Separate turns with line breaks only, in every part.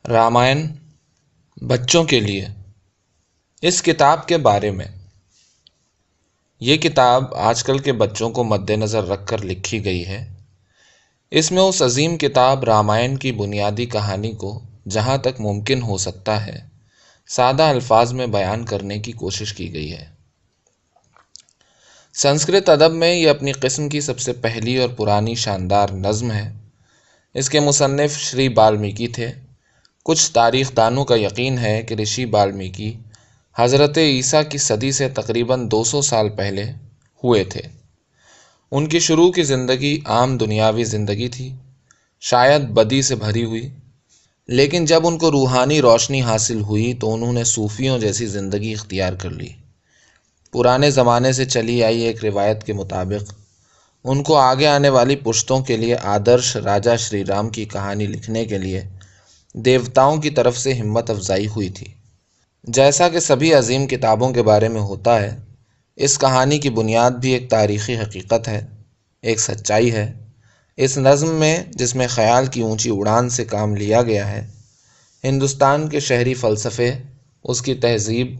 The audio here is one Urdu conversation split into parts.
رامائن بچوں کے لیے۔ اس کتاب کے بارے میں، یہ کتاب آج کل کے بچوں کو مد نظر رکھ کر لکھی گئی ہے۔ اس میں اس عظیم کتاب رامائن کی بنیادی کہانی کو جہاں تک ممکن ہو سکتا ہے سادہ الفاظ میں بیان کرنے کی کوشش کی گئی ہے۔ سنسکرت ادب میں یہ اپنی قسم کی سب سے پہلی اور پرانی شاندار نظم ہے۔ اس کے مصنف شری بالمیکی تھے۔ کچھ تاریخ دانوں کا یقین ہے کہ رشی بالمیکی حضرت عیسیٰ کی صدی سے تقریباً 200 سال پہلے ہوئے تھے۔ ان کی شروع کی زندگی عام دنیاوی زندگی تھی، شاید بدی سے بھری ہوئی، لیکن جب ان کو روحانی روشنی حاصل ہوئی تو انہوں نے صوفیوں جیسی زندگی اختیار کر لی۔ پرانے زمانے سے چلی آئی ایک روایت کے مطابق ان کو آگے آنے والی پشتوں کے لیے آدرش راجا شری رام کی کہانی لکھنے کے لیے دیوتاؤں کی طرف سے ہمت افزائی ہوئی تھی۔ جیسا کہ سبھی عظیم کتابوں کے بارے میں ہوتا ہے، اس کہانی کی بنیاد بھی ایک تاریخی حقیقت ہے، ایک سچائی ہے۔ اس نظم میں، جس میں خیال کی اونچی اڑان سے کام لیا گیا ہے، ہندوستان کے شہری فلسفے، اس کی تہذیب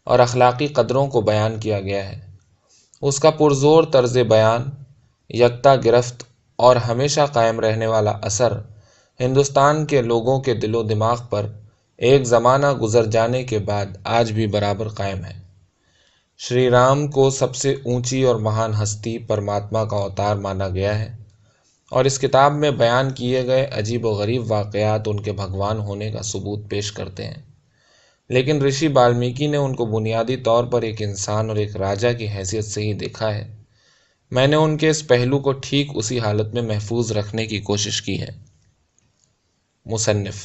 اور اخلاقی قدروں کو بیان کیا گیا ہے۔ اس کا پرزور طرز بیان، یکتا گرفت اور ہمیشہ قائم رہنے والا اثر ہندوستان کے لوگوں کے دل و دماغ پر ایک زمانہ گزر جانے کے بعد آج بھی برابر قائم ہے۔ شری رام کو سب سے اونچی اور مہان ہستی پرماتما کا اوتار مانا گیا ہے، اور اس کتاب میں بیان کیے گئے عجیب و غریب واقعات ان کے بھگوان ہونے کا ثبوت پیش کرتے ہیں۔ لیکن رشی بالمیکی نے ان کو بنیادی طور پر ایک انسان اور ایک راجا کی حیثیت سے ہی دیکھا ہے۔ میں نے ان کے اس پہلو کو ٹھیک اسی حالت میں محفوظ رکھنے کی کوشش کی ہے۔ مصنف: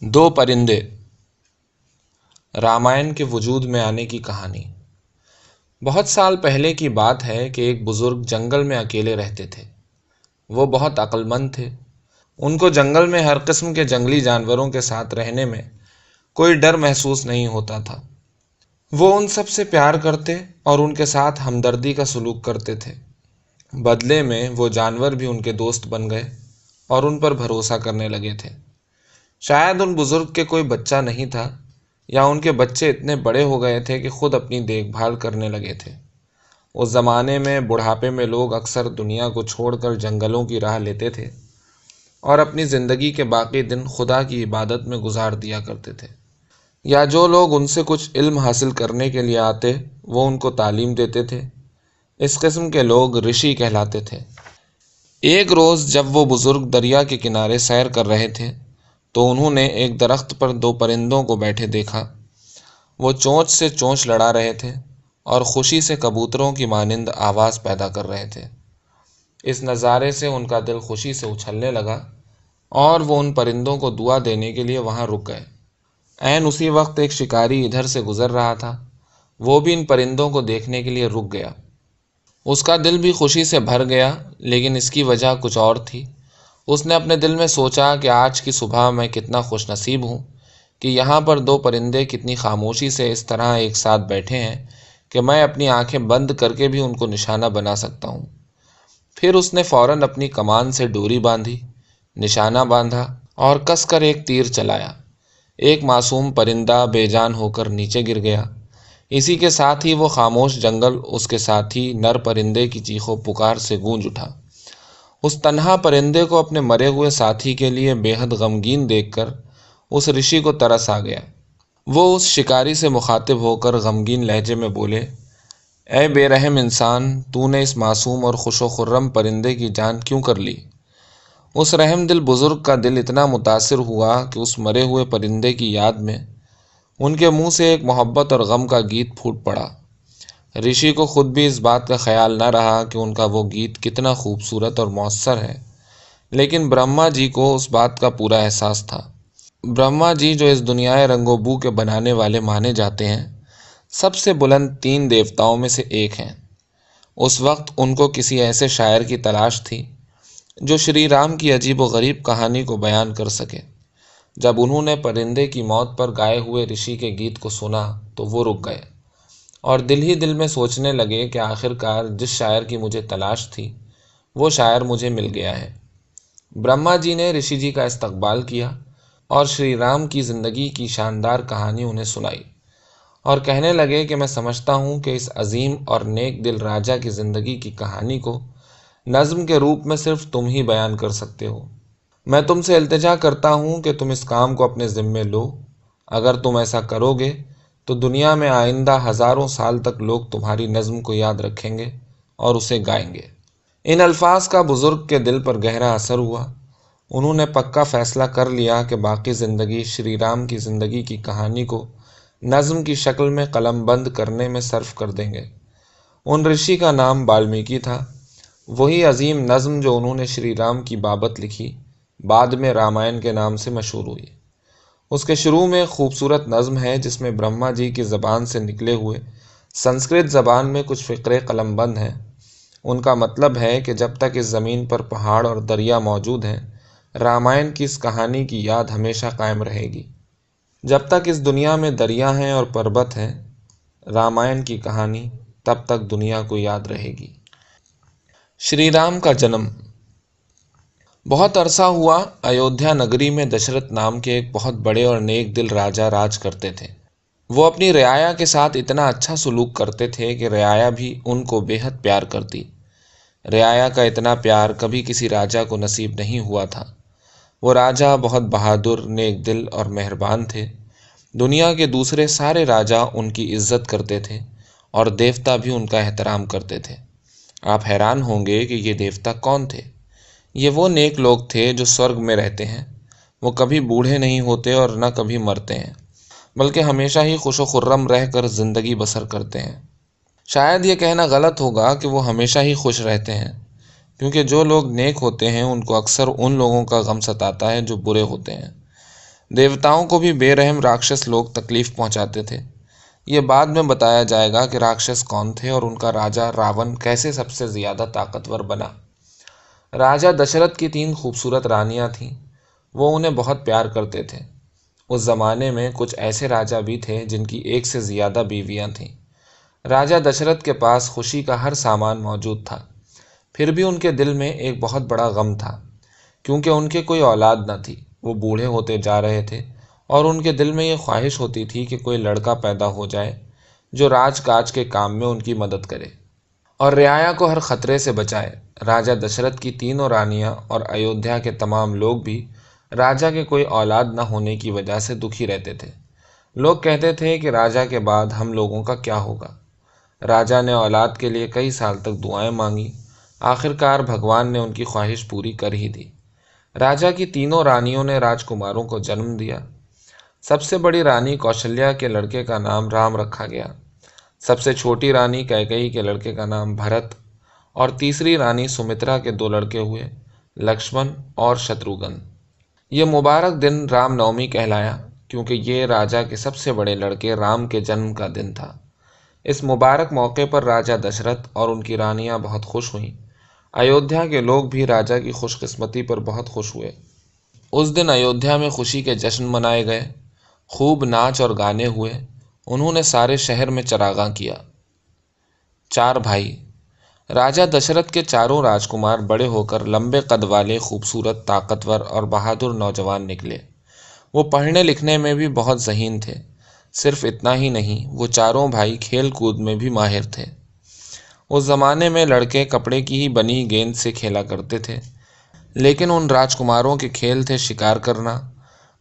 دو پرندے۔ رامائن کے وجود میں آنے کی کہانی۔ بہت سال پہلے کی بات ہے کہ ایک بزرگ جنگل میں اکیلے رہتے تھے۔ وہ بہت عقل مند تھے۔ ان کو جنگل میں ہر قسم کے جنگلی جانوروں کے ساتھ رہنے میں کوئی ڈر محسوس نہیں ہوتا تھا۔ وہ ان سب سے پیار کرتے اور ان کے ساتھ ہمدردی کا سلوک کرتے تھے۔ بدلے میں وہ جانور بھی ان کے دوست بن گئے اور ان پر بھروسہ کرنے لگے تھے۔ شاید ان بزرگ کے کوئی بچہ نہیں تھا، یا ان کے بچے اتنے بڑے ہو گئے تھے کہ خود اپنی دیکھ بھال کرنے لگے تھے۔ اس زمانے میں بڑھاپے میں لوگ اکثر دنیا کو چھوڑ کر جنگلوں کی راہ لیتے تھے اور اپنی زندگی کے باقی دن خدا کی عبادت میں گزار دیا کرتے تھے، یا جو لوگ ان سے کچھ علم حاصل کرنے کے لیے آتے وہ ان کو تعلیم دیتے تھے۔ اس قسم کے لوگ رشی کہلاتے تھے۔ ایک روز جب وہ بزرگ دریا کے کنارے سیر کر رہے تھے تو انہوں نے ایک درخت پر دو پرندوں کو بیٹھے دیکھا۔ وہ چونچ سے چونچ لڑا رہے تھے اور خوشی سے کبوتروں کی مانند آواز پیدا کر رہے تھے۔ اس نظارے سے ان کا دل خوشی سے اچھلنے لگا اور وہ ان پرندوں کو دعا دینے کے لیے وہاں رک گئے۔ عین اسی وقت ایک شکاری ادھر سے گزر رہا تھا۔ وہ بھی ان پرندوں کو دیکھنے کے لیے رک گیا۔ اس کا دل بھی خوشی سے بھر گیا، لیکن اس کی وجہ کچھ اور تھی۔ اس نے اپنے دل میں سوچا کہ آج کی صبح میں کتنا خوش نصیب ہوں کہ یہاں پر دو پرندے کتنی خاموشی سے اس طرح ایک ساتھ بیٹھے ہیں کہ میں اپنی آنکھیں بند کر کے بھی ان کو نشانہ بنا سکتا ہوں۔ پھر اس نے فوراً اپنی کمان سے ڈوری باندھی، نشانہ باندھا اور کس کر ایک تیر چلایا۔ ایک معصوم پرندہ بے جان ہو کر نیچے گر گیا۔ اسی کے ساتھ ہی وہ خاموش جنگل اس کے ساتھی نر پرندے کی چیخ و پکار سے گونج اٹھا۔ اس تنہا پرندے کو اپنے مرے ہوئے ساتھی کے لیے بے حد غمگین دیکھ کر اس رشی کو ترس آ گیا۔ وہ اس شکاری سے مخاطب ہو کر غمگین لہجے میں بولے، اے بے رحم انسان، تو نے اس معصوم اور خوش و خرم پرندے کی جان کیوں کر لی؟ اس رحم دل بزرگ کا دل اتنا متاثر ہوا کہ اس مرے ہوئے پرندے کی یاد میں ان کے منہ سے ایک محبت اور غم کا گیت پھوٹ پڑا۔ رشی کو خود بھی اس بات کا خیال نہ رہا کہ ان کا وہ گیت کتنا خوبصورت اور مؤثر ہے، لیکن برہما جی کو اس بات کا پورا احساس تھا۔ برہما جی، جو اس دنیائے رنگ و بو کے بنانے والے مانے جاتے ہیں، سب سے بلند 3 دیوتاؤں میں سے ایک ہیں۔ اس وقت ان کو کسی ایسے شاعر کی تلاش تھی جو شری رام کی عجیب و غریب کہانی کو بیان کر سکے۔ جب انہوں نے پرندے کی موت پر گائے ہوئے رشی کے گیت کو سنا تو وہ رک گئے اور دل ہی دل میں سوچنے لگے کہ آخر کار جس شاعر کی مجھے تلاش تھی وہ شاعر مجھے مل گیا ہے۔ برہما جی نے رشی جی کا استقبال کیا اور شری رام کی زندگی کی شاندار کہانی انہیں سنائی اور کہنے لگے کہ میں سمجھتا ہوں کہ اس عظیم اور نیک دل راجا کی زندگی کی کہانی کو نظم کے روپ میں صرف تم ہی بیان کر سکتے ہو۔ میں تم سے التجا کرتا ہوں کہ تم اس کام کو اپنے ذمے لو۔ اگر تم ایسا کرو گے تو دنیا میں آئندہ ہزاروں سال تک لوگ تمہاری نظم کو یاد رکھیں گے اور اسے گائیں گے۔ ان الفاظ کا بزرگ کے دل پر گہرا اثر ہوا۔ انہوں نے پکا فیصلہ کر لیا کہ باقی زندگی شری رام کی زندگی کی کہانی کو نظم کی شکل میں قلم بند کرنے میں صرف کر دیں گے۔ ان رشی کا نام والمیکی تھا۔ وہی عظیم نظم جو انہوں نے شری رام کی بابت لکھی بعد میں رامائن کے نام سے مشہور ہوئی۔ اس کے شروع میں خوبصورت نظم ہے جس میں برہما جی کی زبان سے نکلے ہوئے سنسکرت زبان میں کچھ فقرے قلم بند ہیں۔ ان کا مطلب ہے کہ جب تک اس زمین پر پہاڑ اور دریا موجود ہیں، رامائن کی اس کہانی کی یاد ہمیشہ قائم رہے گی۔ جب تک اس دنیا میں دریا ہیں اور پربت ہیں، رامائن کی کہانی تب تک دنیا کو یاد رہے گی۔ شری رام کا جنم۔ بہت عرصہ ہوا ایودھیا نگری میں دشرت نام کے ایک بہت بڑے اور نیک دل راجا راج کرتے تھے۔ وہ اپنی رعایا کے ساتھ اتنا اچھا سلوک کرتے تھے کہ رعایا بھی ان کو بے حد پیار کرتی۔ رعایا کا اتنا پیار کبھی کسی راجا کو نصیب نہیں ہوا تھا۔ وہ راجا بہت بہادر، نیک دل اور مہربان تھے۔ دنیا کے دوسرے سارے راجا ان کی عزت کرتے تھے اور دیوتا بھی ان کا احترام کرتے تھے۔ آپ حیران ہوں گے کہ یہ دیوتا کون تھے؟ یہ وہ نیک لوگ تھے جو سورگ میں رہتے ہیں۔ وہ کبھی بوڑھے نہیں ہوتے اور نہ کبھی مرتے ہیں، بلکہ ہمیشہ ہی خوش و خرم رہ کر زندگی بسر کرتے ہیں۔ شاید یہ کہنا غلط ہوگا کہ وہ ہمیشہ ہی خوش رہتے ہیں، کیونکہ جو لوگ نیک ہوتے ہیں ان کو اکثر ان لوگوں کا غم ستاتا ہے جو برے ہوتے ہیں۔ دیوتاؤں کو بھی بے رحم راکشس لوگ تکلیف پہنچاتے تھے۔ یہ بعد میں بتایا جائے گا کہ راکشس کون تھے اور ان کا راجا راون کیسے سب سے زیادہ طاقتور بنا۔ راجا دشرت کی 3 خوبصورت رانیاں تھیں۔ وہ انہیں بہت پیار کرتے تھے۔ اس زمانے میں کچھ ایسے راجا بھی تھے جن کی 1 سے زیادہ بیویاں تھیں۔ راجا دشرت کے پاس خوشی کا ہر سامان موجود تھا، پھر بھی ان کے دل میں ایک بہت بڑا غم تھا، کیونکہ ان کے کوئی اولاد نہ تھی۔ وہ بوڑھے ہوتے جا رہے تھے اور ان کے دل میں یہ خواہش ہوتی تھی کہ کوئی لڑکا پیدا ہو جائے جو راج کاج کے کام میں ان کی مدد کرے اور رعایا کو ہر خطرے سے بچائے۔ راجا دشرت کی 3 رانیاں اور ایودھیا کے تمام لوگ بھی راجا کے کوئی اولاد نہ ہونے کی وجہ سے دکھی رہتے تھے۔ لوگ کہتے تھے کہ راجا کے بعد ہم لوگوں کا کیا ہوگا؟ راجا نے اولاد کے لیے کئی سال تک دعائیں مانگی۔ آخرکار بھگوان نے ان کی خواہش پوری کر ہی دی۔ راجا کی 3 رانیوں نے راجکماروں کو جنم دیا۔ سب سے بڑی رانی کوشلیہ کے لڑکے کا نام رام رکھا گیا۔ سب سے چھوٹی رانی کیکئی کے لڑکے کا نام بھرت، اور تیسری رانی سمترا کے 2 لڑکے ہوئے، لکشمن اور شتروگھن۔ یہ مبارک دن رام نومی کہلایا کیونکہ یہ راجا کے سب سے بڑے لڑکے رام کے جنم کا دن تھا۔ اس مبارک موقع پر راجا دشرت اور ان کی رانیاں بہت خوش ہوئیں۔ ایودھیا کے لوگ بھی راجا کی خوش قسمتی پر بہت خوش ہوئے۔ اس دن ایودھیا میں خوشی کے جشن منائے گئے، خوب ناچ اور گانے ہوئے۔ انہوں نے سارے شہر میں چراغاں کیا۔ 4 بھائی۔ راجا دشرت کے 4 راجکمار بڑے ہو کر لمبے قد والے، خوبصورت، طاقتور اور بہادر نوجوان نکلے۔ وہ پڑھنے لکھنے میں بھی بہت ذہین تھے۔ صرف اتنا ہی نہیں، وہ 4 بھائی کھیل کود میں بھی ماہر تھے۔ اس زمانے میں لڑکے کپڑے کی ہی بنی گیند سے کھیلا کرتے تھے، لیکن ان راجکماروں کے کھیل تھے شکار کرنا،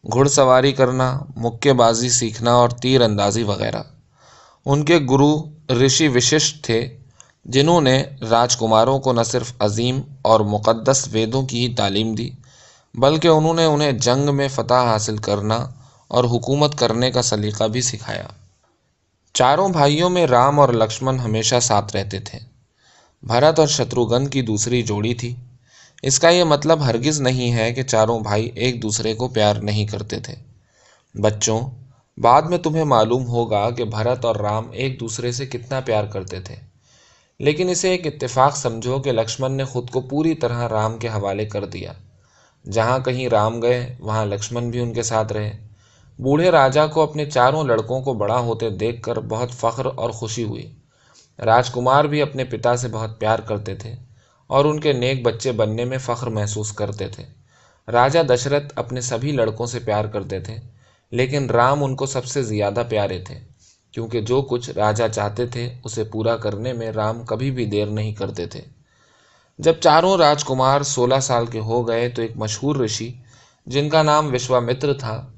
گھڑ سواری کرنا، مکے بازی سیکھنا اور تیر اندازی وغیرہ۔ ان کے گرو رشی وششٹھ تھے، جنہوں نے راجکماروں کو نہ صرف عظیم اور مقدس ویدوں کی ہی تعلیم دی، بلکہ انہوں نے انہیں جنگ میں فتح حاصل کرنا اور حکومت کرنے کا سلیقہ بھی سکھایا۔ 4 بھائیوں میں رام اور لکشمن ہمیشہ ساتھ رہتے تھے۔ بھرت اور شتروگھن کی دوسری جوڑی تھی۔ اس کا یہ مطلب ہرگز نہیں ہے کہ 4 بھائی ایک دوسرے کو پیار نہیں کرتے تھے۔ بچوں، بعد میں تمہیں معلوم ہوگا کہ بھرت اور رام ایک دوسرے سے کتنا پیار کرتے تھے، لیکن اسے ایک اتفاق سمجھو کہ لکشمن نے خود کو پوری طرح رام کے حوالے کر دیا۔ جہاں کہیں رام گئے وہاں لکشمن بھی ان کے ساتھ رہے۔ بوڑھے راجا کو اپنے 4 لڑکوں کو بڑا ہوتے دیکھ کر بہت فخر اور خوشی ہوئی۔ راجکمار بھی اپنے پتا سے بہت پیار کرتے تھے اور ان کے نیک بچے بننے میں فخر محسوس کرتے تھے۔ راجا دشرت اپنے سبھی لڑکوں سے پیار کرتے تھے، لیکن رام ان کو سب سے زیادہ پیارے تھے، کیونکہ جو کچھ راجا چاہتے تھے اسے پورا کرنے میں رام کبھی بھی دیر نہیں کرتے تھے۔ جب چاروں راجکمار 16 سال کے ہو گئے تو ایک مشہور رشی جن کا نام وشوامتر تھا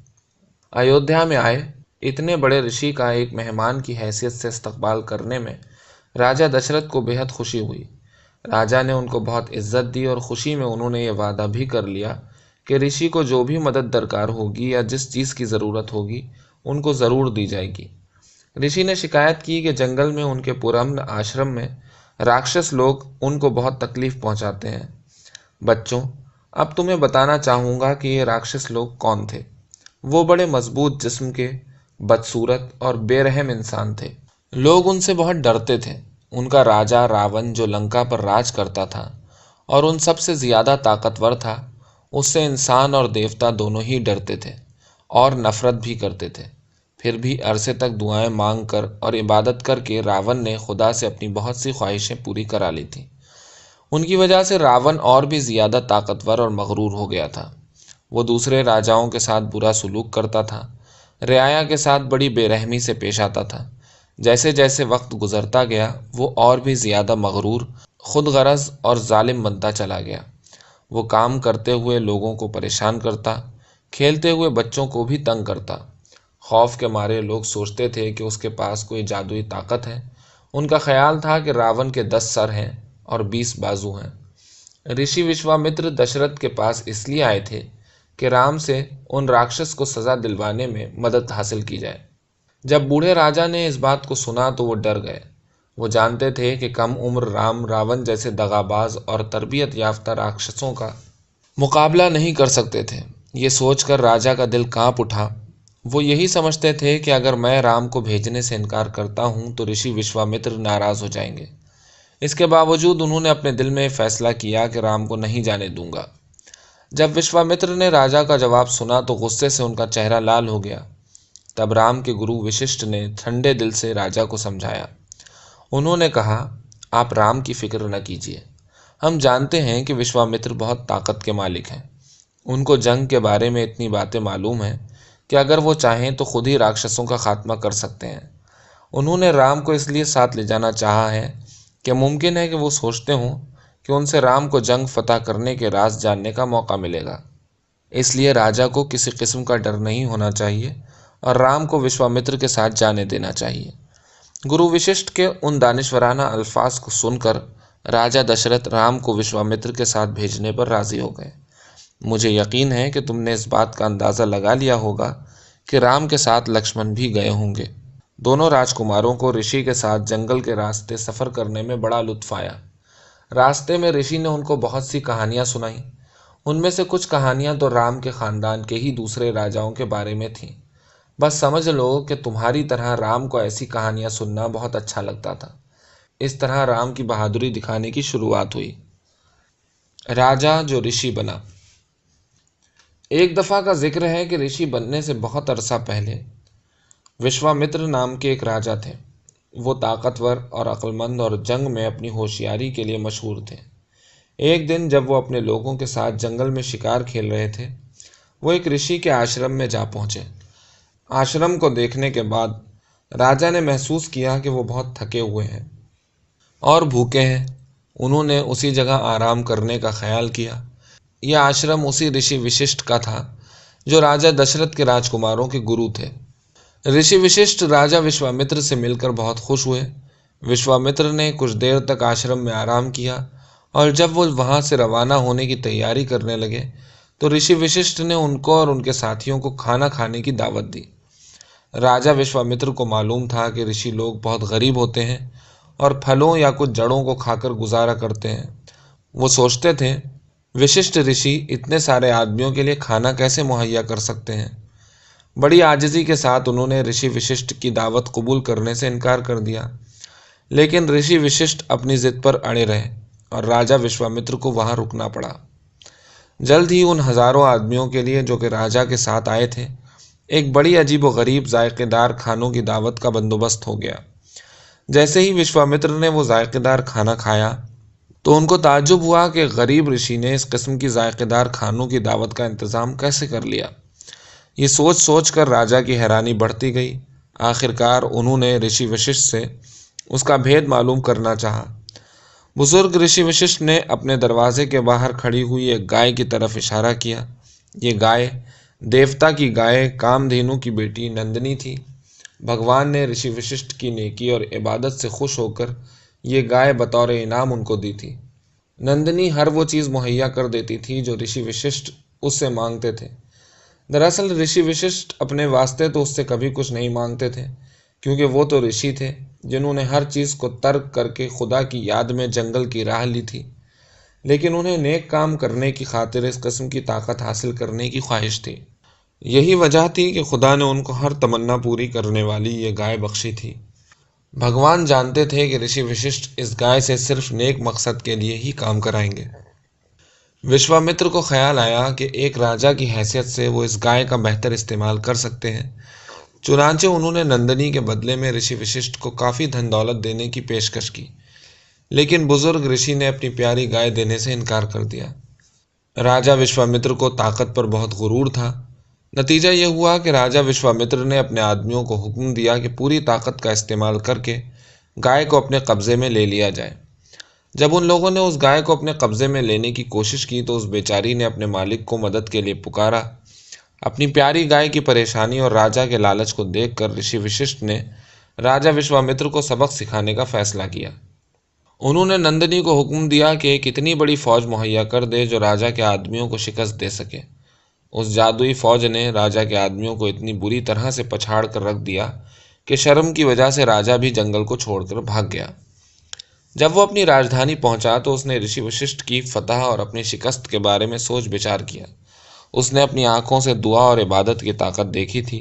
ایودھیا میں آئے۔ اتنے بڑے رشی کا ایک مہمان کی حیثیت سے استقبال کرنے میں راجا دشرت کو بے حد خوشی ہوئی۔ راجا نے ان کو بہت عزت دی اور خوشی میں انہوں نے یہ وعدہ بھی کر لیا کہ رشی کو جو بھی مدد درکار ہوگی یا جس چیز کی ضرورت ہوگی ان کو ضرور دی جائے گی۔ رشی نے شکایت کی کہ جنگل میں ان کے پرامن آشرم میں راکشس لوگ ان کو بہت تکلیف پہنچاتے ہیں۔ بچوں، اب تمہیں بتانا چاہوں گا کہ یہ راکشس لوگ کون تھے۔ وہ بڑے مضبوط جسم کے، بدصورت اور بے رحم انسان تھے۔ لوگ ان سے بہت ڈرتے تھے۔ ان کا راجا راون جو لنکا پر راج کرتا تھا اور ان سب سے زیادہ طاقتور تھا، اس سے انسان اور دیوتا دونوں ہی ڈرتے تھے اور نفرت بھی کرتے تھے۔ پھر بھی عرصے تک دعائیں مانگ کر اور عبادت کر کے راون نے خدا سے اپنی بہت سی خواہشیں پوری کرا لی تھیں۔ ان کی وجہ سے راون اور بھی زیادہ طاقتور اور مغرور ہو گیا تھا۔ وہ دوسرے راجاؤں کے ساتھ برا سلوک کرتا تھا، رعایا کے ساتھ بڑی بے رحمی سے پیش آتا تھا۔ جیسے جیسے وقت گزرتا گیا وہ اور بھی زیادہ مغرور، خود غرض اور ظالم بنتا چلا گیا۔ وہ کام کرتے ہوئے لوگوں کو پریشان کرتا، کھیلتے ہوئے بچوں کو بھی تنگ کرتا۔ خوف کے مارے لوگ سوچتے تھے کہ اس کے پاس کوئی جادوئی طاقت ہے۔ ان کا خیال تھا کہ راون کے 10 سر ہیں اور 20 بازو ہیں۔ رشی وشوامتر دشرت کے پاس اس لیے آئے تھے کہ رام سے ان راکشس کو سزا دلوانے میں مدد حاصل کی جائے۔ جب بوڑھے راجا نے اس بات کو سنا تو وہ ڈر گئے۔ وہ جانتے تھے کہ کم عمر رام راون جیسے دغاباز اور تربیت یافتہ راکشسوں کا مقابلہ نہیں کر سکتے تھے۔ یہ سوچ کر راجا کا دل کانپ اٹھا۔ وہ یہی سمجھتے تھے کہ اگر میں رام کو بھیجنے سے انکار کرتا ہوں تو رشی وشوامتر ناراض ہو جائیں گے۔ اس کے باوجود انہوں نے اپنے دل میں فیصلہ کیا کہ رام کو نہیں جانے دوں گا۔ جب وشوامتر نے راجا کا جواب سنا تو غصے سے ان کا چہرہ لال ہو گیا۔ تب رام کے گرو وششٹھ نے ٹھنڈے دل سے راجا کو سمجھایا۔ انہوں نے کہا، آپ رام کی فکر نہ کیجیے۔ ہم جانتے ہیں کہ وشوامتر بہت طاقت کے مالک ہیں۔ ان کو جنگ کے بارے میں اتنی باتیں معلوم ہیں کہ اگر وہ چاہیں تو خود ہی راکشسوں کا خاتمہ کر سکتے ہیں۔ انہوں نے رام کو اس لیے ساتھ لے جانا چاہا ہے کہ ممکن ہے کہ وہ سوچتے ہوں کہ ان سے رام کو جنگ فتح کرنے کے راز جاننے کا موقع ملے گا۔ اس لیے راجا کو کسی قسم کا ڈر نہیں ہونا چاہیے اور رام کو وشوامتر کے ساتھ جانے دینا چاہیے۔ گرو وششٹھ کے ان دانشورانہ الفاظ کو سن کر راجا دشرت رام کو وشوامتر کے ساتھ بھیجنے پر راضی ہو گئے۔ مجھے یقین ہے کہ تم نے اس بات کا اندازہ لگا لیا ہوگا کہ رام کے ساتھ لکشمن بھی گئے ہوں گے۔ دونوں راجکماروں کو رشی کے ساتھ جنگل کے راستے سفر کرنے میں بڑا لطف آیا۔ راستے میں رشی نے ان کو بہت سی کہانیاں سنائیں۔ ان میں سے کچھ کہانیاں تو رام کے خاندان کے ہی دوسرے راجاؤں کے بارے میں تھیں۔ بس سمجھ لو کہ تمہاری طرح رام کو ایسی کہانیاں سننا بہت اچھا لگتا تھا۔ اس طرح رام کی بہادری دکھانے کی شروعات ہوئی۔ راجا جو رشی بنا۔ ایک دفعہ کا ذکر ہے کہ رشی بننے سے بہت عرصہ پہلے وشوامتر نام کے ایک راجا تھے۔ وہ طاقتور اور عقلمند اور جنگ میں اپنی ہوشیاری کے لیے مشہور تھے۔ ایک دن جب وہ اپنے لوگوں کے ساتھ جنگل میں شکار کھیل رہے تھے، وہ ایک رشی کے آشرم میں جا پہنچے۔ آشرم کو دیکھنے کے بعد راجا نے محسوس کیا کہ وہ بہت تھکے ہوئے ہیں اور بھوکے ہیں۔ انہوں نے اسی جگہ آرام کرنے کا خیال کیا۔ یہ آشرم اسی رشی وششٹھ کا تھا جو راجا دشرت کے راجکماروں کے گرو تھے۔ رشی وششٹھ راجا وشوامتر سے مل کر بہت خوش ہوئے۔ وشوامتر نے کچھ دیر تک آشرم میں آرام کیا اور جب وہ وہاں سے روانہ ہونے کی تیاری کرنے لگے تو رشی وششٹھ نے ان کو اور ان کے ساتھیوں کو کھانا کھانے کی دعوت دی۔ راجا وشوامتر کو معلوم تھا کہ رشی لوگ بہت غریب ہوتے ہیں اور پھلوں یا کچھ جڑوں کو کھا کر گزارا کرتے ہیں۔ وہ سوچتے تھے، وششٹھ رشی اتنے سارے آدمیوں کے لیے کھانا کیسے مہیا کر سکتے ہیں؟ بڑی عاجزی کے ساتھ انہوں نے رشی وششٹھ کی دعوت قبول کرنے سے انکار کر دیا، لیکن رشی وششٹھ اپنی ضد پر اڑے رہے اور راجا وشوامتر کو وہاں رکنا پڑا۔ جلد ہی ان ہزاروں آدمیوں کے لیے جو کہ راجا کے ساتھ آئے تھے ایک بڑی عجیب و غریب ذائقے دار کھانوں کی دعوت کا بندوبست ہو گیا۔ جیسے ہی وشوامتر نے وہ ذائقے دار کھانا کھایا تو ان کو تعجب ہوا کہ غریب رشی نے اس قسم کی ذائقہ دار کھانوں کی دعوت کا انتظام کیسے کر لیا۔ یہ سوچ سوچ کر راجا کی حیرانی بڑھتی گئی۔ آخرکار انہوں نے رشی وششٹھ سے اس کا بھید معلوم کرنا چاہا۔ بزرگ رشی وششٹھ نے اپنے دروازے کے باہر کھڑی ہوئی ایک گائے کی طرف اشارہ کیا۔ یہ گائے دیوتا کی گائے کام دھینو کی بیٹی نندنی تھی۔ بھگوان نے رشی وششٹھ کی نیکی اور عبادت سے خوش ہو کر یہ گائے بطور انعام ان کو دی تھی۔ نندنی ہر وہ چیز مہیا کر دیتی تھی جو رشی وششٹھ اس سے مانگتے تھے۔ دراصل رشی وششٹھ اپنے واسطے تو اس سے کبھی کچھ نہیں مانگتے تھے، کیونکہ وہ تو رشی تھے جنہوں نے ہر چیز کو ترک کر کے خدا کی یاد میں جنگل کی راہ لی تھی، لیکن انہیں نیک کام کرنے کی خاطر اس قسم کی طاقت حاصل کرنے کی خواہش تھی۔ یہی وجہ تھی کہ خدا نے ان کو ہر تمنا پوری کرنے والی یہ گائے بخشی تھی۔ بھگوان جانتے تھے کہ رشی وششٹھ اس گائے سے صرف نیک مقصد کے لیے ہی کام کرائیں گے۔ وشوامتر کو خیال آیا کہ ایک راجا کی حیثیت سے وہ اس گائے کا بہتر استعمال کر سکتے ہیں، چنانچہ انہوں نے نندنی کے بدلے میں رشی وششٹھ کو کافی دھن دولت دینے کی پیشکش کی، لیکن بزرگ رشی نے اپنی پیاری گائے دینے سے انکار کر دیا۔ راجا وشوامتر کو طاقت پر بہت غرور تھا۔ نتیجہ یہ ہوا کہ راجا وشوامتر نے اپنے آدمیوں کو حکم دیا کہ پوری طاقت کا استعمال کر کے گائے کو اپنے قبضے میں لے لیا جائے۔ جب ان لوگوں نے اس گائے کو اپنے قبضے میں لینے کی کوشش کی تو اس بیچاری نے اپنے مالک کو مدد کے لیے پکارا۔ اپنی پیاری گائے کی پریشانی اور راجا کے لالچ کو دیکھ کر رشی وششٹھ نے راجا وشوامتر کو سبق سکھانے کا فیصلہ کیا۔ انہوں نے نندنی کو حکم دیا کہ ایک اتنی بڑی فوج مہیا کر دے جو راجا کے آدمیوں کو شکست دے سکے۔ اس جادوئی فوج نے راجا کے آدمیوں کو اتنی بری طرح سے پچھاڑ کر رکھ دیا کہ شرم کی وجہ سے راجا بھی جنگل کو چھوڑ کر بھاگ گیا۔ جب وہ اپنی راجدھانی پہنچا تو اس نے رشی وششٹھ کی فتح اور اپنی شکست کے بارے میں سوچ بچار کیا۔ اس نے اپنی آنکھوں سے دعا اور عبادت کی طاقت دیکھی تھی۔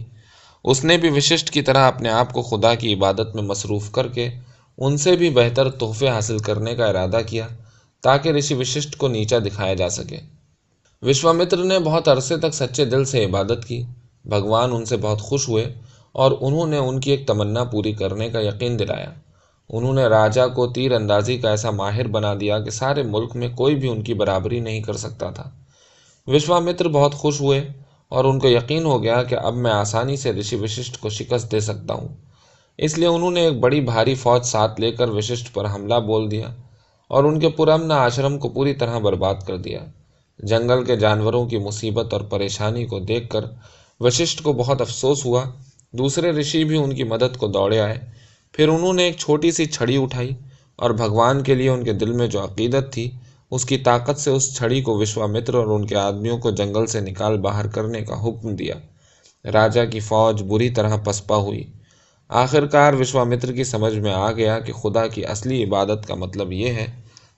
اس نے بھی وششٹھ کی طرح اپنے آپ کو خدا کی عبادت میں مصروف کر کے ان سے بھی بہتر تحفے حاصل کرنے کا ارادہ کیا تاکہ رشی وششٹھ کو نیچا دکھایا جا سکے۔ وشوامتر نے بہت عرصے تک سچے دل سے عبادت کی۔ بھگوان ان سے بہت خوش ہوئے اور انہوں نے ان کی ایک تمنا پوری کرنے کا یقین دلایا۔ انہوں نے راجا کو تیر اندازی کا ایسا ماہر بنا دیا کہ سارے ملک میں کوئی بھی ان کی برابری نہیں کر سکتا تھا۔ وشوامتر بہت خوش ہوئے اور ان کو یقین ہو گیا کہ اب میں آسانی سے رشی وششٹھ کو شکست دے سکتا ہوں۔ اس لیے انہوں نے ایک بڑی بھاری فوج ساتھ لے کر وششٹھ پر حملہ بول دیا اور ان کے پرامن آشرم کو پوری طرح برباد کر دیا۔ جنگل کے جانوروں کی مصیبت اور پریشانی کو دیکھ کر وششٹھ کو بہت افسوس ہوا۔ دوسرے رشی بھی ان کی مدد کو دوڑے آئے۔ پھر انہوں نے ایک چھوٹی سی چھڑی اٹھائی اور بھگوان کے لیے ان کے دل میں جو عقیدت تھی اس کی طاقت سے اس چھڑی کو وشوامتر اور ان کے آدمیوں کو جنگل سے نکال باہر کرنے کا حکم دیا۔ راجا کی فوج بری طرح پسپا ہوئی۔ آخرکار وشوامتر کی سمجھ میں آ گیا کہ خدا کی اصلی عبادت کا مطلب یہ ہے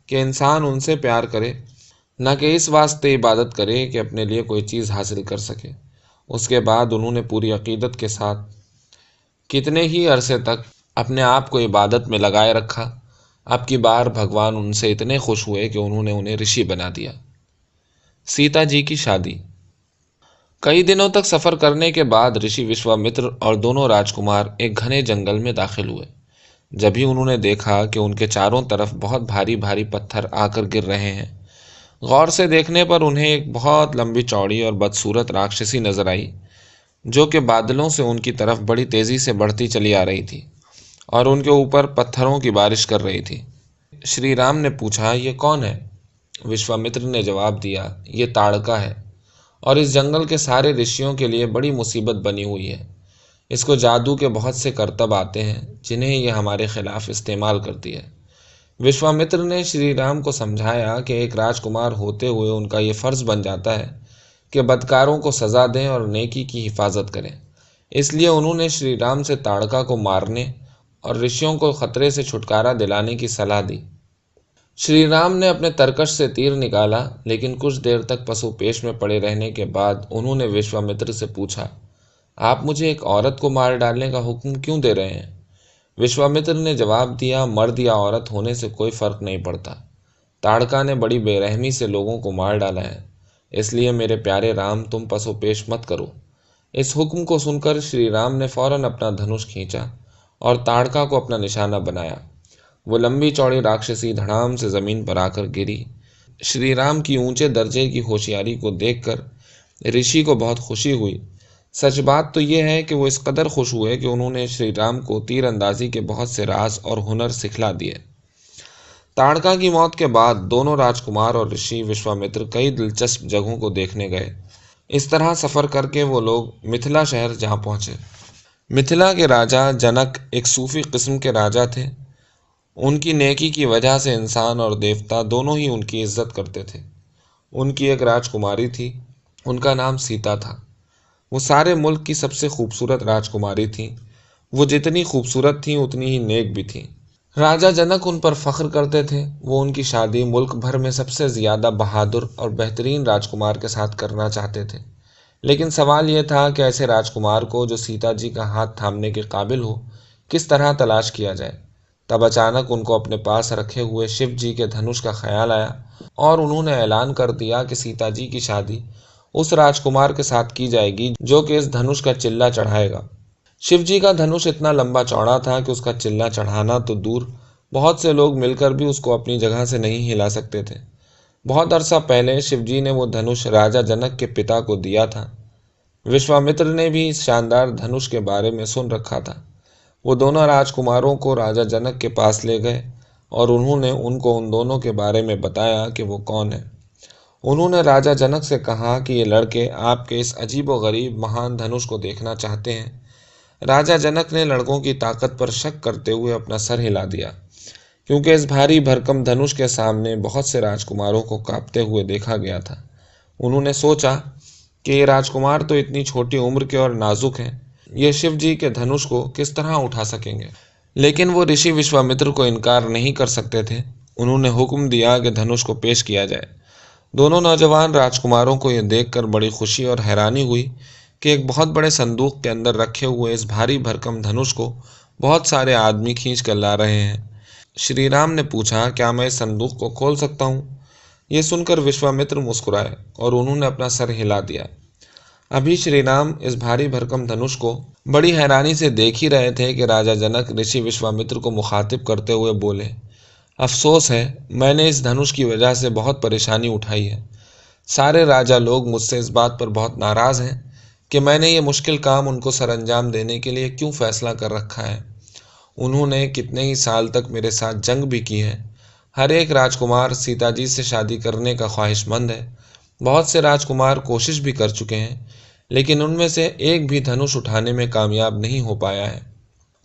کہ انسان ان سے پیار کرے، نہ کہ اس واسطے عبادت کرے کہ اپنے لیے کوئی چیز حاصل کر سکے۔ اس کے بعد انہوں نے پوری عقیدت کے ساتھ کتنے ہی عرصے تک اپنے آپ کو عبادت میں لگائے رکھا۔ اب کی بار بھگوان ان سے اتنے خوش ہوئے کہ انہوں نے انہیں رشی بنا دیا۔ سیتا جی کی شادی۔ کئی دنوں تک سفر کرنے کے بعد رشی وشوامتر اور دونوں راجکمار ایک گھنے جنگل میں داخل ہوئے۔ جبھی انہوں نے دیکھا کہ ان کے چاروں طرف بہت بھاری بھاری پتھر آ کر گر رہے ہیں۔ غور سے دیکھنے پر انہیں ایک بہت لمبی چوڑی اور بدصورت راکشسی نظر آئی جو کہ بادلوں سے ان کی طرف بڑی تیزی سے بڑھتی چلی آ رہی تھی اور ان کے اوپر پتھروں کی بارش کر رہی تھی۔ شری رام نے پوچھا، یہ کون ہے؟ وشوامتر نے جواب دیا، یہ تاڑکا ہے اور اس جنگل کے سارے رشیوں کے لیے بڑی مصیبت بنی ہوئی ہے۔ اس کو جادو کے بہت سے کرتب آتے ہیں جنہیں یہ ہمارے خلاف استعمال کرتی ہے۔ وشوامتر نے شری رام کو سمجھایا کہ ایک راجکمار ہوتے ہوئے ان کا یہ فرض بن جاتا ہے کہ بدکاروں کو سزا دیں اور نیکی کی حفاظت کریں۔ اس لیے انہوں نے شری رام سے تاڑکا کو مارنے اور رشیوں کو خطرے سے چھٹکارا دلانے کی صلاح دی۔ شری رام نے اپنے ترکش سے تیر نکالا، لیکن کچھ دیر تک پسو پیش میں پڑے رہنے کے بعد انہوں نے وشوامتر سے پوچھا، آپ مجھے ایک عورت کو مار ڈالنے کا حکم کیوں دے رہے ہیں؟ وشوامتر نے جواب دیا، مرد یا عورت ہونے سے کوئی فرق نہیں پڑتا۔ تاڑکا نے بڑی بے رحمی سے لوگوں کو مار ڈالا ہے، اس لیے میرے پیارے رام تم پسو پیش مت کرو۔ اس حکم کو سن کر شری رام نے فوراً اپنا دھنش کھینچا اور تاڑکا کو اپنا نشانہ بنایا۔ وہ لمبی چوڑی راکشسی دھڑام سے زمین پر آ کر گری۔ شری رام کی اونچے درجے کی ہوشیاری کو دیکھ کر رشی کو بہت خوشی ہوئی۔ سچ بات تو یہ ہے کہ وہ اس قدر خوش ہوئے کہ انہوں نے شری رام کو تیر اندازی کے بہت سے راز اور ہنر سکھلا دیے۔ تاڑکا کی موت کے بعد دونوں راجکمار اور رشی وشوامتر کئی دلچسپ جگہوں کو دیکھنے گئے۔ اس طرح سفر کر کے وہ لوگ متھلا شہر جا پہنچے۔ متھلا کے راجا جنک ایک صوفی قسم کے راجا تھے۔ ان کی نیکی کی وجہ سے انسان اور دیوتا دونوں ہی ان کی عزت کرتے تھے۔ ان کی ایک راجکماری تھی، ان کا نام سیتا تھا۔ وہ سارے ملک کی سب سے خوبصورت راجکماری تھیں۔ وہ جتنی خوبصورت تھیں اتنی ہی نیک بھی تھیں۔ راجا جنک ان پر فخر کرتے تھے۔ وہ ان کی شادی ملک بھر میں سب سے زیادہ بہادر اور بہترین راجکمار کے ساتھ کرنا چاہتے تھے، لیکن سوال یہ تھا کہ ایسے راجکمار کو جو سیتا جی کا ہاتھ تھامنے کے قابل ہو کس طرح تلاش کیا جائے۔ تب اچانک ان کو اپنے پاس رکھے ہوئے شیو جی کے دھنش کا خیال آیا اور انہوں نے اعلان کر دیا کہ سیتا جی کی شادی اس راجکمار کے ساتھ کی جائے گی جو کہ اس دھنش کا چلہ چڑھائے گا۔ شیو جی کا دھنش اتنا لمبا چوڑا تھا کہ اس کا چلہ چڑھانا تو دور، بہت سے لوگ مل کر بھی اس کو اپنی جگہ سے نہیں ہلا سکتے تھے۔ بہت عرصہ پہلے شیو جی نے وہ دھنش راجا جنک کے پتا کو دیا تھا۔ وشوامتر نے بھی اس شاندار دھنش کے بارے میں سن رکھا تھا۔ وہ دونوں راجکماروں کو راجا جنک کے پاس لے گئے اور انہوں نے ان کو ان دونوں کے بارے میں بتایا کہ وہ کون ہے۔ انہوں نے راجا جنک سے کہا کہ یہ لڑکے آپ کے اس عجیب و غریب مہان دھنش کو دیکھنا چاہتے ہیں۔ راجا جنک نے لڑکوں کی طاقت پر شک کرتے ہوئے اپنا سر ہلا دیا، کیونکہ اس بھاری بھرکم دھنش کے سامنے بہت سے راجکماروں کو کانپتے ہوئے دیکھا گیا تھا۔ انہوں نے سوچا کہ یہ راجکمار تو اتنی چھوٹی عمر کے اور نازک ہیں، یہ شیو جی کے دھنش کو کس طرح اٹھا سکیں گے؟ لیکن وہ رشی وشوامتر کو انکار نہیں کر سکتے تھے۔ انہوں نے حکم دیا کہ دھنش کو پیش کیا جائے۔ دونوں نوجوان راجکماروں کو یہ دیکھ کر بڑی خوشی اور حیرانی ہوئی کہ ایک بہت بڑے صندوق کے اندر رکھے ہوئے اس بھاری بھرکم دھنش کو بہت سارے آدمی کھینچ کر لا رہے ہیں۔ شری رام نے پوچھا، کیا میں اس صندوق کو کھول سکتا ہوں؟ یہ سن کر وشوامتر مسکرائے اور انہوں نے اپنا سر ہلا دیا۔ ابھی شری رام اس بھاری بھرکم دھنش کو بڑی حیرانی سے دیکھ ہی رہے تھے کہ راجا جنک رشی وشوامتر کو مخاطب کرتے ہوئے بولے، افسوس ہے، میں نے اس دھنش کی وجہ سے بہت پریشانی اٹھائی ہے۔ سارے راجا لوگ مجھ سے اس بات پر بہت ناراض ہیں کہ میں نے یہ مشکل کام ان کو سر انجام دینے کے لیے کیوں فیصلہ کر رکھا ہے۔ انہوں نے کتنے ہی سال تک میرے ساتھ جنگ بھی کی ہے۔ ہر ایک راجکمار سیتا جی سے شادی کرنے کا خواہش مند ہے۔ بہت سے راجکمار کوشش بھی کر چکے ہیں، لیکن ان میں سے ایک بھی دھنش اٹھانے میں کامیاب نہیں ہو پایا ہے۔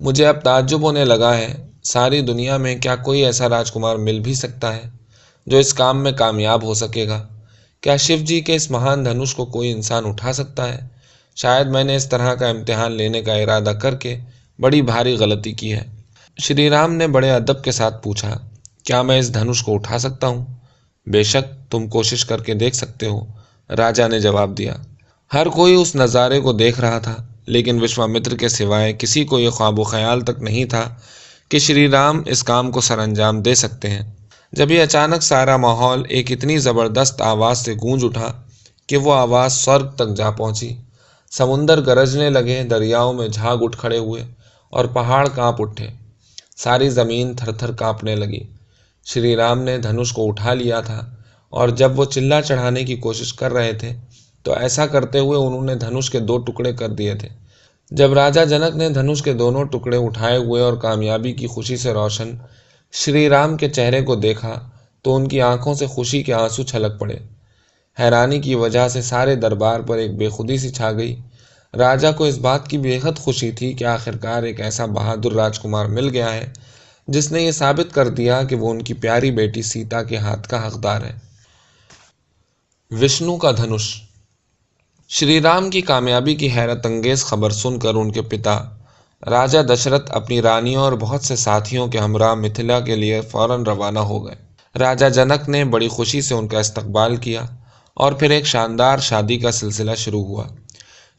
مجھے اب تعجب ہونے لگا ہے، ساری دنیا میں کیا کوئی ایسا راجکمار مل بھی سکتا ہے جو اس کام میں کامیاب ہو سکے گا؟ کیا شیو جی کے اس مہان دھنش کو کوئی انسان اٹھا سکتا ہے؟ شاید میں نے اس طرح کا امتحان لینے کا ارادہ کر کے بڑی بھاری غلطی کی ہے۔ شری رام نے بڑے ادب کے ساتھ پوچھا، کیا میں اس دھنش کو اٹھا سکتا ہوں؟ بے شک، تم کوشش کر کے دیکھ سکتے ہو، راجا نے جواب دیا۔ ہر کوئی اس نظارے کو دیکھ رہا تھا، لیکن وشوامتر کے سوائے کسی کو یہ خواب و خیال تک نہیں تھا کہ شری رام اس کام کو سر انجام دے سکتے ہیں۔ جبھی اچانک سارا ماحول ایک اتنی زبردست آواز سے گونج اٹھا کہ وہ آواز سورگ تک جا پہنچی۔ سمندر گرجنے لگے، دریاؤں میں جھاگ اٹھ کھڑے ہوئے اور پہاڑ کانپ اٹھے۔ ساری زمین تھر تھر کانپنے لگی۔ شری رام نے دھنش کو اٹھا لیا تھا اور جب وہ چلہ چڑھانے کی کوشش کر رہے تھے تو ایسا کرتے ہوئے انہوں نے دھنش کے 2 ٹکڑے کر دیے تھے۔ جب راجا جنک نے دھنش کے دونوں ٹکڑے اٹھائے ہوئے اور کامیابی کی خوشی سے روشن شری رام کے چہرے کو دیکھا تو ان کی آنکھوں سے خوشی کے آنسو چھلک پڑے۔ حیرانی کی وجہ سے سارے دربار پر ایک بے خودی سی چھا گئی۔ راجا کو اس بات کی بے حد خوشی تھی کہ آخرکار ایک ایسا بہادر راجکمار مل گیا ہے جس نے یہ ثابت کر دیا کہ وہ ان کی پیاری بیٹی سیتا کے ہاتھ کا حقدار ہے۔ وشنو کا دھنش۔ شری رام کی کامیابی کی حیرت انگیز خبر سن کر ان کے پتا راجا دشرتھ اپنی رانیوں اور بہت سے ساتھیوں کے ہمراہ متھلا کے لیے فوراً روانہ ہو گئے۔ راجا جنک نے بڑی خوشی سے ان کا استقبال کیا اور پھر ایک شاندار شادی کا سلسلہ شروع ہوا۔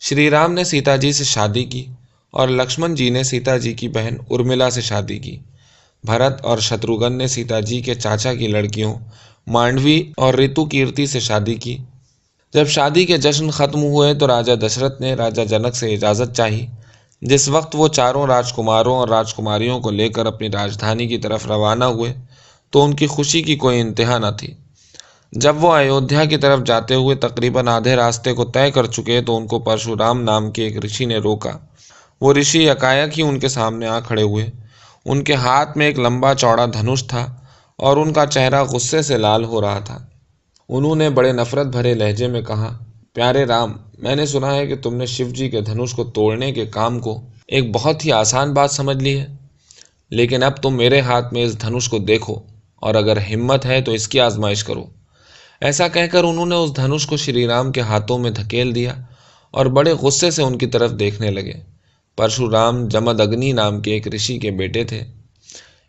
شری رام نے سیتا جی سے شادی کی اور لکشمن جی نے سیتا جی کی بہن ارملا سے شادی کی۔ بھرت اور شتروگھن نے سیتا جی کے چاچا کی لڑکیوں مانڈوی اور ریتو کیرتی سے شادی کی۔ جب شادی کے جشن ختم ہوئے تو راجا دشرتھ نے راجا جنک سے اجازت چاہی جس وقت وہ چاروں راجکماروں اور راجکماریوں کو لے کر اپنی راجدھانی کی طرف روانہ ہوئے تو ان کی خوشی کی کوئی انتہا نہ تھی۔ جب وہ ایودھیا کی طرف جاتے ہوئے تقریباً آدھے راستے کو طے کر چکے تو ان کو پرشورام نام کے ایک رشی نے روکا۔ وہ رشی یکایک ہی ان کے سامنے آ کھڑے ہوئے۔ ان کے ہاتھ میں ایک لمبا چوڑا دھنش تھا اور ان کا چہرہ غصے سے لال ہو رہا تھا۔ انہوں نے بڑے نفرت بھرے لہجے میں کہا، پیارے رام، میں نے سنا ہے کہ تم نے شیو جی کے دھنش کو توڑنے کے کام کو ایک بہت ہی آسان بات سمجھ لی ہے، لیکن اب تم میرے ہاتھ میں اس دھنش کو دیکھو اور اگر ہمت ہے تو اس کی آزمائش کرو۔ ایسا کہہ کر انہوں نے اس دھنش کو شری رام کے ہاتھوں میں دھکیل دیا اور بڑے غصے سے ان کی طرف دیکھنے لگے۔ پرشورام جمد اگنی نام کے ایک رشی کے بیٹے تھے۔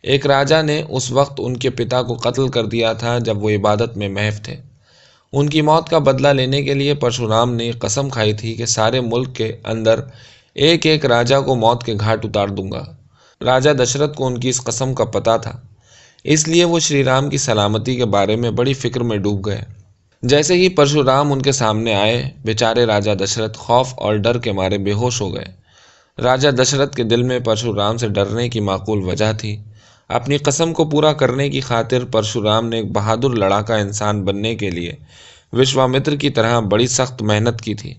ایک راجا نے اس وقت ان کے پتا کو قتل کر دیا تھا جب وہ عبادت میں محو تھے۔ ان کی موت کا بدلہ لینے کے لیے پرشورام نے قسم کھائی تھی کہ سارے ملک کے اندر ایک ایک راجا کو موت کے گھاٹ اتار دوں گا۔ راجا دشرتھ کو ان کی اس قسم کا پتہ تھا، اس لیے وہ شری رام کی سلامتی کے بارے میں بڑی فکر میں ڈوب گئے۔ جیسے ہی پرشورام ان کے سامنے آئے، بیچارے راجا دشرتھ خوف اور ڈر کے مارے بے ہوش ہو گئے۔ راجا دشرتھ کے دل میں پرشورام سے ڈرنے کی معقول وجہ تھی۔ اپنی قسم کو پورا کرنے کی خاطر پرشورام نے ایک بہادر لڑاکا انسان بننے کے لیے وشوامتر کی طرح بڑی سخت محنت کی تھی۔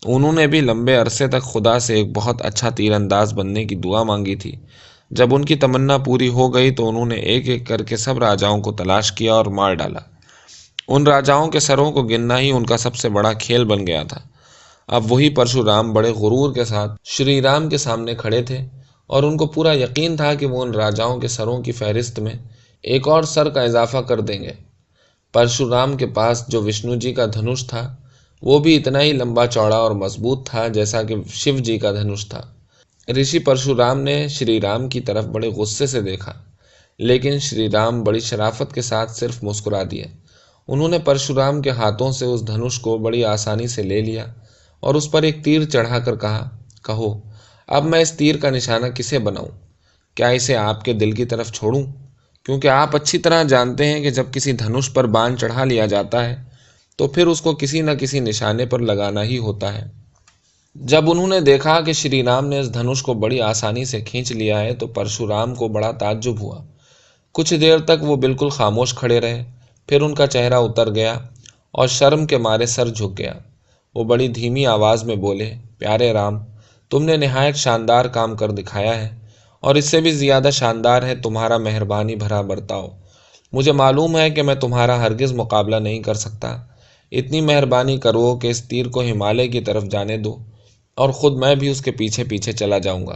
انہوں نے بھی لمبے عرصے تک خدا سے ایک بہت اچھا تیر انداز بننے کی دعا مانگی تھی۔ جب ان کی تمنا پوری ہو گئی تو انہوں نے ایک ایک کر کے سب راجاؤں کو تلاش کیا اور مار ڈالا۔ ان راجاؤں کے سروں کو گننا ہی ان کا سب سے بڑا کھیل بن گیا تھا۔ اب وہی پرشورام بڑے غرور کے ساتھ شری رام کے سامنے کھڑے تھے اور ان کو پورا یقین تھا کہ وہ ان راجاؤں کے سروں کی فہرست میں ایک اور سر کا اضافہ کر دیں گے۔ پرشورام کے پاس جو وشنو جی کا دھنش تھا وہ بھی اتنا ہی لمبا چوڑا اور مضبوط تھا جیسا کہ شیو جی کا دھنش تھا۔ رشی پرشورام نے شری رام کی طرف بڑے غصے سے دیکھا، لیکن شری رام بڑی شرافت کے ساتھ صرف مسکرا دیے۔ انہوں نے پرشورام کے ہاتھوں سے اس دھنش کو بڑی آسانی سے لے لیا اور اس پر ایک تیر چڑھا کر کہا، کہو اب میں اس تیر کا نشانہ کسے بناؤں؟ کیا اسے آپ کے دل کی طرف چھوڑوں؟ کیونکہ آپ اچھی طرح جانتے ہیں کہ جب کسی دھنش پر بان چڑھا لیا جاتا ہے تو پھر اس کو کسی نہ کسی نشانے پر لگانا ہی ہوتا ہے۔ جب انہوں نے دیکھا کہ شری رام نے اس دھنش کو بڑی آسانی سے کھینچ لیا ہے تو پرشورام کو بڑا تعجب ہوا۔ کچھ دیر تک وہ بالکل خاموش کھڑے رہے، پھر ان کا چہرہ اتر گیا اور شرم کے مارے سر جھک گیا۔ وہ بڑی دھیمی آواز میں بولے، پیارے رام، تم نے نہایت شاندار کام کر دکھایا ہے اور اس سے بھی زیادہ شاندار ہے تمہارا مہربانی بھرا برتاؤ۔ مجھے معلوم ہے کہ میں تمہارا ہرگز مقابلہ نہیں کر سکتا۔ اتنی مہربانی کرو کہ اس تیر کو ہمالیہ کی طرف جانے دو اور خود میں بھی اس کے پیچھے پیچھے چلا جاؤں گا۔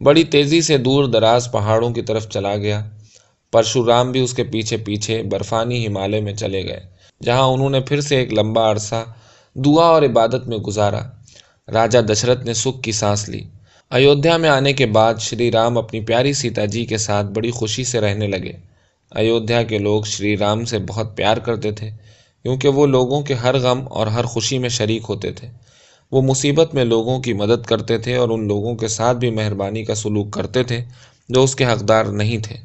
بڑی تیزی سے دور دراز پہاڑوں کی طرف چلا گیا۔ پرشورام بھی اس کے پیچھے پیچھے برفانی ہمالیہ میں چلے گئے، جہاں انہوں نے پھر سے ایک لمبا عرصہ دعا اور عبادت میں گزارا۔ راجا دشرتھ نے سکھ کی سانس لی۔ ایودھیا میں آنے کے بعد شری رام اپنی پیاری سیتا جی کے ساتھ بڑی خوشی سے رہنے لگے۔ ایودھیا کے لوگ شری رام سے بہت پیار کرتے تھے کیونکہ وہ لوگوں کے ہر غم اور ہر خوشی میں شریک ہوتے تھے۔ وہ مصیبت میں لوگوں کی مدد کرتے تھے اور ان لوگوں کے ساتھ بھی مہربانی کا سلوک کرتے تھے جو اس کے حقدار نہیں تھے۔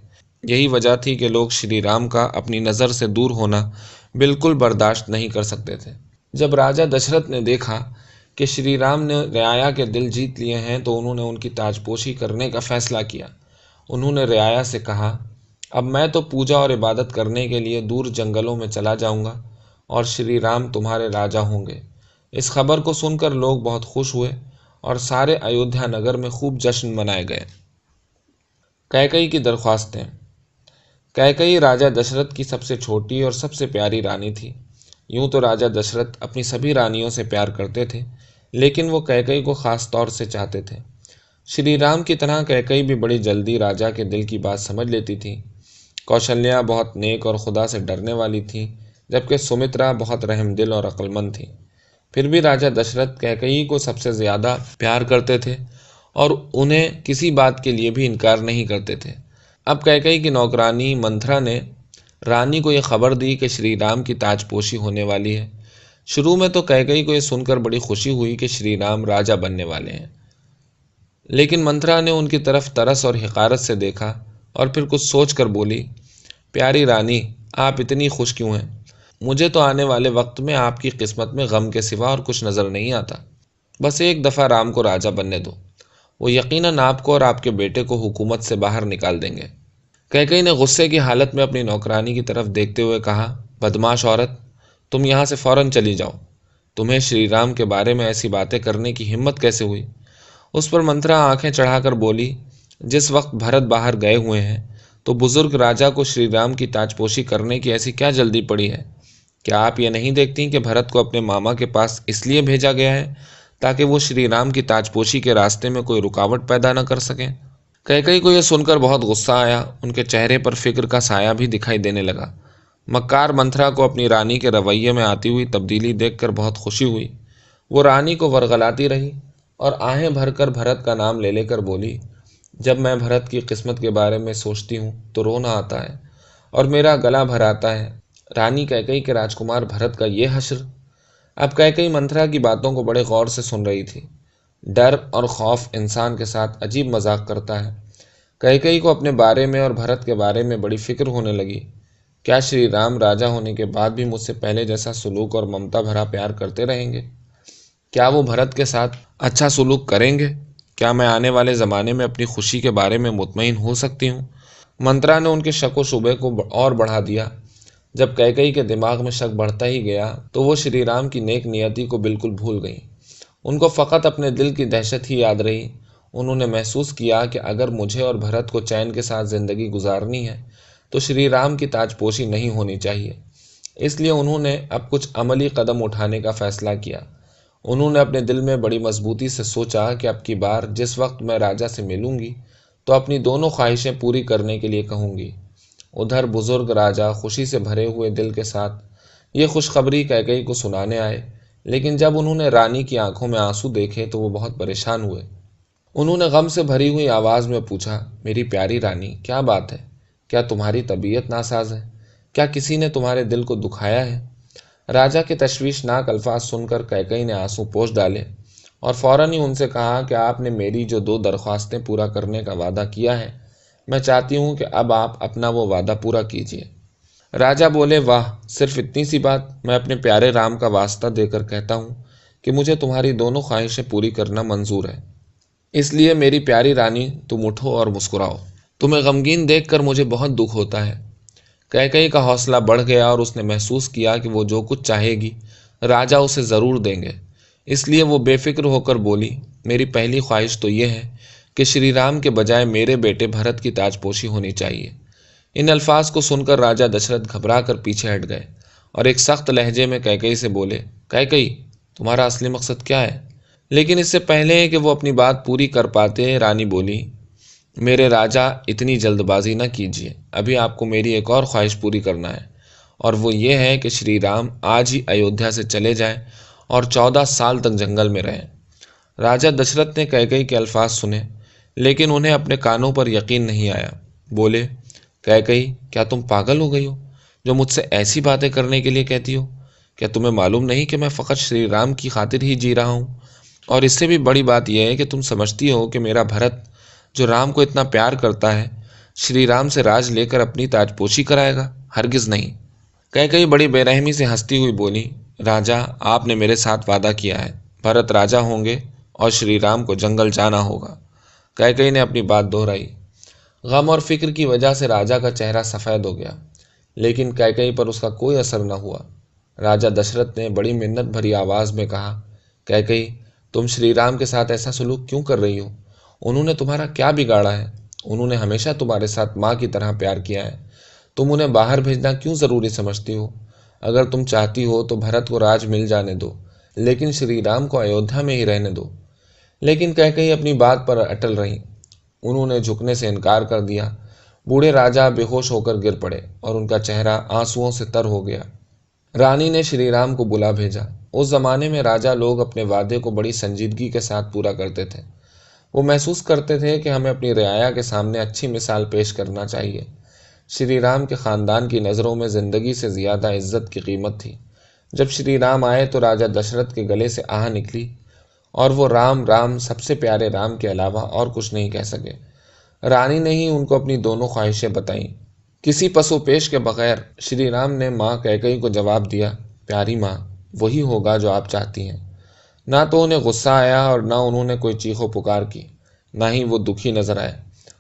یہی وجہ تھی کہ لوگ شری رام کا اپنی نظر سے دور ہونا بالکل برداشت نہیں کر سکتے تھے۔ جب راجا دشرتھ نے دیکھا کہ شری رام نے رعایا کے دل جیت لیے ہیں تو انہوں نے ان کی تاج پوشی کرنے کا فیصلہ کیا۔ انہوں نے رعایا سے کہا، اب میں تو پوجا اور عبادت کرنے کے لیے دور جنگلوں میں چلا جاؤں گا اور شری رام تمہارے راجا ہوں گے۔ اس خبر کو سن کر لوگ بہت خوش ہوئے اور سارے ایودھیا نگر میں خوب جشن منائے گئے۔ کیکئی کی درخواستیں۔ کیکئی راجا دشرتھ کی سب سے چھوٹی اور سب سے پیاری رانی تھی۔ یوں تو راجا دشرتھ اپنی سبھی رانیوں سے پیار کرتے تھے، لیکن وہ کیکئی کو خاص طور سے چاہتے تھے۔ شری رام کی طرح کیکئی بھی بڑی جلدی راجا کے دل کی بات سمجھ لیتی تھی۔ کوشلیہ بہت نیک اور خدا سے ڈرنے والی تھی، جبکہ سمترا بہت رحم دل اور عقل مند تھی۔ پھر بھی راجا دشرتھ کیکئی کو سب سے زیادہ پیار کرتے تھے اور انہیں کسی بات کے لیے بھی انکار نہیں کرتے تھے۔ اب کیکئی کی نوکرانی منتھرا نے رانی کو یہ خبر دی کہ شری رام کی تاج پوشی ہونے والی ہے۔ شروع میں تو کیکئی کو یہ سن کر بڑی خوشی ہوئی کہ شری رام راجا بننے والے ہیں، لیکن منتھرا نے ان کی طرف ترس اور حقارت سے دیکھا اور پھر کچھ سوچ کر بولی، پیاری رانی، آپ اتنی خوش کیوں ہیں؟ مجھے تو آنے والے وقت میں آپ کی قسمت میں غم کے سوا اور کچھ نظر نہیں آتا۔ بس ایک دفعہ رام کو راجا بننے دو، وہ یقیناً آپ کو اور آپ کے بیٹے کو حکومت سے باہر نکال دیں گے۔ کیکئی نے غصے کی حالت میں اپنی نوکرانی کی طرف دیکھتے ہوئے کہا، بدماش عورت، تم یہاں سے فوراً چلی جاؤ۔ تمہیں شری رام کے بارے میں ایسی باتیں کرنے کی ہمت کیسے ہوئی؟ اس پر منترا آنکھیں چڑھا کر بولی، جس وقت بھرت باہر گئے ہوئے ہیں تو بزرگ راجا کو شری رام کی تاج پوشی کرنے کی ایسی کیا جلدی پڑی ہے؟ کیا آپ یہ نہیں دیکھتی کہ بھرت کو اپنے ماما کے پاس اس لیے بھیجا گیا ہے تاکہ وہ شری رام کی تاج پوشی کے راستے میں کوئی رکاوٹ پیدا نہ کر سکیں؟ کیکئی کو یہ سن کر بہت غصہ آیا، ان کے چہرے پر فکر کا سایہ بھی دکھائی دینے لگا۔ مکار منترا کو اپنی رانی کے رویے میں آتی ہوئی تبدیلی دیکھ کر بہت خوشی ہوئی۔ وہ رانی کو ورغلاتی رہی اور آہیں بھر کر بھرت کا نام لے لے کر بولی، جب میں بھرت کی قسمت کے بارے میں سوچتی ہوں تو رونا آتا ہے اور میرا گلا بھر آتا ہے۔ رانی کیکئی کے راجکمار بھرت کا یہ حشر! اب کیکئی منترا کی باتوں کو بڑے غور سے سن رہی تھی۔ ڈر اور خوف انسان کے ساتھ عجیب مذاق کرتا ہے۔ کیکئی کو اپنے بارے میں اور بھرت کے بارے میں بڑی فکر ہونے لگی۔ کیا شری رام راجا ہونے کے بعد بھی مجھ سے پہلے جیسا سلوک اور ممتا بھرا پیار کرتے رہیں گے؟ کیا وہ بھرت کے ساتھ اچھا سلوک کریں گے؟ کیا میں آنے والے زمانے میں اپنی خوشی کے بارے میں مطمئن ہو سکتی ہوں؟ منترا نے ان کے شک و شبے کو اور بڑھا دیا۔ جب کیکئی کے دماغ میں شک بڑھتا ہی گیا تو وہ شری رام کی نیک نیتی کو بالکل بھول گئیں۔ ان کو فقط اپنے دل کی دہشت ہی یاد رہی۔ انہوں نے محسوس کیا کہ اگر مجھے اور بھرت کو چین کے ساتھ زندگی گزارنی ہے تو شری رام کی تاج پوشی نہیں ہونی چاہیے۔ اس لیے انہوں نے اب کچھ عملی قدم اٹھانے کا فیصلہ کیا۔ انہوں نے اپنے دل میں بڑی مضبوطی سے سوچا کہ اب کی بار جس وقت میں راجا سے ملوں گی تو اپنی دونوں خواہشیں پوری کرنے کے لیے کہوں گی۔ ادھر بزرگ راجا خوشی سے بھرے ہوئے دل کے ساتھ یہ خوشخبری کیکئی کو سنانے آئے، لیکن جب انہوں نے رانی کی آنکھوں میں آنسو دیکھے تو وہ بہت پریشان ہوئے۔ انہوں نے غم سے بھری ہوئی آواز میں پوچھا، میری پیاری رانی، کیا بات ہے؟ کیا تمہاری طبیعت ناساز ہے؟ کیا کسی نے تمہارے دل کو دکھایا ہے؟ راجا کے تشویشناک الفاظ سن کر کیکئی نے آنسو پوچھ ڈالے اور فوراً ہی ان سے کہا کہ آپ نے میری جو 2 درخواستیں پورا کرنے کا وعدہ کیا ہے، میں چاہتی ہوں کہ اب آپ اپنا وہ وعدہ پورا کیجیے۔ راجا بولے، واہ، صرف اتنی سی بات! میں اپنے پیارے رام کا واسطہ دے کر کہتا ہوں کہ مجھے تمہاری دونوں خواہشیں پوری کرنا منظور ہے۔ اس لیے میری پیاری رانی، تم اٹھو اور مسکراؤ۔ تمہیں غمگین دیکھ کر مجھے بہت دکھ ہوتا ہے۔ کیکئی کا حوصلہ بڑھ گیا اور اس نے محسوس کیا کہ وہ جو کچھ چاہے گی راجا اسے ضرور دیں گے۔ اس لیے وہ بے فکر ہو کر بولی، میری پہلی خواہش تو یہ ہے کہ شری رام کے بجائے میرے بیٹے بھرت کی تاج پوشی ہونی چاہیے۔ ان الفاظ کو سن کر راجا دشرتھ گھبرا کر پیچھے ہٹ گئے اور ایک سخت لہجے میں کیکئی سے بولے، کیکئی، تمہارا اصلی مقصد کیا ہے؟ لیکن اس سے پہلے کہ وہ اپنی بات پوری کر پاتے، رانی بولی، میرے راجا، اتنی جلد بازی نہ کیجیے۔ ابھی آپ کو میری ایک اور خواہش پوری کرنا ہے، اور وہ یہ ہے کہ شری رام آج ہی ایودھیا سے چلے جائیں اور 14 سال تک جنگل میں رہیں۔ راجا دشرتھ نے کیکئی کے الفاظ سنے، لیکن انہیں اپنے کانوں پر یقین نہیں آیا۔ بولے، کیکئی، کیا تم پاگل ہو گئی ہو جو مجھ سے ایسی باتیں کرنے کے لیے کہتی ہو؟ کیا تمہیں معلوم نہیں کہ میں فقط شری رام کی خاطر ہی جی رہا ہوں؟ اور اس سے بھی بڑی بات یہ ہے کہ تم سمجھتی ہو کہ میرا بھرت، جو رام کو اتنا پیار کرتا ہے، شری رام سے راج لے کر اپنی تاج پوشی کرائے گا؟ ہرگز نہیں۔ کیکئی بڑی بے رحمی سے ہنستی ہوئی بولی، راجا، آپ نے میرے ساتھ وعدہ کیا ہے، بھرت راجا ہوں گے اور شری رام کو جنگل جانا ہوگا۔ کیکئی نے اپنی بات دہرائی۔ غم اور فکر کی وجہ سے راجا کا چہرہ سفید ہو گیا، لیکن کیکئی پر اس کا کوئی اثر نہ ہوا۔ راجا دشرتھ نے بڑی منت بھری آواز میں کہا، کیکئی، تم شری رام کے ساتھ ایسا سلوک کیوں کر رہی ہو؟ انہوں نے تمہارا کیا بگاڑا ہے؟ انہوں نے ہمیشہ تمہارے ساتھ ماں کی طرح پیار کیا ہے۔ تم انہیں باہر بھیجنا کیوں ضروری سمجھتی ہو؟ اگر تم چاہتی ہو تو بھرت کو راج مل جانے دو، لیکن شری رام کو ایودھیا میں ہی رہنے دو۔ لیکن کیکئی اپنی بات پر اٹل رہی۔ انہوں نے جھکنے سے انکار کر دیا۔ بوڑھے راجا بے ہوش ہو کر گر پڑے اور ان کا چہرہ آنسوؤں سے تر ہو گیا۔ رانی نے شری رام کو بلا بھیجا۔ اس زمانے میں راجا لوگ اپنے وعدے کو بڑی سنجیدگی کے ساتھ پورا کرتے تھے۔ وہ محسوس کرتے تھے کہ ہمیں اپنی رعایا کے سامنے اچھی مثال پیش کرنا چاہیے۔ شری رام کے خاندان کی نظروں میں زندگی سے زیادہ عزت کی قیمت تھی۔ جب شری رام آئے تو راجا دشرتھ کے گلے سے آہ نکلی اور وہ رام رام، سب سے پیارے رام کے علاوہ اور کچھ نہیں کہہ سکے۔ رانی نے ہی ان کو اپنی دونوں خواہشیں بتائیں۔ کسی پس و پیش کے بغیر شری رام نے ماں کیکئی کو جواب دیا، پیاری ماں، وہی ہوگا جو آپ چاہتی ہیں۔ نہ تو انہیں غصہ آیا اور نہ انہوں نے کوئی چیخ و پکار کی، نہ ہی وہ دکھی نظر آئے۔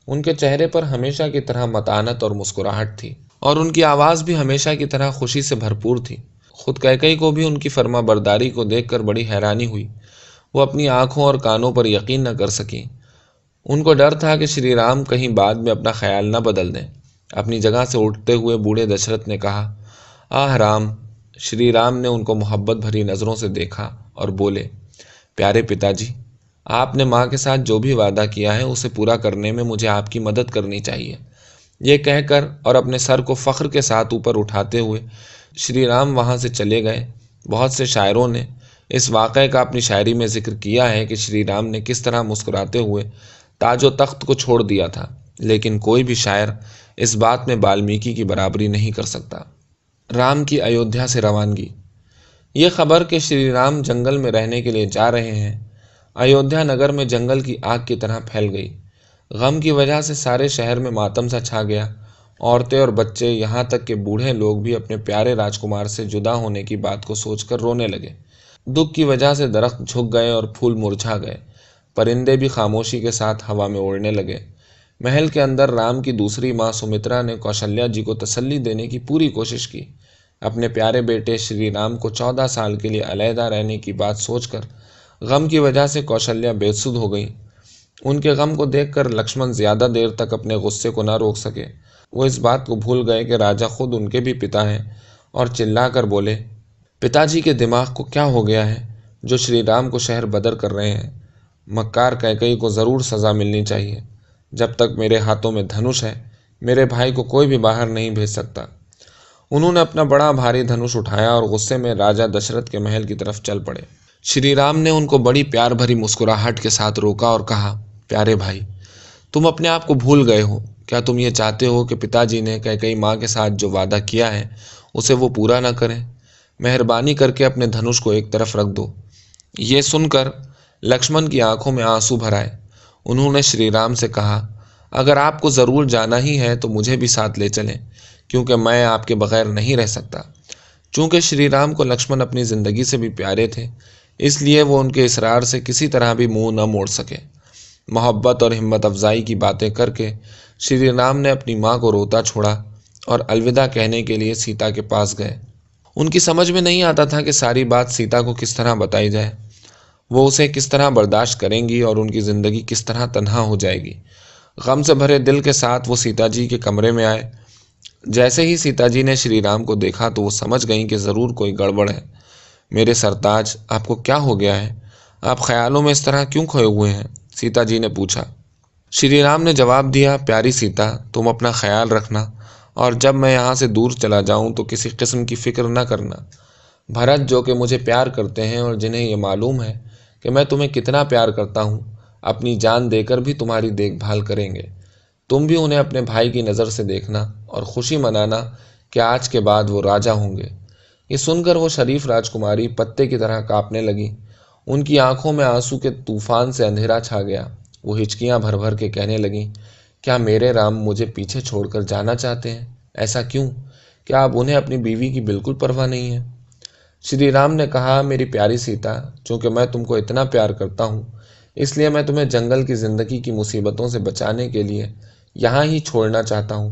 ان کے چہرے پر ہمیشہ کی طرح متانت اور مسکراہٹ تھی، اور ان کی آواز بھی ہمیشہ کی طرح خوشی سے بھرپور تھی۔ خود کیکئی کو بھی ان کی فرما برداری کو دیکھ کر بڑی حیرانی ہوئی۔ وہ اپنی آنکھوں اور کانوں پر یقین نہ کر سکیں۔ ان کو ڈر تھا کہ شری رام کہیں بعد میں اپنا خیال نہ بدل دیں۔ اپنی جگہ سے اٹھتے ہوئے بوڑھے دشرتھ نے کہا، آہ رام۔ شری رام نے ان کو محبت بھری نظروں سے دیکھا اور بولے، پیارے پتا جی، آپ نے ماں کے ساتھ جو بھی وعدہ کیا ہے اسے پورا کرنے میں مجھے آپ کی مدد کرنی چاہیے۔ یہ کہہ کر اور اپنے سر کو فخر کے ساتھ اوپر اٹھاتے ہوئے شری رام وہاں سے چلے گئے۔ بہت سے شاعروں نے اس واقعے کا اپنی شاعری میں ذکر کیا ہے کہ شری رام نے کس طرح مسکراتے ہوئے تاج و تخت کو چھوڑ دیا تھا، لیکن کوئی بھی شاعر اس بات میں والمیکی کی برابری نہیں کر سکتا۔ رام کی ایودھیا سے روانگی۔ یہ خبر کہ شری رام جنگل میں رہنے کے لیے جا رہے ہیں، ایودھیا نگر میں جنگل کی آگ کی طرح پھیل گئی۔ غم کی وجہ سے سارے شہر میں ماتم سا چھا گیا۔ عورتیں اور بچے، یہاں تک کہ بوڑھے لوگ بھی اپنے پیارے راجکمار سے جدا ہونے کی بات کو سوچ کر رونے لگے۔ دکھ کی وجہ سے درخت جھک گئے اور پھول مرجھا گئے۔ پرندے بھی خاموشی کے ساتھ ہوا میں اڑنے لگے۔ محل کے اندر رام کی دوسری ماں سمترا نے کوشلیہ جی کو تسلی دینے کی پوری کوشش کی۔ اپنے پیارے بیٹے شری رام کو 14 سال کے لیے علیحدہ رہنے کی بات سوچ کر غم کی وجہ سے کوشلیہ بے سدھ ہو گئی۔ ان کے غم کو دیکھ کر لکشمن زیادہ دیر تک اپنے غصے کو نہ روک سکے۔ وہ اس بات کو بھول گئے کہ راجا خود ان کے بھی پتا ہیں، اور چلا کر بولے، پتا جی کے دماغ کو کیا ہو گیا ہے جو شری رام کو شہر بدر کر رہے ہیں؟ مکار کیکئی کو ضرور سزا ملنی چاہیے۔ جب تک میرے ہاتھوں میں دھنوش ہے، میرے بھائی کو کوئی بھی باہر نہیں بھیج سکتا۔ انہوں نے اپنا بڑا بھاری دھنوش اٹھایا اور غصے میں راجا دشرتھ کے محل کی طرف چل پڑے۔ شری رام نے ان کو بڑی پیار بھری مسکراہٹ کے ساتھ روکا اور کہا، پیارے بھائی، تم اپنے آپ کو بھول گئے ہو۔ کیا تم یہ چاہتے ہو کہ پتا جی نے کیکئی ماں کے ساتھ جو وعدہ کیا ہے اسے وہ پورا نہ کریں؟ مہربانی کر کے اپنے دھنوش کو ایک طرف رکھ دو۔ یہ سن کر لکشمن کی آنکھوں میں آنسو بھر آئے۔ انہوں نے شری رام سے کہا، اگر آپ کو ضرور جانا ہی ہے تو مجھے بھی ساتھ لے چلیں، کیونکہ میں آپ کے بغیر نہیں رہ سکتا۔ چونکہ شری رام کو لکشمن اپنی زندگی سے بھی پیارے تھے، اس لیے وہ ان کے اصرار سے کسی طرح بھی منہ نہ موڑ سکے۔ محبت اور ہمت افزائی کی باتیں کر کے شری رام نے اپنی ماں کو روتا چھوڑا اور الوداع کہنے کے لیے سیتا کے پاس گئے۔ ان کی سمجھ میں نہیں آتا تھا کہ ساری بات سیتا کو کس طرح بتائی جائے۔ وہ اسے کس طرح برداشت کریں گی اور ان کی زندگی کس طرح تنہا ہو جائے گی۔ غم سے بھرے دل کے ساتھ وہ سیتا جی کے کمرے میں آئے۔ جیسے ہی سیتا جی نے شری رام کو دیکھا تو وہ سمجھ گئیں کہ ضرور کوئی گڑبڑ ہے۔ میرے سرتاج، آپ کو کیا ہو گیا ہے؟ آپ خیالوں میں اس طرح کیوں کھوئے ہوئے ہیں؟ سیتا جی نے پوچھا۔ شری رام نے جواب دیا، پیاری سیتا، تم اپنا خیال رکھنا، اور جب میں یہاں سے دور چلا جاؤں تو کسی قسم کی فکر نہ کرنا۔ بھرت، جو کہ مجھے پیار کرتے ہیں اور جنہیں یہ معلوم ہے کہ میں تمہیں کتنا پیار کرتا ہوں، اپنی جان دے کر بھی تمہاری دیکھ بھال کریں گے۔ تم بھی انہیں اپنے بھائی کی نظر سے دیکھنا اور خوشی منانا کہ آج کے بعد وہ راجا ہوں گے۔ یہ سن کر وہ شریف راجکماری پتے کی طرح کانپنے لگی۔ ان کی آنکھوں میں آنسو کے طوفان سے اندھیرا چھا گیا۔ وہ ہچکیاں بھر بھر کے کہنے لگیں، کیا میرے رام مجھے پیچھے چھوڑ کر جانا چاہتے ہیں؟ ایسا کیوں؟ کیا اب انہیں اپنی بیوی کی بالکل پرواہ نہیں ہے؟ شری رام نے کہا، میری پیاری سیتا، چونکہ میں تم کو اتنا پیار کرتا ہوں، اس لیے میں تمہیں جنگل کی زندگی کی مصیبتوں سے بچانے کے لیے یہاں ہی چھوڑنا چاہتا ہوں۔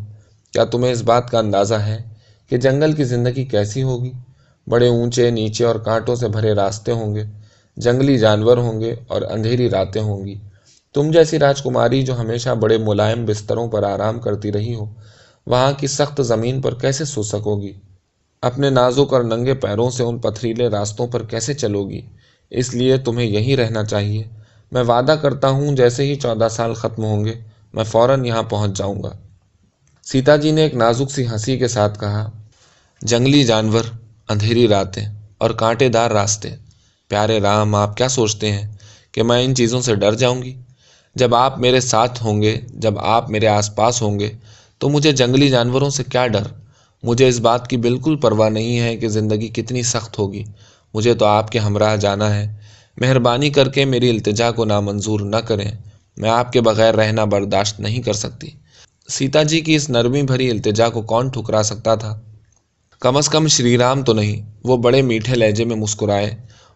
کیا تمہیں اس بات کا اندازہ ہے کہ جنگل کی زندگی کیسی ہوگی؟ بڑے اونچے نیچے اور کانٹوں سے بھرے راستے ہوں گے، جنگلی جانور ہوں گے اور اندھیری راتیں ہوں گی۔ تم جیسی راجکماری جو ہمیشہ بڑے ملائم بستروں پر آرام کرتی رہی ہو، وہاں کی سخت زمین پر کیسے سو سکو گی؟ اپنے نازک اور ننگے پیروں سے ان پتھریلے راستوں پر کیسے چلو گی؟ اس لیے تمہیں یہیں رہنا چاہیے۔ میں وعدہ کرتا ہوں جیسے ہی 14 سال ختم ہوں گے میں فوراً یہاں پہنچ جاؤں گا۔ سیتا جی نے ایک نازک سی ہنسی کے ساتھ کہا، جنگلی جانور، اندھیری راتیں اور کانٹے دار راستے۔ پیارے رام، آپ کیا سوچتے ہیں کہ میں ان چیزوں سے ڈر جاؤں گی؟ جب آپ میرے ساتھ ہوں گے، جب آپ میرے آس پاس ہوں گے تو مجھے جنگلی جانوروں سے کیا ڈر؟ مجھے اس بات کی بالکل پرواہ نہیں ہے کہ زندگی کتنی سخت ہوگی۔ مجھے تو آپ کے ہمراہ جانا ہے۔ مہربانی کر کے میری التجا کو نامنظور نہ کریں۔ میں آپ کے بغیر رہنا برداشت نہیں کر سکتی۔ سیتا جی کی اس نرمی بھری التجا کو کون ٹھکرا سکتا تھا؟ کم از کم شری رام تو نہیں۔ وہ بڑے میٹھے لہجے میں مسکرائے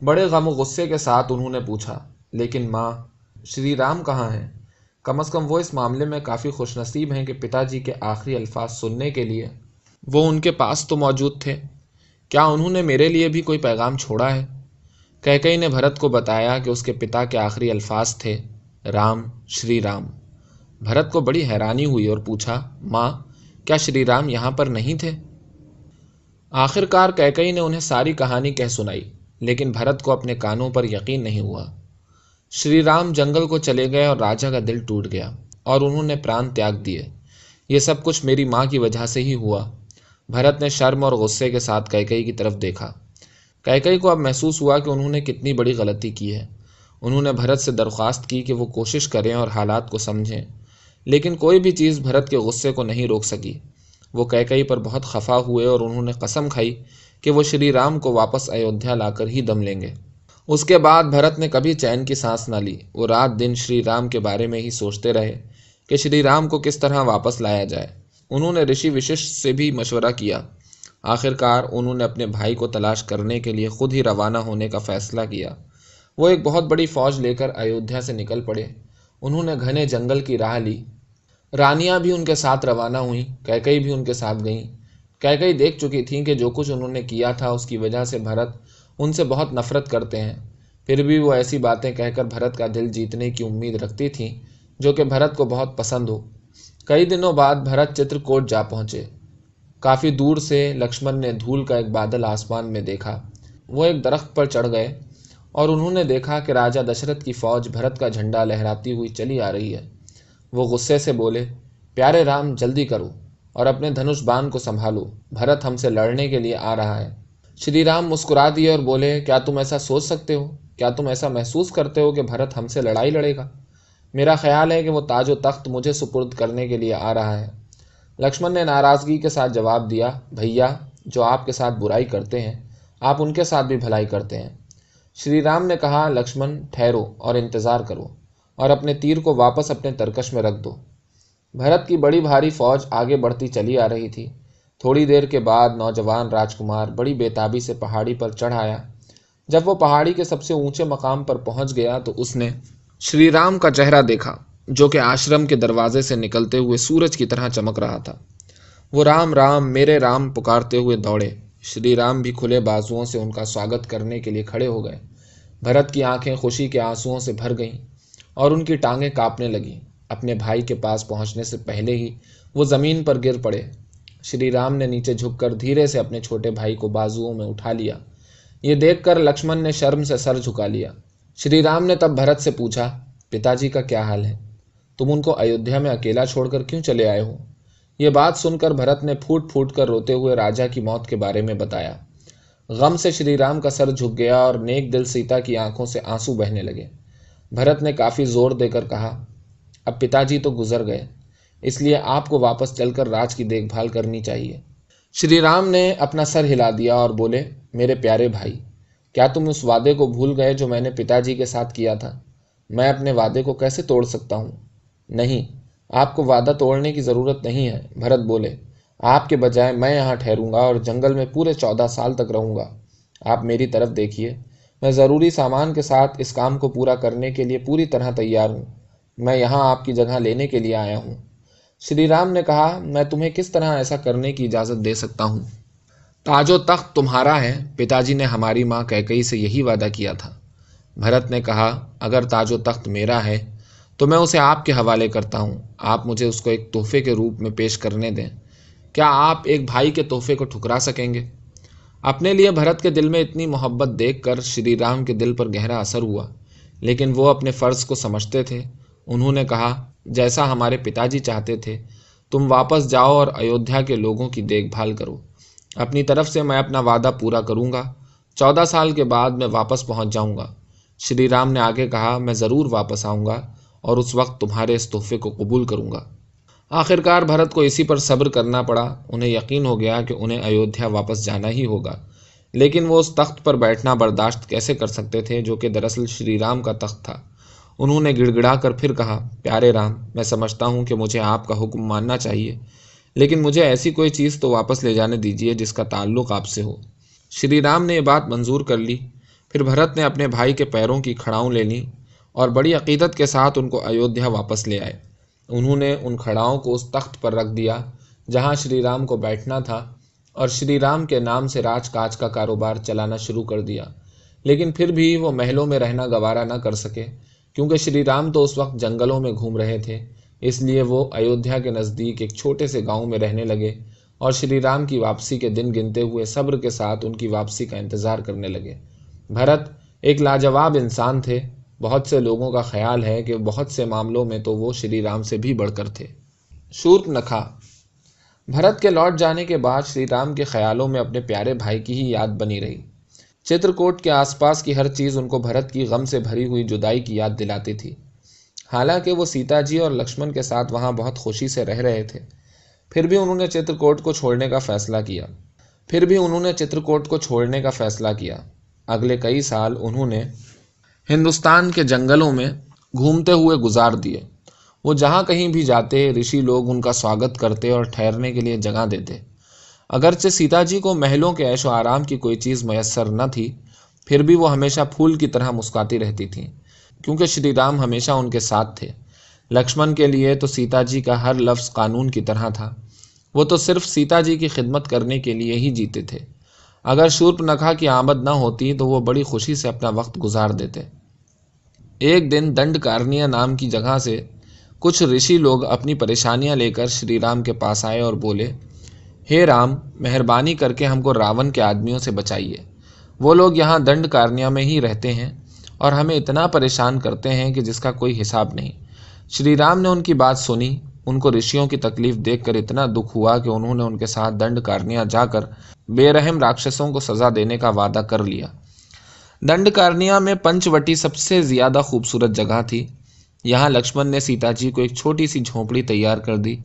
بڑے غم و غصے کے ساتھ انہوں نے پوچھا، لیکن ماں، شری رام کہاں ہیں؟ کم از کم وہ اس معاملے میں کافی خوش نصیب ہیں کہ پتا جی کے آخری الفاظ سننے کے لیے وہ ان کے پاس تو موجود تھے۔ کیا انہوں نے میرے لیے بھی کوئی پیغام چھوڑا ہے؟ کیکئی نے بھرت کو بتایا کہ اس کے پتا کے آخری الفاظ تھے، رام، شری رام۔ بھرت کو بڑی حیرانی ہوئی اور پوچھا، ماں، کیا شری رام یہاں پر نہیں تھے؟ آخر کار کیکئی نے انہیں ساری کہانی کہہ سنائی، لیکن بھرت کو اپنے کانوں پر یقین نہیں ہوا۔ شری رام جنگل کو چلے گئے اور راجا کا دل ٹوٹ گیا اور انہوں نے پران تیاگ دیے۔ یہ سب کچھ میری ماں کی وجہ سے ہی ہوا۔ بھرت نے شرم اور غصے کے ساتھ کیکئی کی طرف دیکھا۔ کیکئی کو اب محسوس ہوا کہ انہوں نے کتنی بڑی غلطی کی ہے۔ انہوں نے بھرت سے درخواست کی کہ وہ کوشش کریں اور حالات کو سمجھیں، لیکن کوئی بھی چیز بھرت کے غصے کو نہیں روک سکی۔ وہ کیکئی پر بہت خفا ہوئے اور انہوں نے قسم کھائی کہ وہ شری رام کو واپس ایودھیا لا کر ہی دم لیں گے۔ اس کے بعد بھرت نے کبھی چین کی سانس نہ لی۔ وہ رات دن شری رام کے بارے میں ہی سوچتے رہے کہ شری رام کو کس طرح واپس لایا جائے۔ انہوں نے رشی وششٹ سے بھی مشورہ کیا۔ آخر کار انہوں نے اپنے بھائی کو تلاش کرنے کے لیے خود ہی روانہ ہونے کا فیصلہ کیا۔ وہ ایک بہت بڑی فوج لے کر ایودھیا سے نکل پڑے۔ انہوں نے گھنے جنگل کی راہ لی۔ رانیاں بھی ان کے ساتھ روانہ ہوئیں، کیکئی بھی ان کے ساتھ گئیں۔ کیکئی دیکھ چکی تھیں کہ جو کچھ انہوں نے کیا تھا اس کی وجہ سے بھرت ان سے بہت نفرت کرتے ہیں، پھر بھی وہ ایسی باتیں کہہ کر بھرت کا دل جیتنے کی امید رکھتی تھیں جو کہ بھرت کو بہت پسند ہو۔ کئی دنوں بعد بھرت چترکوٹ جا پہنچے۔ کافی دور سے لکشمن نے دھول کا ایک بادل آسمان میں دیکھا۔ وہ ایک درخت پر چڑھ گئے اور انہوں نے دیکھا کہ راجا دشرتھ کی فوج بھرت کا جھنڈا لہراتی ہوئی چلی آ رہی ہے۔ وہ غصے سے بولے، پیارے رام، جلدی کرو اور اپنے دھنش بان کو سنبھالو، بھرت ہم سے لڑنے کے لیے آ رہا ہے۔ شری رام مسکرا دیے اور بولے، کیا تم ایسا سوچ سکتے ہو؟ کیا تم ایسا محسوس کرتے ہو کہ بھرت ہم سے لڑائی لڑے گا؟ میرا خیال ہے کہ وہ تاج و تخت مجھے سپرد کرنے کے لیے آ رہا ہے۔ لکشمن نے ناراضگی کے ساتھ جواب دیا، بھیا، جو آپ کے ساتھ برائی کرتے ہیں آپ ان کے ساتھ بھی بھلائی کرتے ہیں۔ شری رام نے کہا، لکشمن، ٹھہرو اور انتظار کرو اور اپنے تیر کو واپس اپنے ترکش میں رکھ دو۔ بھرت کی بڑی بھاری فوج آگے بڑھتی چلی آ رہی تھی۔ تھوڑی دیر کے بعد نوجوان راجکمار بڑی بےتابی سے پہاڑی پر چڑھ آیا۔ جب وہ پہاڑی کے سب سے اونچے مقام پر پہنچ گیا تو اس نے شری رام کا چہرہ دیکھا جو کہ آشرم کے دروازے سے نکلتے ہوئے سورج کی طرح چمک رہا تھا۔ وہ رام رام، میرے رام پکارتے ہوئے دوڑے۔ شری رام بھی کھلے بازوؤں سے ان کا سواگت کرنے کے لیے کھڑے ہو گئے۔ بھرت کی آنکھیں خوشی کے آنسوؤں سے بھر گئیں اور ان کی ٹانگیں کانپنے لگیں۔ اپنے بھائی کے پاس پہنچنے سے پہلے ہی وہ زمین پر گر پڑے۔ شری رام نے نیچے جھک کر دھیرے سے اپنے چھوٹے بھائی کو بازوؤں میں اٹھا لیا۔ یہ دیکھ کر لکشمن نے شرم سے سر جھکا لیا۔ شری رام نے تب بھرت سے پوچھا، پتا جی کا کیا حال ہے؟ تم ان کو ایودھیا میں اکیلا چھوڑ کر کیوں چلے آئے ہو؟ یہ بات سن کر بھرت نے پھوٹ پھوٹ کر روتے ہوئے راجا کی موت کے بارے میں بتایا۔ غم سے شری رام کا سر جھک گیا اور نیک دل سیتا کی آنکھوں سے آنسو بہنے لگے۔ بھرت نے کافی زور دے کر کہا، اب پتا جی تو گزر گئے، اس لیے آپ کو واپس چل کر راج کی دیکھ بھال کرنی چاہیے۔ شری رام نے اپنا سر ہلا دیا اور بولے، میرے پیارے بھائی، کیا تم اس وعدے کو بھول گئے جو میں نے پتا جی کے ساتھ کیا تھا؟ میں اپنے وعدے کو کیسے توڑ سکتا ہوں؟ نہیں، آپ کو وعدہ توڑنے کی ضرورت نہیں ہے، بھرت بولے۔ آپ کے بجائے میں یہاں ٹھہروں گا اور جنگل میں پورے 14 سال تک رہوں گا۔ آپ میری طرف دیکھیے، میں ضروری سامان کے ساتھ اس کام کو پورا کرنے کے لیے پوری طرح تیار ہوں۔ میں یہاں آپ کی جگہ لینے کے لیے آیا ہوں۔ شری رام نے کہا، میں تمہیں کس طرح ایسا کرنے کی اجازت دے سکتا ہوں؟ تاج و تخت تمہارا ہے، پتا جی نے ہماری ماں کیکئی سے یہی وعدہ کیا تھا۔ بھرت نے کہا، اگر تاج و تخت میرا ہے تو میں اسے آپ کے حوالے کرتا ہوں۔ آپ مجھے اس کو ایک تحفے کے روپ میں پیش کرنے دیں۔ کیا آپ ایک بھائی کے تحفے کو ٹھکرا سکیں گے؟ اپنے لیے بھرت کے دل میں اتنی محبت دیکھ کر شری رام کے دل پر گہرا اثر ہوا، لیکن وہ اپنے فرض کو سمجھتے تھے۔ انہوں نے کہا، جیسا ہمارے پتا جی چاہتے تھے، تم واپس جاؤ اور ایودھیا کے لوگوں کی دیکھ بھال کرو۔ اپنی طرف سے میں اپنا وعدہ پورا کروں گا۔ 14 سال کے بعد میں واپس پہنچ جاؤں گا۔ شری رام نے آگے کہا، میں ضرور واپس آؤں گا اور اس وقت تمہارے اس تحفے کو قبول کروں گا۔ آخرکار بھرت کو اسی پر صبر کرنا پڑا۔ انہیں یقین ہو گیا کہ انہیں ایودھیا واپس جانا ہی ہوگا، لیکن وہ اس تخت پر بیٹھنا برداشت کیسے کر سکتے تھے جو کہ دراصل شری رام کا تخت تھا۔ انہوں نے گڑ گڑا کر پھر کہا، پیارے رام، میں سمجھتا ہوں کہ مجھے آپ کا حکم ماننا چاہیے، لیکن مجھے ایسی کوئی چیز تو واپس لے جانے دیجیے جس کا تعلق آپ سے ہو۔ شری رام نے یہ بات منظور کر لی۔ پھر بھرت نے اپنے بھائی کے پیروں کی کھڑاؤں لے لیں اور بڑی عقیدت کے ساتھ ان کو ایودھیا واپس لے آئے۔ انہوں نے ان کھڑاؤں کو اس تخت پر رکھ دیا جہاں شری رام کو بیٹھنا تھا اور شری رام کے نام سے راج کاج کا کاروبار چلانا شروع کر دیا۔ لیکن پھر بھی وہ محلوں میں رہنا گوارا نہ کر سکے، کیونکہ شری رام تو اس وقت جنگلوں میں گھوم رہے تھے۔ اس لیے وہ ایودھیا کے نزدیک ایک چھوٹے سے گاؤں میں رہنے لگے اور شری رام کی واپسی کے دن گنتے ہوئے صبر کے ساتھ ان کی واپسی کا انتظار کرنے لگے۔ بھرت ایک لاجواب انسان تھے۔ بہت سے لوگوں کا خیال ہے کہ بہت سے معاملوں میں تو وہ شری رام سے بھی بڑھ کر تھے۔ شورپنکھا۔ بھرت کے لوٹ جانے کے بعد شری رام کے خیالوں میں اپنے پیارے بھائی کی ہی یاد بنی رہی۔ چترکوٹ کے آس پاس کی ہر چیز ان کو بھرت کی غم سے بھری ہوئی جدائی کی یاد دلاتی تھی۔ حالانکہ وہ سیتا جی اور لکشمن کے ساتھ وہاں بہت خوشی سے رہ رہے تھے، پھر بھی انہوں نے چترکوٹ کو چھوڑنے کا فیصلہ کیا۔ اگلے کئی سال انہوں نے ہندوستان کے جنگلوں میں گھومتے ہوئے گزار دیے۔ وہ جہاں کہیں بھی جاتے، رشی لوگ ان کا سواگت کرتے اور ٹھہرنے کے لیے جگہ دیتے۔ اگرچہ سیتا جی کو محلوں کے عیش و آرام کی کوئی چیز میسر نہ تھی، پھر بھی وہ ہمیشہ پھول کی طرح مسکاتی رہتی تھیں، کیونکہ شری رام ہمیشہ ان کے ساتھ تھے۔ لکشمن کے لیے تو سیتا جی کا ہر لفظ قانون کی طرح تھا۔ وہ تو صرف سیتا جی کی خدمت کرنے کے لیے ہی جیتے تھے۔ اگر شورپنکھا کی آمد نہ ہوتی تو وہ بڑی خوشی سے اپنا وقت گزار دیتے۔ ایک دن دنڈکارنیہ نام کی جگہ سے کچھ رشی لوگ اپنی پریشانیاں لے کر شری رام کے پاس آئے اور بولے، ہے رام، مہربانی کر کے ہم کو راون کے آدمیوں سے بچائیے۔ وہ لوگ یہاں دنڈکارنیہ میں ہی رہتے ہیں اور ہمیں اتنا پریشان کرتے ہیں کہ جس کا کوئی حساب نہیں۔ شری رام نے ان کی بات سنی۔ ان کو رشیوں کی تکلیف دیکھ کر اتنا دکھ ہوا کہ انہوں نے ان کے ساتھ دنڈکارنیہ جا کر بے رحم راکشسوں کو سزا دینے کا وعدہ کر لیا۔ دنڈکارنیہ میں پنچوٹی سب سے زیادہ خوبصورت جگہ تھی۔ یہاں لکشمن نے سیتا جی کو ایک چھوٹی سی جھونپڑی تیار کر دی۔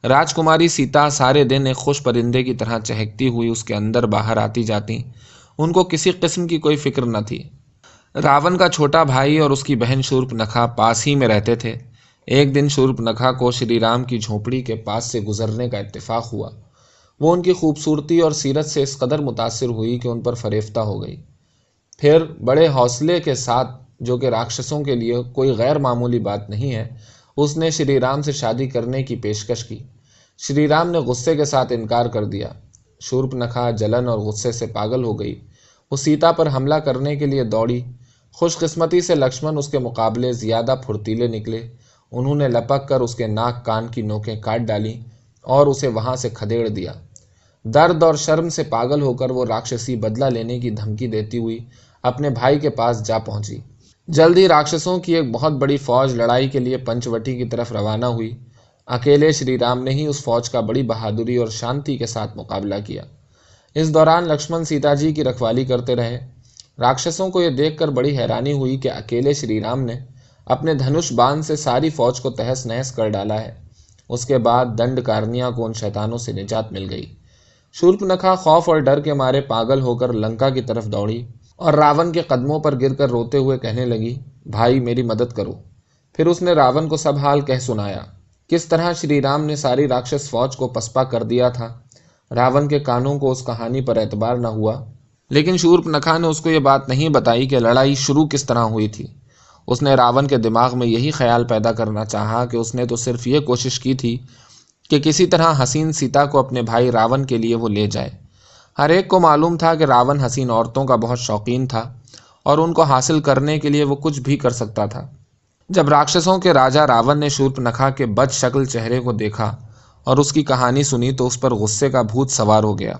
راجکماری سیتا سارے دن ایک خوش پرندے کی طرح چہکتی ہوئی اس کے اندر باہر آتی جاتی۔ ان کو کسی قسم کی کوئی فکر نہ تھی۔ راون کا چھوٹا بھائی اور اس کی بہن شورپنکھا پاس ہی میں رہتے تھے۔ ایک دن شورپنکھا کو شری رام کی جھونپڑی کے پاس سے گزرنے کا اتفاق ہوا۔ وہ ان کی خوبصورتی اور سیرت سے اس قدر متاثر ہوئی کہ ان پر فریفتہ ہو گئی۔ پھر بڑے حوصلے کے ساتھ، جو کہ راکشسوں کے لیے کوئی غیر معمولی بات نہیں ہے، اس نے شری رام سے شادی کرنے کی پیشکش کی۔ شری رام نے غصے کے ساتھ انکار کر دیا۔ شورپنکھا جلن اور غصے سے پاگل ہو گئی۔ وہ سیتا پر حملہ کرنے کے لیے دوڑی۔ خوش قسمتی سے لکشمن اس کے مقابلے زیادہ پھرتیلے نکلے۔ انہوں نے لپک کر اس کے ناک کان کی نوکیں کاٹ ڈالیں اور اسے وہاں سے کھدیڑ دیا۔ درد اور شرم سے پاگل ہو کر وہ راکشسی بدلہ لینے کی دھمکی دیتی ہوئی اپنے بھائی کے پاس جا پہنچی۔ جلد ہی راکشسوں کی ایک بہت بڑی فوج لڑائی کے لیے پنچوٹی کی طرف روانہ ہوئی۔ اکیلے شری رام نے ہی اس فوج کا بڑی بہادری اور شانتی کے ساتھ مقابلہ کیا۔ اس دوران لکشمن سیتا جی کی رکھوالی کرتے رہے۔ راکشسوں کو یہ دیکھ کر بڑی حیرانی ہوئی کہ اکیلے شری رام نے اپنے دھنش بان سے ساری فوج کو تہس نہس کر ڈالا ہے۔ اس کے بعد دنڈکارنیہ کو ان شیطانوں سے نجات مل گئی۔ شورپنکھا خوف اور ڈر کے مارے پاگل ہو کر لنکا کی طرف دوڑی اور راون کے قدموں پر گر کر روتے ہوئے کہنے لگی، بھائی میری مدد کرو۔ پھر اس نے راون کو سب حال کہہ سنایا، کس طرح شری رام نے ساری راکشس فوج کو پسپا کر دیا تھا۔ راون کے کانوں کو اس کہانی پر اعتبار نہ ہوا، لیکن شورپنکھا نے اس کو یہ بات نہیں بتائی کہ لڑائی شروع کس طرح ہوئی تھی۔ اس نے راون کے دماغ میں یہی خیال پیدا کرنا چاہا کہ اس نے تو صرف یہ کوشش کی تھی کہ کسی طرح حسین سیتا کو اپنے بھائی راون کے لیے وہ لے جائے۔ ہر ایک کو معلوم تھا کہ راون حسین عورتوں کا بہت شوقین تھا اور ان کو حاصل کرنے کے لیے وہ کچھ بھی کر سکتا تھا۔ جب راکشسوں کے راجہ راون نے شورپنکھا کے بد شکل چہرے کو دیکھا اور اس کی کہانی سنی تو اس پر غصے کا بھوت سوار ہو گیا۔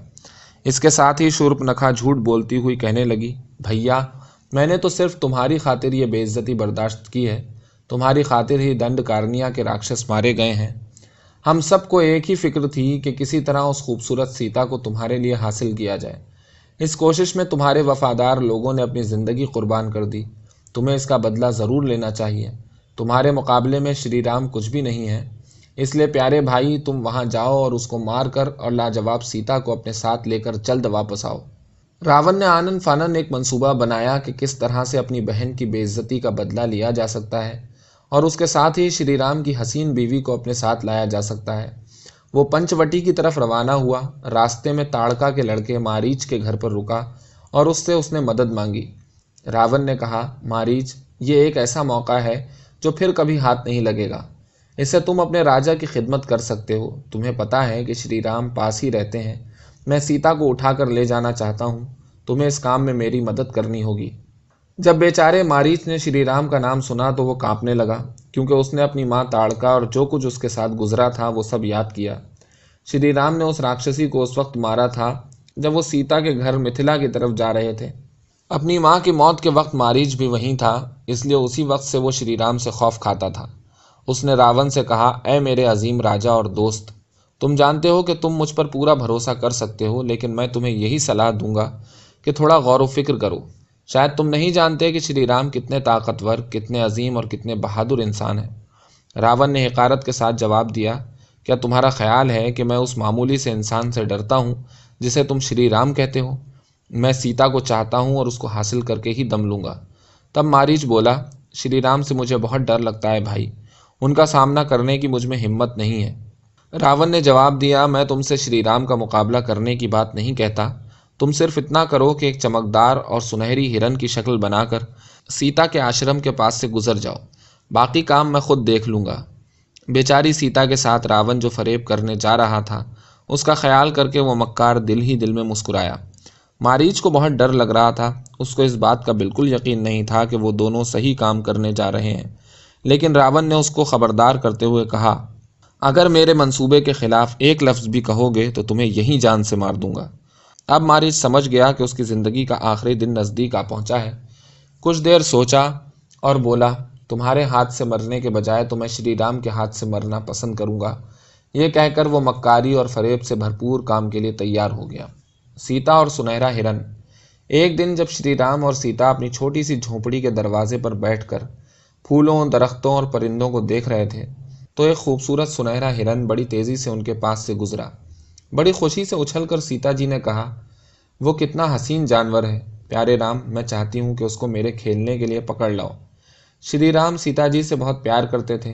اس کے ساتھ ہی شورپنکھا جھوٹ بولتی ہوئی کہنے لگی، بھیا میں نے تو صرف تمہاری خاطر یہ بے عزتی برداشت کی ہے۔ تمہاری خاطر ہی دنڈکارنیہ کے راکشس مارے گئے ہیں۔ ہم سب کو ایک ہی فکر تھی کہ کسی طرح اس خوبصورت سیتا کو تمہارے لیے حاصل کیا جائے۔ اس کوشش میں تمہارے وفادار لوگوں نے اپنی زندگی قربان کر دی۔ تمہیں اس کا بدلہ ضرور لینا چاہیے۔ تمہارے مقابلے میں شری رام کچھ بھی نہیں ہے، اس لیے پیارے بھائی تم وہاں جاؤ اور اس کو مار کر اور لاجواب سیتا کو اپنے ساتھ لے کر جلد واپس آؤ۔ راون نے آنن فانن ایک منصوبہ بنایا کہ کس طرح سے اپنی بہن کی بے عزتی کا بدلہ لیا جا سکتا ہے اور اس کے ساتھ ہی شری رام کی حسین بیوی کو اپنے ساتھ لایا جا سکتا ہے۔ وہ پنچوٹی کی طرف روانہ ہوا۔ راستے میں تاڑکا کے لڑکے ماریچ کے گھر پر رکا اور اس نے مدد مانگی۔ راون نے کہا، ماریچ، یہ ایک ایسا موقع ہے جو پھر کبھی ہاتھ نہیں لگے گا۔ اس سے تم اپنے راجا کی خدمت کر سکتے ہو۔ تمہیں پتا ہے کہ شری رام پاس ہی رہتے ہیں۔ میں سیتا کو اٹھا کر لے جانا چاہتا ہوں۔ تمہیں اس کام میں میری مدد کرنی ہوگی۔ جب بیچارے ماریچ نے شری رام کا نام سنا تو وہ کانپنے لگا، کیونکہ اس نے اپنی ماں تاڑکا اور جو کچھ اس کے ساتھ گزرا تھا وہ سب یاد کیا۔ شری رام نے اس راکشسی کو اس وقت مارا تھا جب وہ سیتا کے گھر متھلا کی طرف جا رہے تھے۔ اپنی ماں کی موت کے وقت ماریچ بھی وہیں تھا، اس لیے اسی وقت سے وہ شری رام سے خوف کھاتا تھا۔ اس نے راون سے کہا، اے میرے عظیم راجا اور دوست، تم جانتے ہو کہ تم مجھ پر پورا بھروسہ کر سکتے ہو، لیکن میں تمہیں یہی صلاح دوں گا کہ تھوڑا غور و فکر کرو۔ شاید تم نہیں جانتے کہ شری رام کتنے طاقتور، کتنے عظیم اور کتنے بہادر انسان ہیں۔ راون نے حقارت کے ساتھ جواب دیا، کیا تمہارا خیال ہے کہ میں اس معمولی سے انسان سے ڈرتا ہوں جسے تم شری رام کہتے ہو؟ میں سیتا کو چاہتا ہوں اور اس کو حاصل کر کے ہی دم لوں گا۔ تب ماریچ بولا، شری رام سے مجھے بہت ڈر لگتا ہے بھائی، ان کا سامنا کرنے کی مجھ میں ہمت نہیں ہے۔ راون نے جواب دیا، میں تم سے شری رام کا مقابلہ کرنے کی بات نہیں کہتا، تم صرف اتنا کرو کہ ایک چمکدار اور سنہری ہرن کی شکل بنا کر سیتا کے آشرم کے پاس سے گزر جاؤ، باقی کام میں خود دیکھ لوں گا۔ بیچاری سیتا کے ساتھ راون جو فریب کرنے جا رہا تھا، اس کا خیال کر کے وہ مکار دل ہی دل میں مسکرایا۔ ماریچ کو بہت ڈر لگ رہا تھا، اس کو اس بات کا بالکل یقین نہیں تھا کہ وہ دونوں صحیح کام کرنے جا رہے ہیں، لیکن راون نے اس کو خبردار کرتے ہوئے کہا، اگر میرے منصوبے کے خلاف ایک لفظ بھی کہو گے تو تمہیں یہیں جان سے مار دوں گا۔ اب ماریچ سمجھ گیا کہ اس کی زندگی کا آخری دن نزدیک آ پہنچا ہے۔ کچھ دیر سوچا اور بولا، تمہارے ہاتھ سے مرنے کے بجائے تو میں شری رام کے ہاتھ سے مرنا پسند کروں گا۔ یہ کہہ کر وہ مکاری اور فریب سے بھرپور کام کے لیے تیار ہو گیا۔ سیتا اور سنہرا ہرن۔ ایک دن جب شری رام اور سیتا اپنی چھوٹی سی جھونپڑی کے دروازے پر بیٹھ کر پھولوں، درختوں اور پرندوں کو دیکھ رہے تھے تو ایک خوبصورت سنہرا ہرن بڑی تیزی سے ان کے پاس سے گزرا۔ بڑی خوشی سے اچھل کر سیتا جی نے کہا، وہ کتنا حسین جانور ہے، پیارے رام، میں چاہتی ہوں کہ اس کو میرے کھیلنے کے لیے پکڑ لاؤ۔ شری رام سیتا جی سے بہت پیار کرتے تھے۔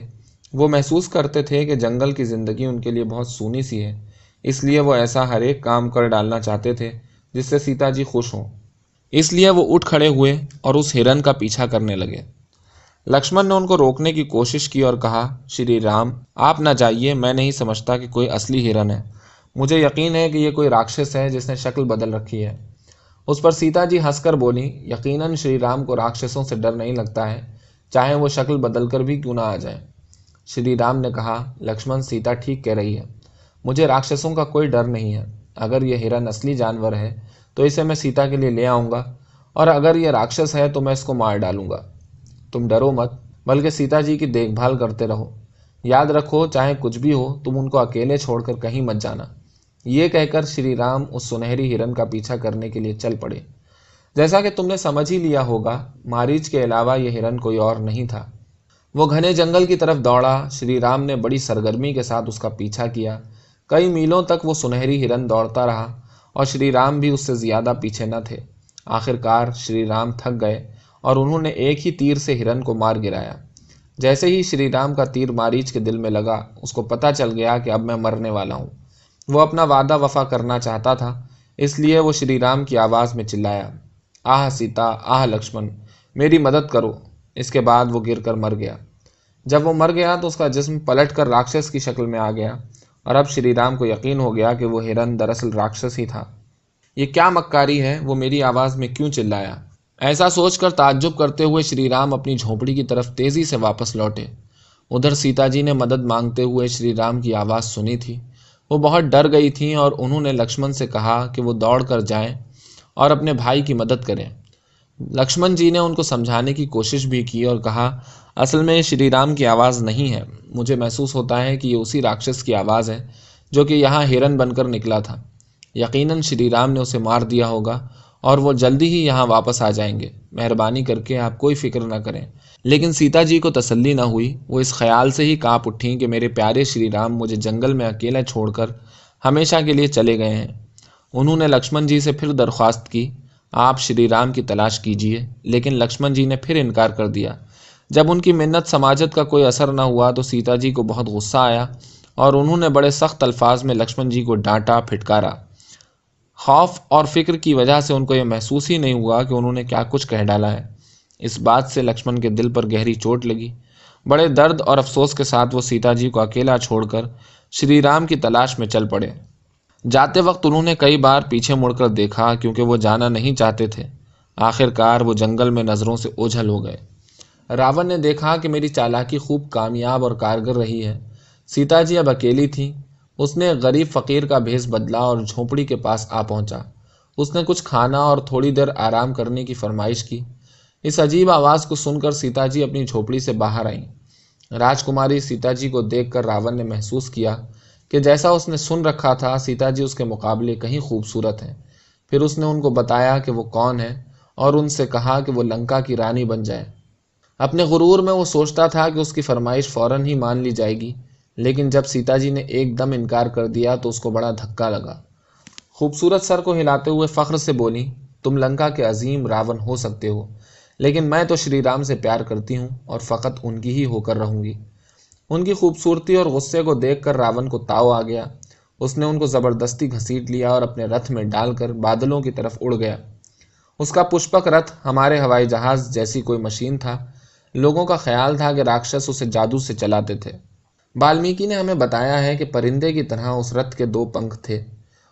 وہ محسوس کرتے تھے کہ جنگل کی زندگی ان کے لیے بہت سونی سی ہے، اس لیے وہ ایسا ہر ایک کام کر ڈالنا چاہتے تھے جس سے سیتا جی خوش ہوں۔ اس لیے وہ اٹھ کھڑے ہوئے اور اس ہرن کا پیچھا کرنے لگے۔ لکشمن نے ان کو روکنے کی کوشش کی اور کہا، شری رام، آپ نہ جائیے، میں نہیں سمجھتا کہ کوئی اصلی ہرن ہے، مجھے یقین ہے کہ یہ کوئی راکشس ہے جس نے شکل بدل رکھی ہے۔ اس پر سیتا جی ہنس کر بولی، یقیناً شری رام کو راکشسوں سے ڈر نہیں لگتا ہے، چاہے وہ شکل بدل کر بھی کیوں نہ آ جائیں۔ شری رام نے کہا، لکشمن، سیتا ٹھیک کہہ رہی ہے، مجھے راکشسوں کا کوئی ڈر نہیں ہے۔ اگر یہ ہرن اصلی جانور ہے تو اسے میں سیتا کے لیے لے آؤں گا، اور اگر یہ راکشس ہے تو میں اس کو مار ڈالوں گا۔ تم ڈرو مت، بلکہ سیتا جی کی دیکھ بھال کرتے رہو۔ یاد رکھو، چاہے کچھ بھی ہو، تم ان کو اکیلے چھوڑ کر کہیں مت جانا۔ یہ کہہ کر شری رام اس سنہری ہرن کا پیچھا کرنے کے لیے چل پڑے۔ جیسا کہ تم نے سمجھ ہی لیا ہوگا، ماریچ کے علاوہ یہ ہرن کوئی اور نہیں تھا۔ وہ گھنے جنگل کی طرف دوڑا۔ شری رام نے بڑی سرگرمی کے ساتھ اس کا پیچھا کیا۔ کئی میلوں تک وہ سنہری ہرن دوڑتا رہا اور شری رام بھی اس سے زیادہ پیچھے نہ تھے۔ آخرکار شری رام تھک گئے اور انہوں نے ایک ہی تیر سے ہرن کو مار گرایا۔ جیسے ہی شری رام کا تیر ماریچ کے دل میں لگا، اس کو پتہ چل گیا کہ اب میں مرنے والا ہوں۔ وہ اپنا وعدہ وفا کرنا چاہتا تھا، اس لیے وہ شری رام کی آواز میں چلایا، آہ سیتا، آہ لکشمن، میری مدد کرو۔ اس کے بعد وہ گر کر مر گیا۔ جب وہ مر گیا تو اس کا جسم پلٹ کر راکشس کی شکل میں آ گیا، اور اب شری رام کو یقین ہو گیا کہ وہ ہرن دراصل راکشس ہی تھا۔ یہ کیا مکاری ہے، وہ میری آواز میں کیوں چلایا؟ ایسا سوچ کر تعجب کرتے ہوئے شری رام اپنی جھونپڑی کی طرف تیزی سے واپس لوٹے۔ ادھر سیتا جی نے مدد مانگتے ہوئے شری رام کی آواز سنی تھی۔ وہ بہت ڈر گئی تھیں اور انہوں نے لکشمن سے کہا کہ وہ دوڑ کر جائیں اور اپنے بھائی کی مدد کریں۔ لکشمن جی نے ان کو سمجھانے کی کوشش بھی کی اور کہا، اصل میں یہ شری رام کی آواز نہیں ہے، مجھے محسوس ہوتا ہے کہ یہ اسی راکشس کی آواز ہے جو کہ یہاں ہرن بن کر نکلا تھا۔ یقیناً شری رام نے اسے مار دیا ہوگا اور وہ جلدی ہی یہاں واپس آ جائیں گے۔ مہربانی کر کے آپ کوئی فکر نہ کریں۔ لیکن سیتا جی کو تسلی نہ ہوئی۔ وہ اس خیال سے ہی کانپ اٹھیں کہ میرے پیارے شری رام مجھے جنگل میں اکیلا چھوڑ کر ہمیشہ کے لیے چلے گئے ہیں۔ انہوں نے لکشمن جی سے پھر درخواست کی، آپ شری رام کی تلاش کیجیے، لیکن لکشمن جی نے پھر انکار کر دیا۔ جب ان کی منت سماجت کا کوئی اثر نہ ہوا تو سیتا جی کو بہت غصہ آیا اور انہوں نے بڑے سخت الفاظ میں لکشمن جی کو ڈانٹا، پھٹکارا۔ خوف اور فکر کی وجہ سے ان کو یہ محسوس ہی نہیں ہوا کہ انہوں نے کیا کچھ کہہ ڈالا ہے۔ اس بات سے لکشمن کے دل پر گہری چوٹ لگی۔ بڑے درد اور افسوس کے ساتھ وہ سیتا جی کو اکیلا چھوڑ کر شری رام کی تلاش میں چل پڑے۔ جاتے وقت انہوں نے کئی بار پیچھے مڑ کر دیکھا کیونکہ وہ جانا نہیں چاہتے تھے۔ آخر کار وہ جنگل میں نظروں سے اوجھل ہو گئے۔ راون نے دیکھا کہ میری چالاکی خوب کامیاب اور کارگر رہی ہے۔ سیتا جی اب اکیلی تھیں۔ اس نے ایک غریب فقیر کا بھیس بدلا اور جھونپڑی کے پاس آ پہنچا۔ اس نے کچھ کھانا اور تھوڑی دیر آرام کرنے کی فرمائش کی۔ اس عجیب آواز کو سن کر سیتا جی اپنی جھونپڑی سے باہر آئیں۔ راجکماری سیتا جی کو دیکھ کر راون نے محسوس کیا کہ جیسا اس نے سن رکھا تھا سیتا جی اس کے مقابلے کہیں خوبصورت ہیں۔ پھر اس نے ان کو بتایا کہ وہ کون ہے اور ان سے کہا کہ وہ لنکا کی رانی بن جائے۔ اپنے غرور میں وہ سوچتا تھا کہ اس کی فرمائش فوراً ہی مان لی جائے گی، لیکن جب سیتا جی نے ایک دم انکار کر دیا تو اس کو بڑا دھکا لگا۔ خوبصورت سر کو ہلاتے ہوئے فخر سے بولی، تم لنکا کے عظیم راون ہو سکتے ہو، لیکن میں تو شری رام سے پیار کرتی ہوں اور فقط ان کی ہی ہو کر رہوں گی۔ ان کی خوبصورتی اور غصے کو دیکھ کر راون کو تاؤ آ گیا۔ اس نے ان کو زبردستی گھسیٹ لیا اور اپنے رتھ میں ڈال کر بادلوں کی طرف اڑ گیا۔ اس کا پشپک رتھ ہمارے ہوائی جہاز جیسی کوئی مشین تھا۔ لوگوں کا خیال تھا کہ راکشس اسے جادو سے چلاتے تھے۔ بالمیکی نے ہمیں بتایا ہے کہ پرندے کی طرح اس رتھ کے 2 پنکھ تھے۔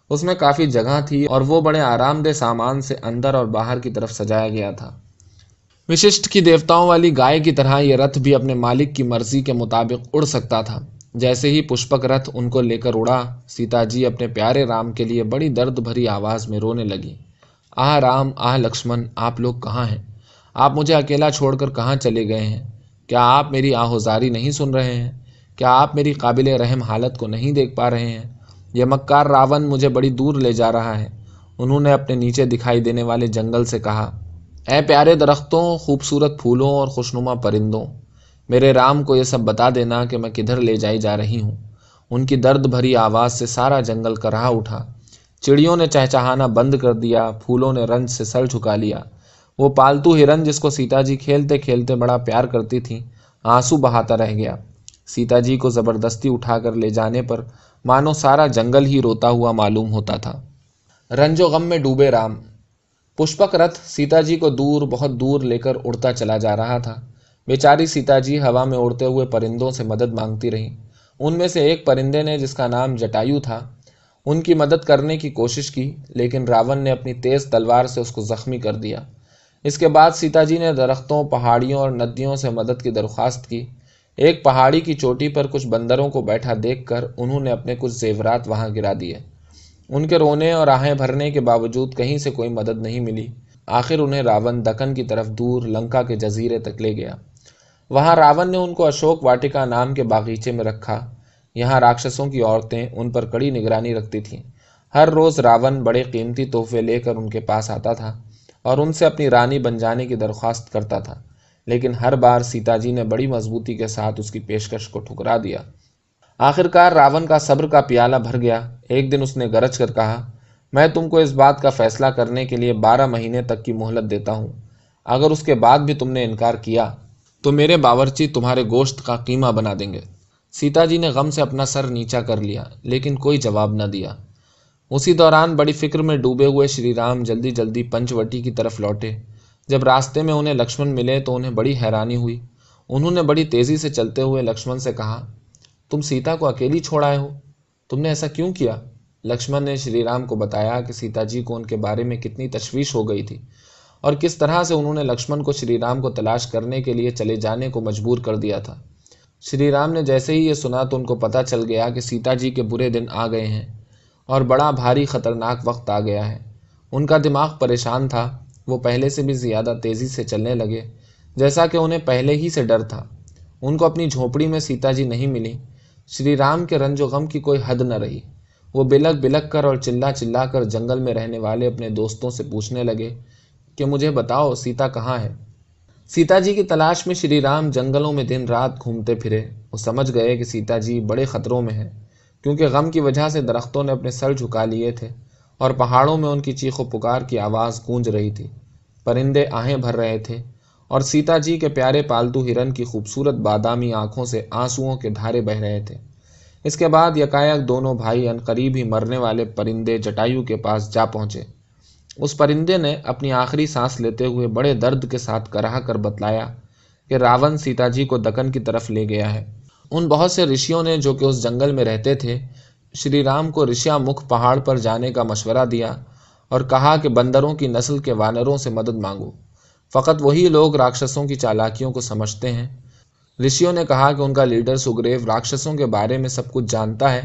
اس میں کافی جگہ تھی اور وہ بڑے آرام دہ سامان سے اندر اور باہر کی طرف سجایا گیا تھا۔ وششٹھ کی دیوتاؤں والی گائے کی طرح یہ رتھ بھی اپنے مالک کی مرضی کے مطابق اڑ سکتا تھا۔ جیسے ہی پشپک رتھ ان کو لے کر اڑا، سیتا جی اپنے پیارے رام کے لیے بڑی درد بھری آواز میں رونے لگی۔ آہ رام، آہ لکشمن، آپ لوگ کہاں ہیں؟ آپ مجھے اکیلا چھوڑ کر کہاں چلے گئے ہیں؟ کیا آپ میری آہوزاری نہیں سن رہے ہیں؟ کیا آپ میری قابل رحم حالت کو نہیں دیکھ پا رہے ہیں؟ یہ مکار راون مجھے بڑی دور لے جا رہا ہے۔ انہوں نے اپنے نیچے دکھائی دینے والے جنگل سے کہا، اے پیارے درختوں، خوبصورت پھولوں اور خوشنما پرندوں، میرے رام کو یہ سب بتا دینا کہ میں کدھر لے جائی جا رہی ہوں۔ ان کی درد بھری آواز سے سارا جنگل کرہا اٹھا۔ چڑیوں نے چہچہانا بند کر دیا، پھولوں نے رنج سے سر جھکا لیا۔ وہ پالتو ہرن جس کو سیتا جی کھیلتے کھیلتے بڑا پیار کرتی تھیں، آنسو بہاتا رہ گیا۔ سیتا جی کو زبردستی اٹھا کر لے جانے پر مانو سارا جنگل ہی روتا ہوا معلوم ہوتا تھا۔ رنج و غم میں ڈوبے رام۔ پشپک رتھ سیتا جی کو دور، بہت دور لے کر اڑتا چلا جا رہا تھا۔ بیچاری سیتا جی ہوا میں اڑتے ہوئے پرندوں سے مدد مانگتی رہیں۔ ان میں سے ایک پرندے نے، جس کا نام جٹایو تھا، ان کی مدد کرنے کی کوشش کی، لیکن راون نے اپنی تیز تلوار سے اس کو زخمی کر دیا۔ اس کے بعد سیتا جی نے درختوں، پہاڑیوں اور ندیوں سے مدد کی درخواست کی۔ ایک پہاڑی کی چوٹی پر کچھ بندروں کو بیٹھا دیکھ کر انہوں نے اپنے کچھ زیورات وہاں گرا دیے۔ ان کے رونے اور آہیں بھرنے کے باوجود کہیں سے کوئی مدد نہیں ملی۔ آخر انہیں راون دکن کی طرف دور لنکا کے جزیرے تک لے گیا۔ وہاں راون نے ان کو اشوک واٹکا نام کے باغیچے میں رکھا۔ یہاں راکشسوں کی عورتیں ان پر کڑی نگرانی رکھتی تھیں۔ ہر روز راون بڑے قیمتی تحفے لے کر ان کے پاس آتا تھا اور ان سے اپنی رانی بن جانے کی درخواست کرتا تھا، لیکن ہر بار سیتا جی نے بڑی مضبوطی کے ساتھ اس کی پیشکش کو ٹھکرا دیا۔ آخرکار راون کا صبر کا پیالہ بھر گیا۔ ایک دن اس نے گرج کر کہا، میں تم کو اس بات کا فیصلہ کرنے کے لیے 12 مہینے تک کی مہلت دیتا ہوں۔ اگر اس کے بعد بھی تم نے انکار کیا تو میرے باورچی تمہارے گوشت کا قیمہ بنا دیں گے۔ سیتا جی نے غم سے اپنا سر نیچا کر لیا، لیکن کوئی جواب نہ دیا۔ اسی دوران بڑی فکر میں ڈوبے ہوئے شری رام جلدی جلدی پنچوٹی کی طرف لوٹے۔ جب راستے میں انہیں لکشمن ملے تو انہیں بڑی حیرانی ہوئی۔ انہوں نے بڑی تیزی سے چلتے ہوئے لکشمن سے کہا، تم سیتا کو اکیلی چھوڑ آئے ہو، تم نے ایسا کیوں کیا؟ لکشمن نے شری رام کو بتایا کہ سیتا جی کو ان کے بارے میں کتنی تشویش ہو گئی تھی اور کس طرح سے انہوں نے لکشمن کو شری رام کو تلاش کرنے کے لیے چلے جانے کو مجبور کر دیا تھا۔ شری رام نے جیسے ہی یہ سنا تو ان کو پتہ چل گیا کہ سیتا جی کے برے دن آ گئے ہیں اور بڑا بھاری خطرناک وقت آ گیا ہے۔ ان کا دماغ پریشان تھا۔ وہ پہلے سے بھی زیادہ تیزی سے چلنے لگے، جیسا کہ انہیں پہلے ہی سے ڈر تھا۔ ان کو اپنی جھونپڑی میں سیتا جی نہیں ملی۔ شری رام کے رنج و غم کی کوئی حد نہ رہی۔ وہ بلک بلک کر اور چلا چلا کر جنگل میں رہنے والے اپنے دوستوں سے پوچھنے لگے کہ مجھے بتاؤ سیتا کہاں ہے۔ سیتا جی کی تلاش میں شری رام جنگلوں میں دن رات گھومتے پھرے۔ وہ سمجھ گئے کہ سیتا جی بڑے خطروں میں ہیں، کیونکہ غم کی وجہ سے درختوں نے اپنے سر جھکا لیے تھے اور پہاڑوں میں ان کی چیخ و پکار کی آواز گونج رہی تھی۔ پرندے آہیں بھر رہے تھے اور سیتا جی کے پیارے پالتو ہرن کی خوبصورت بادامی آنکھوں سے آنسوؤں کے دھارے بہہ رہے تھے۔ اس کے بعد یکایک دونوں بھائی عنقریب ہی مرنے والے پرندے جٹایو کے پاس جا پہنچے۔ اس پرندے نے اپنی آخری سانس لیتے ہوئے بڑے درد کے ساتھ کراہ کر بتلایا کہ راون سیتا جی کو دکن کی طرف لے گیا ہے۔ ان بہت سے رشیوں نے جو کہ اس جنگل میں رہتے تھے شری رام کو رشیا مکھ پہاڑ پر جانے کا مشورہ دیا اور کہا کہ بندروں کی نسل کے وانروں سے مدد مانگو، فقط وہی لوگ راکشسوں کی چالاکیوں کو سمجھتے ہیں۔ رشیوں نے کہا کہ ان کا لیڈر سگریو راکشسوں کے بارے میں سب کچھ جانتا ہے،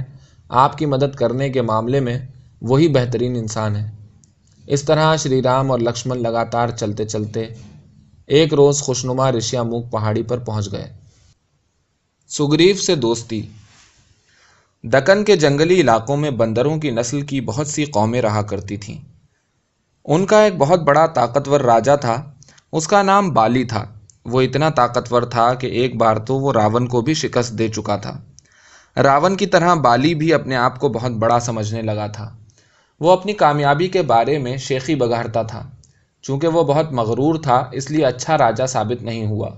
آپ کی مدد کرنے کے معاملے میں وہی بہترین انسان ہے۔ اس طرح شری رام اور لکشمن لگاتار چلتے چلتے ایک روز خوشنما رشیا مکھ پہاڑی پر پہنچ گئے۔ سگریو سے دوستی۔ دکن کے جنگلی علاقوں میں بندروں کی نسل کی بہت سی قومیں رہا کرتی تھیں۔ ان کا ایک بہت بڑا طاقتور راجا تھا، اس کا نام بالی تھا۔ وہ اتنا طاقتور تھا کہ ایک بار تو وہ راون کو بھی شکست دے چکا تھا۔ راون کی طرح بالی بھی اپنے آپ کو بہت بڑا سمجھنے لگا تھا۔ وہ اپنی کامیابی کے بارے میں شیخی بگاڑتا تھا۔ چونکہ وہ بہت مغرور تھا اس لیے اچھا راجا ثابت نہیں ہوا۔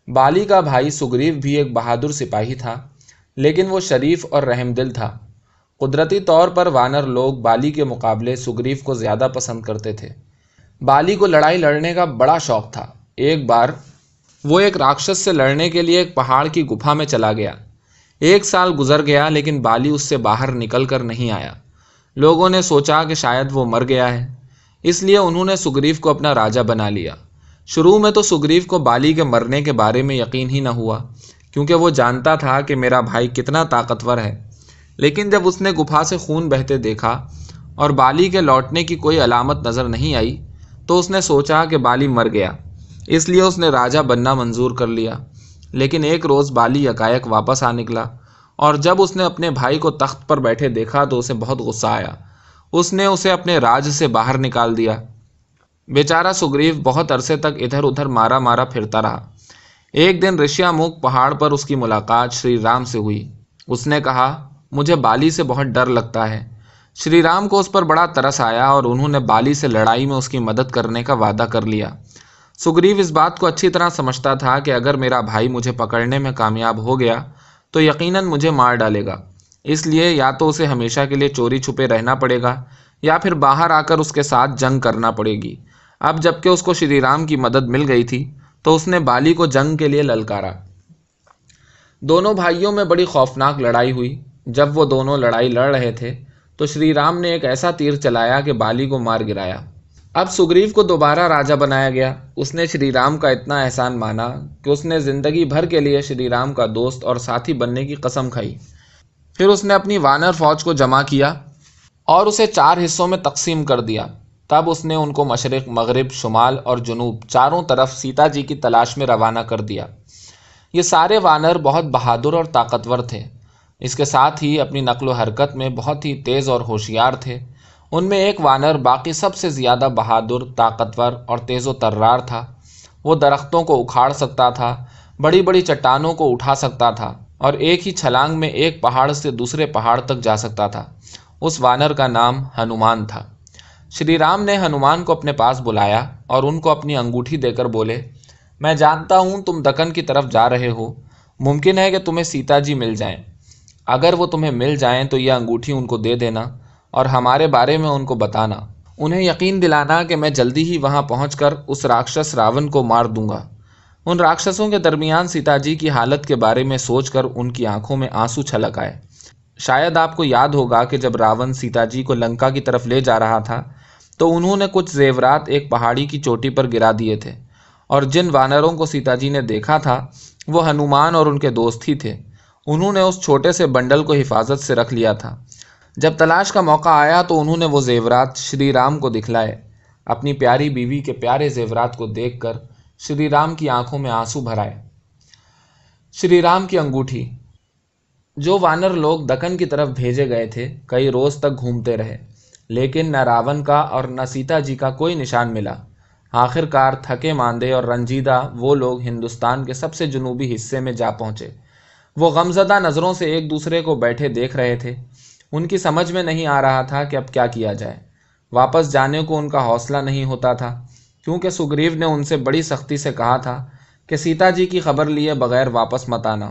بالی کا بھائی سگریو بھی ایک بہادر سپاہی تھا، لیکن وہ شریف اور رحم دل تھا۔ قدرتی طور پر وانر لوگ بالی کے مقابلے سگریو کو زیادہ پسند کرتے تھے۔ بالی کو لڑائی لڑنے کا بڑا شوق تھا۔ ایک بار وہ ایک راکشس سے لڑنے کے لیے ایک پہاڑ کی گپھا میں چلا گیا۔ 1 سال گزر گیا لیکن بالی اس سے باہر نکل کر نہیں آیا۔ لوگوں نے سوچا کہ شاید وہ مر گیا ہے، اس لیے انہوں نے سگریو کو اپنا راجا بنا لیا۔ شروع میں تو سگریو کو بالی کے مرنے کے بارے میں یقین ہی نہ ہوا، کیونکہ وہ جانتا تھا کہ میرا بھائی کتنا طاقتور ہے۔ لیکن جب اس نے گپھا سے خون بہتے دیکھا اور بالی کے لوٹنے کی کوئی علامت نظر نہیں آئی تو اس نے سوچا کہ بالی مر گیا، اس لیے اس نے راجا بننا منظور کر لیا۔ لیکن ایک روز بالی یکایک واپس آ نکلا اور جب اس نے اپنے بھائی کو تخت پر بیٹھے دیکھا تو اسے بہت غصہ آیا۔ اس نے اسے اپنے راج سے باہر نکال دیا۔ بیچارہ سگریو بہت عرصے تک ادھر ادھر مارا مارا پھرتا رہا۔ ایک دن رشیا مکھ پہاڑ پر اس کی ملاقات شری رام سے ہوئی۔ اس نے کہا، مجھے بالی سے بہت ڈر لگتا ہے۔ شری رام کو اس پر بڑا ترس آیا اور انہوں نے بالی سے لڑائی میں اس کی مدد کرنے کا وعدہ کر لیا۔ سگریو اس بات کو اچھی طرح سمجھتا تھا کہ اگر میرا بھائی مجھے پکڑنے میں کامیاب ہو گیا تو یقیناً مجھے مار ڈالے گا، اس لیے یا تو اسے ہمیشہ کے لیے چوری چھپے رہنا پڑے گا یا پھر باہر آ کر اس کے ساتھ جنگ کرنا پڑے گی۔ اب جب کہ اس کو شری رام کی مدد مل گئی تھی تو اس نے بالی کو جنگ کے لیے للکارا۔ دونوں بھائیوں میں بڑی خوفناک لڑائی ہوئی۔ جب وہ دونوں لڑائی لڑ رہے تھے تو شری رام نے ایک ایسا تیر چلایا کہ بالی کو مار گرایا۔ اب سگریو کو دوبارہ راجا بنایا گیا۔ اس نے شری رام کا اتنا احسان مانا کہ اس نے زندگی بھر کے لیے شری رام کا دوست اور ساتھی بننے کی قسم کھائی۔ پھر اس نے اپنی وانر فوج کو جمع کیا اور اسے 4 حصوں میں تقسیم کر دیا۔ تب اس نے ان کو مشرق، مغرب، شمال اور جنوب چاروں طرف سیتا جی کی تلاش میں روانہ کر دیا۔ یہ سارے وانر بہت بہادر اور طاقتور تھے، اس کے ساتھ ہی اپنی نقل و حرکت میں بہت ہی تیز اور ہوشیار تھے۔ ان میں ایک وانر باقی سب سے زیادہ بہادر، طاقتور اور تیز و ترار تھا۔ وہ درختوں کو اکھاڑ سکتا تھا، بڑی بڑی چٹانوں کو اٹھا سکتا تھا اور ایک ہی چھلانگ میں ایک پہاڑ سے دوسرے پہاڑ تک جا سکتا تھا۔ اس وانر کا نام ہنومان تھا۔ شری رام نے ہنومان کو اپنے پاس بلایا اور ان کو اپنی انگوٹھی دے کر بولے، میں جانتا ہوں تم دکن کی طرف جا رہے ہو، ممکن ہے کہ تمہیں سیتا جی مل جائیں۔ اگر وہ تمہیں مل جائیں تو یہ انگوٹھی ان کو دے دینا اور ہمارے بارے میں ان کو بتانا، انہیں یقین دلانا کہ میں جلدی ہی وہاں پہنچ کر اس راکشس راون کو مار دوں گا۔ ان راکشسوں کے درمیان سیتا جی کی حالت کے بارے میں سوچ کر ان کی آنکھوں میں آنسو چھلک آئے۔ شاید آپ کو یاد ہوگا کہ جب راون سیتا جی کو لنکا کی طرف لے جا رہا تھا تو انہوں نے کچھ زیورات ایک پہاڑی کی چوٹی پر گرا دیے تھے، اور جن وانروں کو سیتا جی نے دیکھا تھا وہ ہنومان اور ان کے دوست ہی تھے۔ انہوں نے اس چھوٹے سے بنڈل کو حفاظت سے رکھ لیا تھا۔ جب تلاش کا موقع آیا تو انہوں نے وہ زیورات شری رام کو دکھلائے۔ اپنی پیاری بیوی کے پیارے زیورات کو دیکھ کر شری رام کی آنکھوں میں آنسو بھر آئے۔ شری رام کی انگوٹھی۔ جو وانر لوگ دکن کی طرف بھیجے گئے تھے کئی روز تک گھومتے رہے، لیکن نہ راون کا اور نہ سیتا جی کا کوئی نشان ملا۔ آخر کار تھکے ماندے اور رنجیدہ وہ لوگ ہندوستان کے سب سے جنوبی حصے میں جا پہنچے۔ وہ غمزدہ نظروں سے ایک دوسرے کو بیٹھے دیکھ رہے تھے۔ ان کی سمجھ میں نہیں آ رہا تھا کہ اب کیا کیا جائے۔ واپس جانے کو ان کا حوصلہ نہیں ہوتا تھا، کیونکہ سگریو نے ان سے بڑی سختی سے کہا تھا کہ سیتا جی کی خبر لیے بغیر واپس مت آنا۔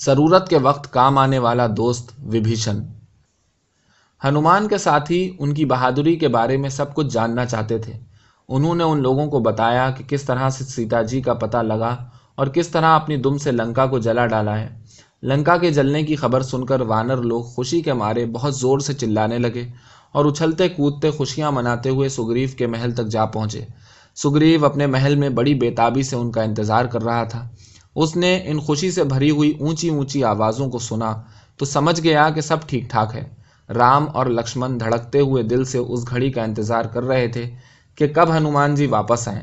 ضرورت کے وقت کام آنے والا دوست وبھیشن۔ ہنومان کے ساتھی ان کی بہادری کے بارے میں سب کچھ جاننا چاہتے تھے۔ انہوں نے ان لوگوں کو بتایا کہ کس طرح سے سیتا جی کا پتہ لگا اور کس طرح اپنی دم سے لنکا کو جلا ڈالا ہے۔ لنکا کے جلنے کی خبر سن کر وانر لوگ خوشی کے مارے بہت زور سے چلانے لگے اور اچھلتے کودتے خوشیاں مناتے ہوئے سگریو کے محل تک جا پہنچے۔ سگریو اپنے محل میں بڑی بےتابی سے ان کا انتظار کر رہا تھا۔ اس نے ان خوشی سے بھری ہوئی اونچی اونچی آوازوں کو سنا تو سمجھ گیا کہ سب ٹھیک ٹھاک ہے۔ رام اور لکشمن دھڑکتے ہوئے دل سے اس گھڑی کا انتظار کر رہے تھے کہ کب ہنومان جی واپس آئیں۔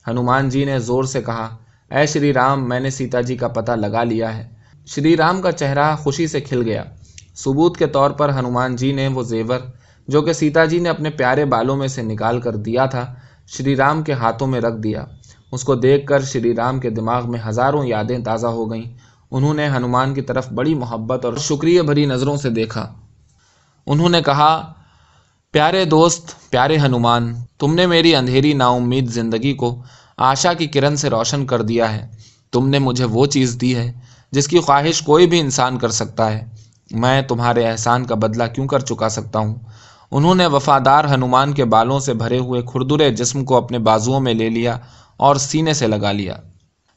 ہنومان جی نے زور سے کہا، اے شری رام، میں نے سیتا جی کا پتہ لگا لیا ہے۔ شری رام کا چہرہ خوشی سے کھل گیا۔ ثبوت کے طور پر ہنومان جی نے وہ زیور جو کہ سیتا جی نے اپنے پیارے بالوں میں سے نکال کر دیا تھا شری رام کے ہاتھوں میں رکھ دیا۔ اس کو دیکھ کر شری رام کے دماغ میں ہزاروں یادیں تازہ ہو گئیں۔ انہوں نے ہنومان کی طرف بڑی محبت اور شکریہ بھری نظروں سے دیکھا۔ انہوں نے کہا، پیارے دوست، پیارے ہنومان، تم نے میری اندھیری نا امید زندگی کو آشا کی کرن سے روشن کر دیا ہے۔ تم نے مجھے وہ چیز دی ہے جس کی خواہش کوئی بھی انسان کر سکتا ہے۔ میں تمہارے احسان کا بدلہ کیوں کر چکا سکتا ہوں؟ انہوں نے وفادار ہنومان کے بالوں سے بھرے ہوئے کھردرے جسم کو اپنے بازوؤں میں لے لیا اور سینے سے لگا لیا۔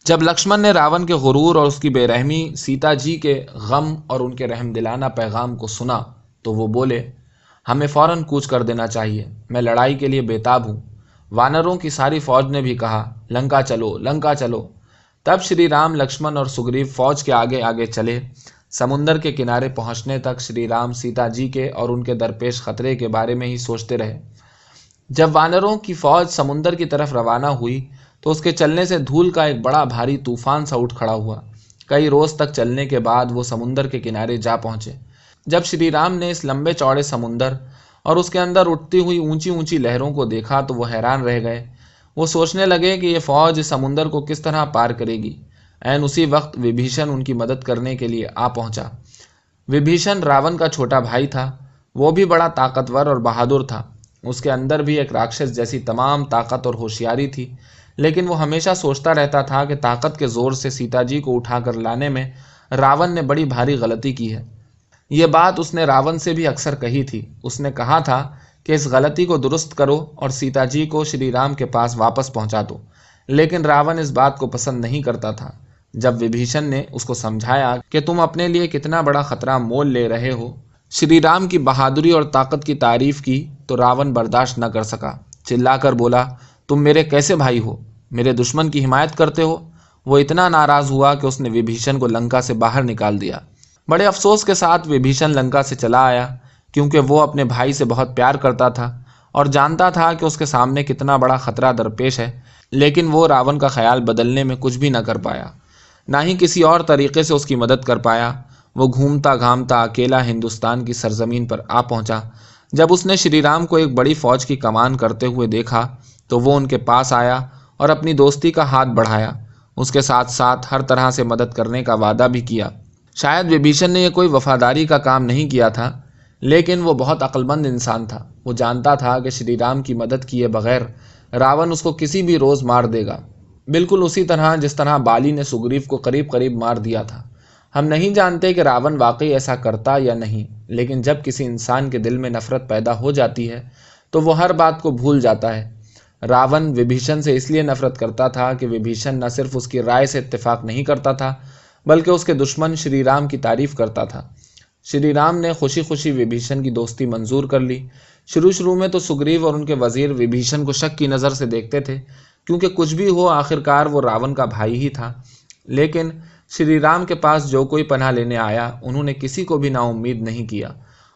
جب لکشمن نے راون کے غرور اور اس کی بے رحمی، سیتا جی کے غم اور ان کے رحم دلانہ پیغام کو سنا تو وہ بولے، ہمیں فوراً کوچ کر دینا چاہیے، میں لڑائی کے لیے بےتاب ہوں۔ وانروں کی ساری فوج نے بھی کہا، لنکا چلو، لنکا چلو۔ تب شری رام، لکشمن اور سگریو فوج کے آگے آگے چلے۔ سمندر کے کنارے پہنچنے تک شری رام سیتا جی کے اور ان کے درپیش خطرے کے بارے میں ہی سوچتے رہے۔ جب وانروں کی فوج سمندر کی طرف روانہ ہوئی تو اس کے چلنے سے دھول کا ایک بڑا بھاری طوفان سا اٹھ کھڑا ہوا۔ کئی روز تک چلنے کے بعد وہ سمندر کے کنارے جا پہنچے۔ جب شری رام نے اس لمبے چوڑے سمندر اور اس کے اندر اٹھتی ہوئی اونچی اونچی لہروں کو دیکھا تو وہ حیران رہ گئے۔ وہ سوچنے لگے کہ یہ فوج اس سمندر کو کس طرح پار کرے گی۔ عین اسی وقت وبھیشن ان کی مدد کرنے کے لیے آ پہنچا۔ وبھیشن راون کا چھوٹا بھائی تھا۔ وہ بھی بڑا طاقتور اور بہادر تھا۔ اس کے اندر بھی ایک راکشس جیسی تمام طاقت اور ہوشیاری تھی، لیکن وہ ہمیشہ سوچتا رہتا تھا کہ طاقت کے زور سے سیتا جی کو اٹھا کر لانے میں راون نے بڑی بھاری غلطی کی ہے۔ یہ بات اس نے راون سے بھی اکثر کہی تھی۔ اس نے کہا تھا کہ اس غلطی کو درست کرو اور سیتا جی کو شری رام کے پاس واپس پہنچا دو، لیکن راون اس بات کو پسند نہیں کرتا تھا۔ جب وبھیشن نے اس کو سمجھایا کہ تم اپنے لیے کتنا بڑا خطرہ مول لے رہے ہو، شری رام کی بہادری اور طاقت کی تعریف کی تو راون برداشت نہ کر سکا۔ چلا کر بولا، تم میرے کیسے بھائی ہو؟ میرے دشمن کی حمایت کرتے ہو؟ وہ اتنا ناراض ہوا کہ اس نے وبھیشن کو لنکا سے باہر نکال دیا۔ بڑے افسوس کے ساتھ وبھیشن لنکا سے چلا آیا، کیونکہ وہ اپنے بھائی سے بہت پیار کرتا تھا اور جانتا تھا کہ اس کے سامنے کتنا بڑا خطرہ درپیش ہے، لیکن وہ راون کا خیال بدلنے میں کچھ بھی نہ کر پایا، نہ ہی کسی اور طریقے سے اس کی مدد کر پایا۔ وہ گھومتا گھامتا اکیلا ہندوستان کی سرزمین پر آ پہنچا۔ جب اس نے شری رام کو ایک بڑی فوج کی کمان کرتے ہوئے دیکھا تو وہ ان کے پاس آیا اور اپنی دوستی کا ہاتھ بڑھایا۔ اس کے ساتھ ساتھ ہر طرح سے مدد کرنے کا وعدہ بھی کیا۔ شاید وبھیشن نے یہ کوئی وفاداری کا کام نہیں کیا تھا، لیکن وہ بہت عقل مند انسان تھا۔ وہ جانتا تھا کہ شری رام کی مدد کیے بغیر راون اس کو کسی بھی روز مار دے گا، بالکل اسی طرح جس طرح بالی نے سگریو کو قریب قریب مار دیا تھا۔ ہم نہیں جانتے کہ راون واقعی ایسا کرتا یا نہیں، لیکن جب کسی انسان کے دل میں نفرت پیدا ہو جاتی ہے تو وہ ہر بات کو بھول جاتا ہے۔ راون وبھیشن سے اس لیے نفرت کرتا تھا کہ وبھیشن نہ صرف اس کی رائے سے اتفاق نہیں کرتا تھا بلکہ اس کے دشمن شری رام کی تعریف کرتا تھا۔ شری رام نے خوشی خوشی وبھیشن کی دوستی منظور کر لی۔ شروع میں تو سگریو اور ان کے وزیر وبھیشن کو شک کی نظر سے دیکھتے تھے، کیونکہ کچھ بھی ہو آخرکار وہ راون کا بھائی ہی تھا۔ لیکن شری رام کے پاس جو کوئی پناہ لینے آیا انہوں نے کسی کو بھی نا امید نہیں کیا۔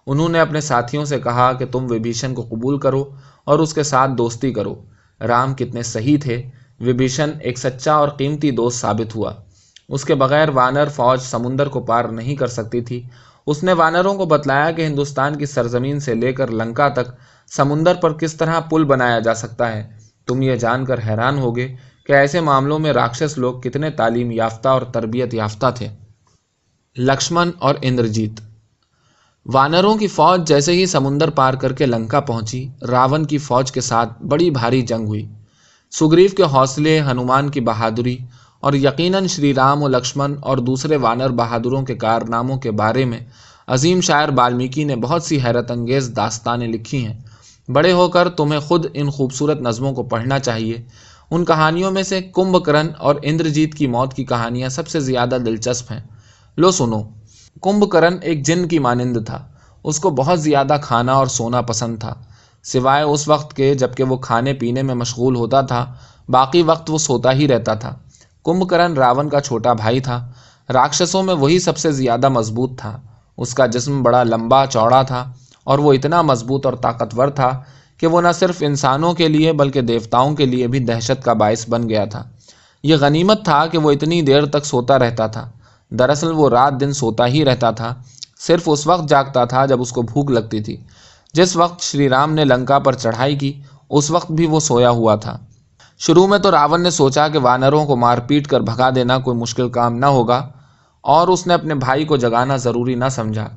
انہوں نے اپنے ساتھیوں سے کہا کہ تم وبھیشن کو قبول کرو اور اس کے ساتھ دوستی کرو۔ رام کتنے صحیح تھے۔ وبھیشن ایک سچا اور قیمتی دوست ثابت ہوا۔ اس کے بغیر وانر فوج سمندر کو پار نہیں کر سکتی تھی۔ اس نے وانروں کو بتلایا کہ ہندوستان کی سرزمین سے لے کر لنکا تک سمندر پر کس طرح پل بنایا جا سکتا ہے۔ تم یہ جان کر حیران ہوگے کہ ایسے معاملوں میں راکشس لوگ کتنے تعلیم یافتہ اور تربیت یافتہ تھے۔ لکشمن اور اندرجیت۔ وانروں کی فوج جیسے ہی سمندر پار کر کے لنکا پہنچی، راون کی فوج کے ساتھ بڑی بھاری جنگ ہوئی۔ سگریو کے حوصلے، ہنومان کی بہادری اور یقیناً شری رام و لکشمن اور دوسرے وانر بہادروں کے کارناموں کے بارے میں عظیم شاعر بالمیکی نے بہت سی حیرت انگیز داستانیں لکھی ہیں۔ بڑے ہو کر تمہیں خود ان خوبصورت نظموں کو پڑھنا چاہیے۔ ان کہانیوں میں سے کمبھکرن اور اندرجیت کی موت کی کہانیاں سب سے زیادہ دلچسپ ہیں۔ لو سنو۔ کمبھکرن ایک جن کی مانند تھا۔ اس کو بہت زیادہ کھانا اور سونا پسند تھا، سوائے اس وقت کے جبکہ وہ کھانے پینے میں مشغول ہوتا تھا، باقی وقت وہ سوتا ہی رہتا تھا۔ کمبھکرن راون کا چھوٹا بھائی تھا۔ راکشسوں میں وہی سب سے زیادہ مضبوط تھا۔ اس کا جسم بڑا لمبا چوڑا تھا اور وہ اتنا مضبوط اور طاقتور تھا کہ وہ نہ صرف انسانوں کے لیے بلکہ دیوتاؤں کے لیے بھی دہشت کا باعث بن گیا تھا۔ یہ غنیمت تھا کہ وہ اتنی دیر تک سوتا رہتا تھا۔ دراصل وہ رات دن سوتا ہی رہتا تھا، صرف اس وقت جاگتا تھا جب اس کو بھوک لگتی تھی۔ جس وقت شری رام نے لنکا پر چڑھائی کی اس وقت بھی وہ سویا ہوا تھا۔ شروع میں تو راون نے سوچا کہ وانروں کو مار پیٹ کر بھگا دینا کوئی مشکل کام نہ ہوگا اور اس نے اپنے بھائی کو جگانا ضروری نہ سمجھا،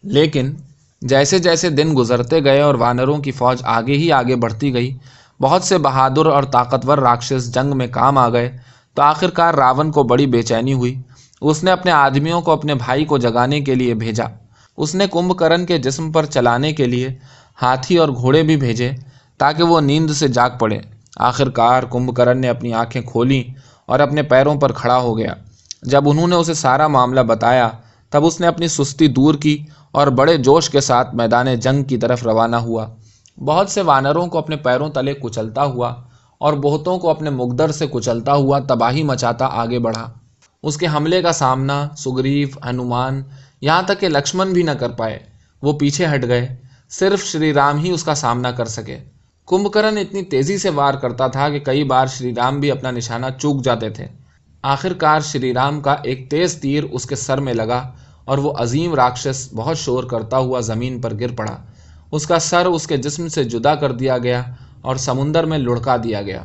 لیکن جیسے جیسے دن گزرتے گئے اور وانروں کی فوج آگے ہی آگے بڑھتی گئی، بہت سے بہادر اور طاقتور راکشس جنگ میں کام آ گئے، تو آخر کار راون کو بڑی بے چینی ہوئی۔ اس نے اپنے آدمیوں کو اپنے بھائی کو جگانے کے لیے بھیجا۔ اس نے کمبھکرن کے جسم پر چلانے کے لیے ہاتھی اور گھوڑے بھی بھیجے تاکہ وہ نیند سے جاگ پڑے۔ آخر کار کمبھکرن نے اپنی آنکھیں کھولیں اور اپنے پیروں پر کھڑا ہو گیا۔ جب انہوں نے اسے سارا معاملہ بتایا تب اس نے اپنی سستی دور کی اور بڑے جوش کے ساتھ میدان جنگ کی طرف روانہ ہوا۔ بہت سے وانروں کو اپنے پیروں تلے کچلتا ہوا اور بہتوں کو اپنے مقدر سے کچلتا ہوا تباہی مچاتا آگے بڑھا۔ اس کے حملے کا سامنا سگریو، ہنومان، یہاں تک کہ لکشمن بھی نہ کر پائے۔ وہ پیچھے ہٹ گئے، صرف شری رام ہی اس کا سامنا کر سکے۔ کمبھکرن اتنی تیزی سے وار کرتا تھا کہ کئی بار شری رام بھی اپنا نشانہ چوک جاتے تھے۔ آخر کار شری رام کا ایک تیز تیر اس کے سر میں لگا اور وہ عظیم راکشس بہت شور کرتا ہوا زمین پر گر پڑا۔ اس کا سر اس کے جسم سے جدا کر دیا گیا اور سمندر میں لڑکا دیا گیا۔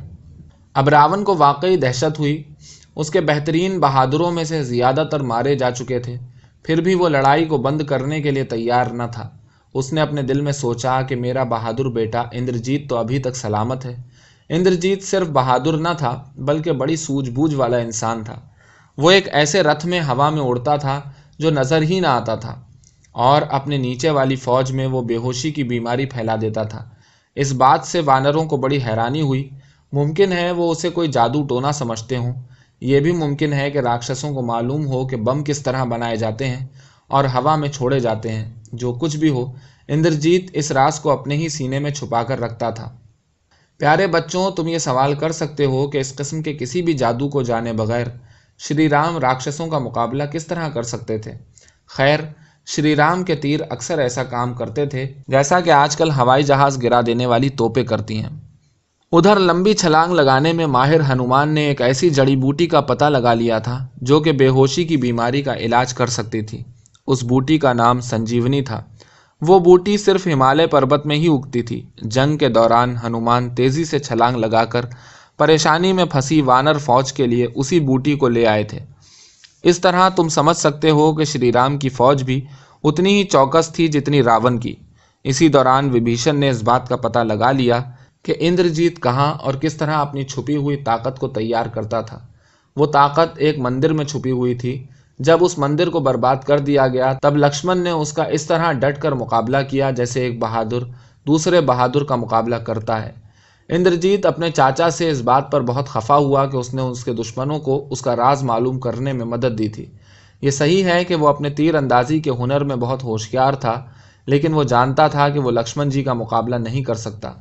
اب راون کو واقعی دہشت ہوئی۔ اس کے بہترین بہادروں میں سے زیادہ تر مارے جا چکے تھے، پھر بھی وہ لڑائی کو بند کرنے کے لیے تیار نہ تھا۔ اس نے اپنے دل میں سوچا کہ میرا بہادر بیٹا اندرجیت تو ابھی تک سلامت ہے۔ اندرجیت صرف بہادر نہ تھا بلکہ بڑی سوجھ بوجھ والا انسان تھا۔ وہ ایک ایسے رتھ میں ہوا میں اڑتا تھا جو نظر ہی نہ آتا تھا، اور اپنے نیچے والی فوج میں وہ بے ہوشی کی بیماری پھیلا دیتا تھا۔ اس بات سے وانروں کو بڑی حیرانی ہوئی۔ ممکن ہے وہ اسے کوئی جادو ٹونا سمجھتے ہوں۔ یہ بھی ممکن ہے کہ راکشسوں کو معلوم ہو کہ بم کس طرح بنائے جاتے ہیں اور ہوا میں چھوڑے جاتے ہیں۔ جو کچھ بھی ہو، اندرجیت اس راز کو اپنے ہی سینے میں چھپا کر رکھتا تھا۔ پیارے بچوں، تم یہ سوال کر سکتے ہو کہ اس قسم کے کسی بھی جادو کو جانے بغیر شری رام راکشسوں کا مقابلہ کس طرح کر سکتے تھے؟ خیر، شری رام کے تیر اکثر ایسا کام کرتے تھے جیسا کہ آج کل ہوائی جہاز گرا دینے والی توپیں کرتی ہیں۔ ادھر لمبی چھلانگ لگانے میں ماہر ہنومان نے ایک ایسی جڑی بوٹی کا پتہ لگا لیا تھا جو کہ بے ہوشی کی بیماری کا علاج کر سکتی تھی۔ اس بوٹی کا نام سنجیونی تھا۔ وہ بوٹی صرف ہمالیہ پربت میں ہی اگتی تھی۔ جنگ کے دوران ہنومان تیزی سے چھلانگ لگا کر پریشانی میں پھنسی وانر فوج کے لیے اسی بوٹی کو لے آئے تھے۔ اس طرح تم سمجھ سکتے ہو کہ شری رام کی فوج بھی اتنی ہی چوکس تھی جتنی راون کی۔ اسی دوران وبھیشن نے اس بات کا پتہ لگا لیا کہ اندرجیت کہاں اور کس طرح اپنی چھپی ہوئی طاقت کو تیار کرتا تھا۔ وہ طاقت ایک مندر میں چھپی ہوئی تھی۔ جب اس مندر کو برباد کر دیا گیا تب لکشمن نے اس کا اس طرح ڈٹ کر مقابلہ کیا جیسے ایک بہادر دوسرے بہادر کا مقابلہ کرتا ہے۔ اندرجیت اپنے چاچا سے اس بات پر بہت خفا ہوا کہ اس نے اس کے دشمنوں کو اس کا راز معلوم کرنے میں مدد دی تھی۔ یہ صحیح ہے کہ وہ اپنے تیر اندازی کے ہنر میں بہت ہوشیار تھا، لیکن وہ جانتا تھا کہ وہ لکشمن جی کا مقابلہ نہیں کر سکتا،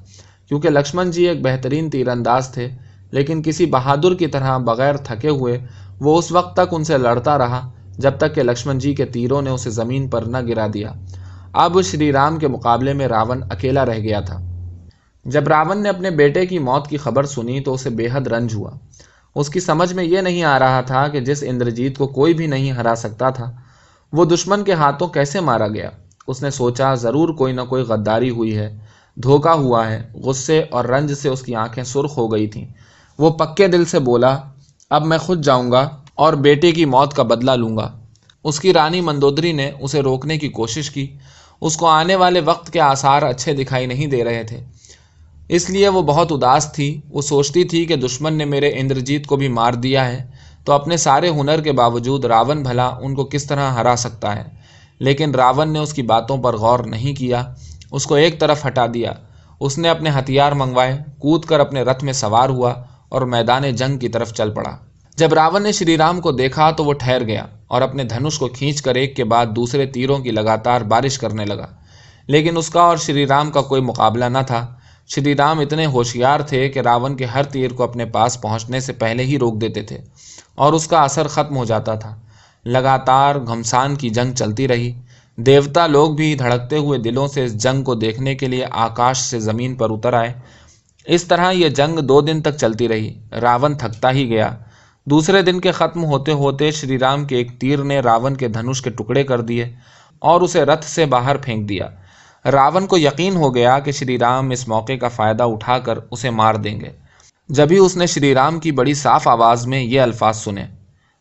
کیونکہ لکشمن جی ایک بہترین تیر انداز تھے۔ لیکن کسی بہادر کی طرح بغیر تھکے ہوئے وہ اس وقت تک ان سے لڑتا رہا جب تک کہ لکشمن جی کے تیروں نے اسے زمین پر نہ گرا دیا۔ اب شری رام کے مقابلے میں راون اکیلا رہ گیا تھا۔ جب راون نے اپنے بیٹے کی موت کی خبر سنی تو اسے بے حد رنج ہوا۔ اس کی سمجھ میں یہ نہیں آ رہا تھا کہ جس اندرجیت کو کوئی بھی نہیں ہرا سکتا تھا، وہ دشمن کے ہاتھوں کیسے مارا گیا۔ اس نے سوچا ضرور کوئی نہ کوئی غداری ہوئی ہے، دھوکا ہوا ہے۔ غصے اور رنج سے اس کی آنکھیں سرخ ہو گئی تھیں۔ وہ پکے دل سے بولا، اب میں خود جاؤں گا اور بیٹے کی موت کا بدلہ لوں گا۔ اس کی رانی مندودری نے اسے روکنے کی کوشش کی۔ اس کو آنے والے وقت کے آثار اچھے دکھائی نہیں دے رہے تھے، اس لیے وہ بہت اداس تھی۔ وہ سوچتی تھی کہ دشمن نے میرے اندرجیت کو بھی مار دیا ہے، تو اپنے سارے ہنر کے باوجود راون بھلا ان کو کس طرح ہرا سکتا ہے؟ لیکن راون نے اس کی باتوں پر غور نہیں کیا، اس کو ایک طرف ہٹا دیا۔ اس نے اپنے ہتھیار منگوائے، کود کر اپنے رتھ میں سوار ہوا اور میدان جنگ کی طرف چل پڑا۔ جب راون نے شری رام کو دیکھا تو وہ ٹھہر گیا اور اپنے دھنش کو کھینچ کر ایک کے بعد دوسرے تیروں کی لگاتار بارش کرنے لگا، لیکن اس کا اور شری رام کا کوئی مقابلہ نہ تھا۔ شری رام اتنے ہوشیار تھے کہ راون کے ہر تیر کو اپنے پاس پہنچنے سے پہلے ہی روک دیتے تھے اور اس کا اثر ختم ہو جاتا تھا۔ لگاتار گھمسان کی جنگ چلتی رہی۔ دیوتا لوگ بھی دھڑکتے ہوئے دلوں سے اس جنگ کو دیکھنے کے لیے آکاش سے زمین پر اتر آئے۔ اس طرح یہ جنگ 2 دن تک چلتی رہی۔ راون تھکتا ہی گیا۔ دوسرے دن کے ختم ہوتے ہوتے شری رام کے ایک تیر نے راون کے دھنش کے ٹکڑے کر دیے اور اسے رتھ سے باہر پھینک دیا۔ راون کو یقین ہو گیا کہ شری رام اس موقع کا فائدہ اٹھا کر اسے مار دیں گے۔ جبھی اس نے شری رام کی بڑی صاف آواز میں یہ الفاظ سنے،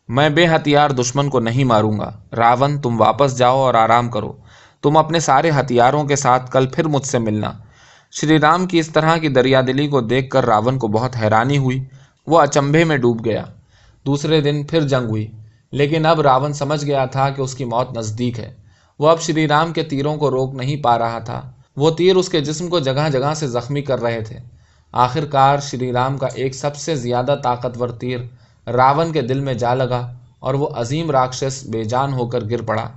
میں بے ہتھیار دشمن کو نہیں ماروں گا۔ راون، تم واپس جاؤ اور آرام کرو۔ تم اپنے سارے ہتھیاروں کے ساتھ کل پھر مجھ سے ملنا۔ شری رام کی اس طرح کی دریا دلی کو دیکھ کر راون کو بہت حیرانی ہوئی۔ وہ اچنبھے میں ڈوب گیا۔ دوسرے دن پھر جنگ ہوئی، لیکن اب راون سمجھ گیا تھا کہ اس کی موت نزدیک ہے۔ وہ اب شری رام کے تیروں کو روک نہیں پا رہا تھا۔ وہ تیر اس کے جسم کو جگہ جگہ سے زخمی کر رہے تھے۔ آخر کار شری رام کا ایک سب سے زیادہ طاقتور تیر راون کے دل میں جا لگا اور وہ عظیم راکشس بے جان ہو کر گر پڑا۔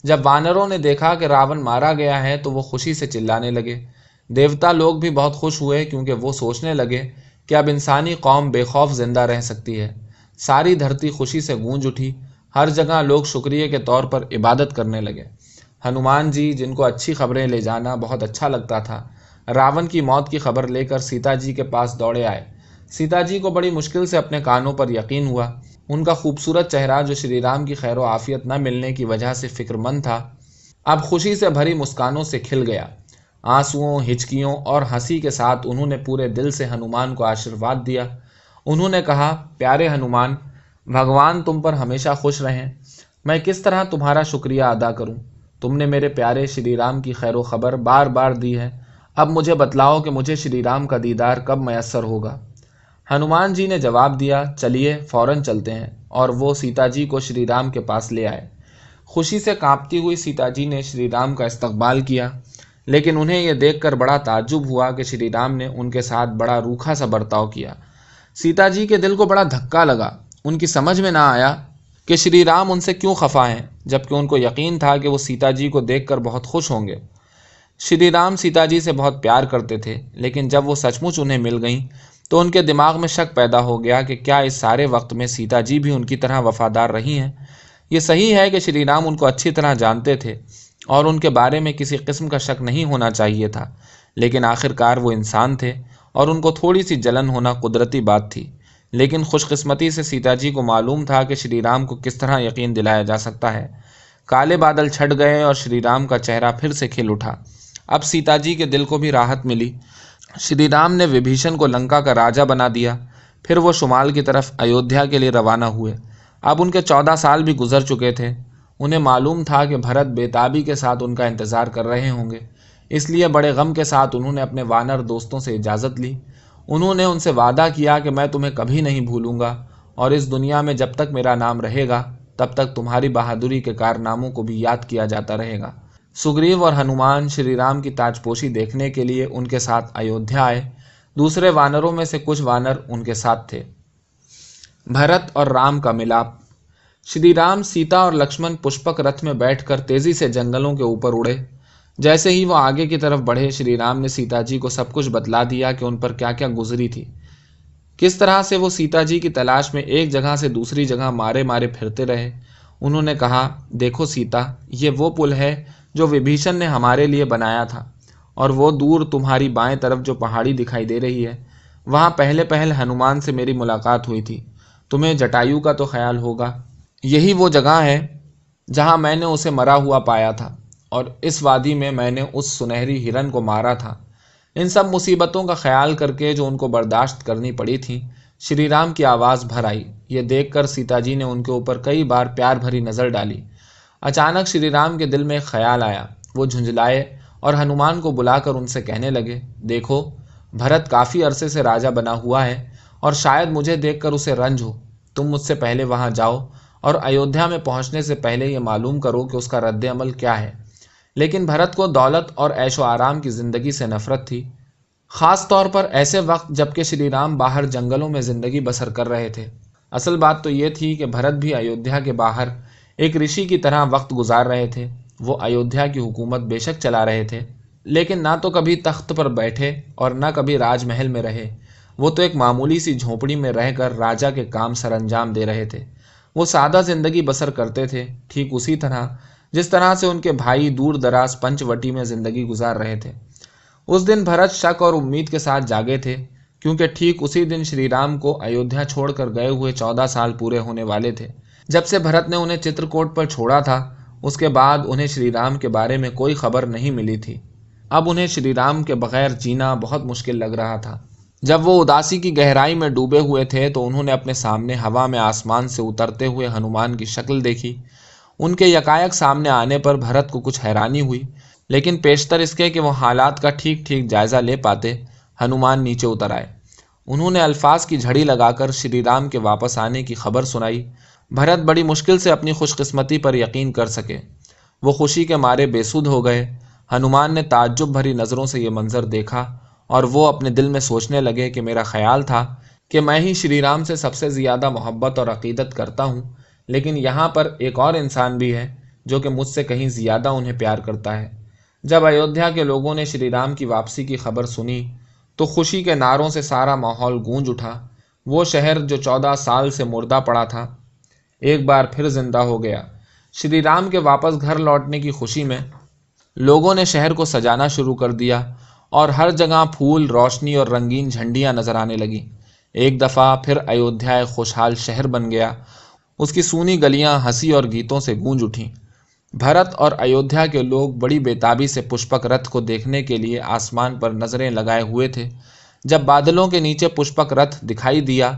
جب وانروں نے دیکھا کہ راون مارا گیا ہے تو وہ خوشی سے چلانے لگے۔ دیوتا لوگ بھی بہت خوش ہوئے کیونکہ وہ سوچنے لگے کہ اب انسانی قوم بے خوف زندہ رہ سکتی ہے۔ ساری دھرتی خوشی سے گونج اٹھی۔ ہر جگہ لوگ شکریہ کے طور پر عبادت کرنے لگے۔ ہنومان جی، جن کو اچھی خبریں لے جانا بہت اچھا لگتا تھا، راون کی موت کی خبر لے کر سیتا جی کے پاس دوڑے آئے۔ سیتا جی کو بڑی مشکل سے اپنے کانوں پر یقین ہوا۔ ان کا خوبصورت چہرہ، جو شری رام کی خیر و عافیت نہ ملنے کی وجہ سے فکر مند تھا، اب خوشی سے بھری مسکانوں سے کھل گیا۔ آنسوؤں، ہچکیوں اور ہنسی کے ساتھ انہوں نے پورے دل سے ہنومان کو آشیرواد دیا۔ انہوں نے کہا، پیارے ہنومان، بھگوان تم پر ہمیشہ خوش رہیں۔ میں کس طرح تمہارا شکریہ ادا کروں؟ تم نے میرے پیارے شری رام کی خیر و خبر بار بار دی ہے۔ اب مجھے بتلاؤ کہ مجھے شری رام کا دیدار کب میسر ہوگا؟ ہنومان جی نے جواب دیا، چلیے فوراً چلتے ہیں، اور وہ سیتا جی کو شری رام کے پاس لے آئے۔ خوشی سے کانپتی ہوئی سیتا جی نے شری رام کا استقبال کیا، لیکن انہیں یہ دیکھ کر بڑا تعجب ہوا کہ شری رام نے ان کے ساتھ بڑا روکھا سا برتاؤ کیا۔ سیتا جی کے دل کو بڑا دھکا لگا۔ ان کی سمجھ میں نہ آیا کہ شری رام ان سے کیوں خفا ہیں، جبکہ ان کو یقین تھا کہ وہ سیتا جی کو دیکھ کر بہت خوش ہوں گے۔ شری رام سیتا جی سے بہت پیار کرتے تھے، لیکن جب وہ سچ مچ انہیں مل گئیں تو ان کے دماغ میں شک پیدا ہو گیا کہ کیا اس سارے وقت میں سیتا جی بھی ان کی طرح وفادار رہی ہیں؟ یہ صحیح ہے کہ شری رام ان کو اچھی طرح جانتے تھے اور ان کے بارے میں کسی قسم کا شک نہیں ہونا چاہیے تھا، لیکن آخر کار وہ انسان تھے اور ان کو تھوڑی سی جلن ہونا قدرتی بات تھی۔ لیکن خوش قسمتی سے سیتا جی کو معلوم تھا کہ شری رام کو کس طرح یقین دلایا جا سکتا ہے۔ کالے بادل چھٹ گئے اور شری رام کا چہرہ پھر سے کھل اٹھا۔ اب سیتا جی کے دل کو بھی راحت ملی۔ شری رام نے وبھیشن کو لنکا کا راجا بنا دیا۔ پھر وہ شمال کی طرف ایودھیا کے لیے روانہ ہوئے۔ اب ان کے 14 سال بھی گزر چکے تھے۔ انہیں معلوم تھا کہ بھرت بے تابی کے ساتھ ان کا انتظار کر رہے ہوں گے، اس لیے بڑے غم کے ساتھ انہوں نے اپنے وانر دوستوں سے اجازت لی۔ انہوں نے ان سے وعدہ کیا کہ میں تمہیں کبھی نہیں بھولوں گا، اور اس دنیا میں جب تک میرا نام رہے گا تب تک تمہاری بہادری کے کارناموں کو بھی یاد کیا جاتا رہے گا۔ سگریو اور ہنومان شری رام کی تاج پوشی دیکھنے کے لیے ان کے ساتھ ایودھیا آئے۔ دوسرے وانروں میں سے کچھ وانر ان کے ساتھ تھے۔ بھرت اور رام کا ملاپ۔ شری رام، سیتا اور لکشمن پشپک رتھ میں بیٹھ کر تیزی سے جنگلوں کے اوپر اڑے۔ جیسے ہی وہ آگے کی طرف بڑھے، شری رام نے سیتا جی کو سب کچھ بتلا دیا کہ ان پر کیا کیا گزری تھی، کس طرح سے وہ سیتا جی کی تلاش میں ایک جگہ سے دوسری جگہ مارے مارے پھرتے رہے۔ انہوں نے کہا، دیکھو سیتا، یہ وہ پل ہے جو وبھیشن نے ہمارے لیے بنایا تھا، اور وہ دور تمہاری بائیں طرف جو پہاڑی دکھائی دے رہی ہے، وہاں پہلے پہل ہنومان سے میری ملاقات ہوئی تھی۔ تمہیں جٹایو کا تو خیال ہوگا، یہی وہ جگہ ہے جہاں میں نے اسے مرا ہوا پایا تھا، اور اس وادی میں میں نے اس سنہری ہرن کو مارا تھا۔ ان سب مصیبتوں کا خیال کر کے جو ان کو برداشت کرنی پڑی تھیں، شری رام کی آواز بھر آئی۔ یہ دیکھ کر سیتا جی نے ان کے اوپر کئی بار پیار بھری نظر ڈالی۔ اچانک شری رام کے دل میں ایک خیال آیا۔ وہ جھنجھلائے اور ہنومان کو بلا کر ان سے کہنے لگے، دیکھو، بھرت کافی عرصے سے راجا بنا ہوا ہے اور شاید مجھے دیکھ کر اسے رنج ہو۔ تم مجھ سے پہلے وہاں جاؤ اور ایودھیا میں پہنچنے سے پہلے یہ معلوم کرو کہ اس کا رد عمل کیا ہے۔ لیکن بھرت کو دولت اور عیش و آرام کی زندگی سے نفرت تھی، خاص طور پر ایسے وقت جب کہ شری رام باہر جنگلوں میں زندگی بسر کر رہے تھے۔ اصل بات تو یہ تھی کہ بھرت بھی ایودھیا کے باہر ایک رشی کی طرح وقت گزار رہے تھے۔ وہ ایودھیا کی حکومت بے شک چلا رہے تھے، لیکن نہ تو کبھی تخت پر بیٹھے اور نہ کبھی راج محل میں رہے۔ وہ تو ایک معمولی سی جھونپڑی میں رہ کر راجا کے کام سر انجام دے رہے تھے۔ وہ سادہ زندگی بسر کرتے تھے، ٹھیک اسی طرح جس طرح سے ان کے بھائی دور دراز پنچ وٹی میں زندگی گزار رہے تھے۔ اس دن بھرت شک اور امید کے ساتھ جاگے تھے، کیونکہ ٹھیک اسی دن شری رام کو ایودھیا چھوڑ کر گئے ہوئے 14 سال پورے ہونے والے تھے۔ جب سے بھرت نے انہیں چترکوٹ پر چھوڑا تھا، اس کے بعد انہیں شری رام کے بارے میں کوئی خبر نہیں ملی تھی۔ اب انہیں شری رام کے بغیر جینا بہت مشکل لگ رہا تھا۔ جب وہ اداسی کی گہرائی میں ڈوبے ہوئے تھے تو انہوں نے اپنے سامنے ہوا میں آسمان سے اترتے ہوئے ہنومان کی شکل دیکھی۔ ان کے یکایک سامنے آنے پر بھرت کو کچھ حیرانی ہوئی، لیکن پیشتر اس کے کہ وہ حالات کا ٹھیک ٹھیک جائزہ لے پاتے، ہنومان نیچے اتر آئے۔ انہوں نے الفاظ کی جھڑی لگا کر شری رام کے واپس آنے کی خبر سنائی۔ بھرت بڑی مشکل سے اپنی خوش قسمتی پر یقین کر سکے۔ وہ خوشی کے مارے بے سدھ ہو گئے۔ ہنومان نے تعجب بھری نظروں سے یہ منظر دیکھا اور وہ اپنے دل میں سوچنے لگے کہ میرا خیال تھا کہ میں ہی شری رام سے سب سے زیادہ محبت اور عقیدت کرتا ہوں، لیکن یہاں پر ایک اور انسان بھی ہے جو کہ مجھ سے کہیں زیادہ انہیں پیار کرتا ہے۔ جب ایودھیا کے لوگوں نے شری رام کی واپسی کی خبر سنی تو خوشی کے نعروں سے سارا ماحول گونج اٹھا۔ وہ شہر جو 14 سال سے مردہ پڑا تھا، ایک بار پھر زندہ ہو گیا۔ شری رام کے واپس گھر لوٹنے کی خوشی میں لوگوں نے شہر کو سجانا شروع کر دیا اور ہر جگہ پھول، روشنی اور رنگین جھنڈیاں نظر آنے لگیں۔ ایک دفعہ پھر ایودھیا ایک خوشحال شہر بن گیا۔ اس کی سونی گلیاں ہنسی اور گیتوں سے گونج اٹھیں۔ بھرت اور ایودھیا کے لوگ بڑی بےتابی سے پشپک رتھ کو دیکھنے کے لیے آسمان پر نظریں لگائے ہوئے تھے۔ جب بادلوں کے نیچے پشپک رتھ دکھائی دیا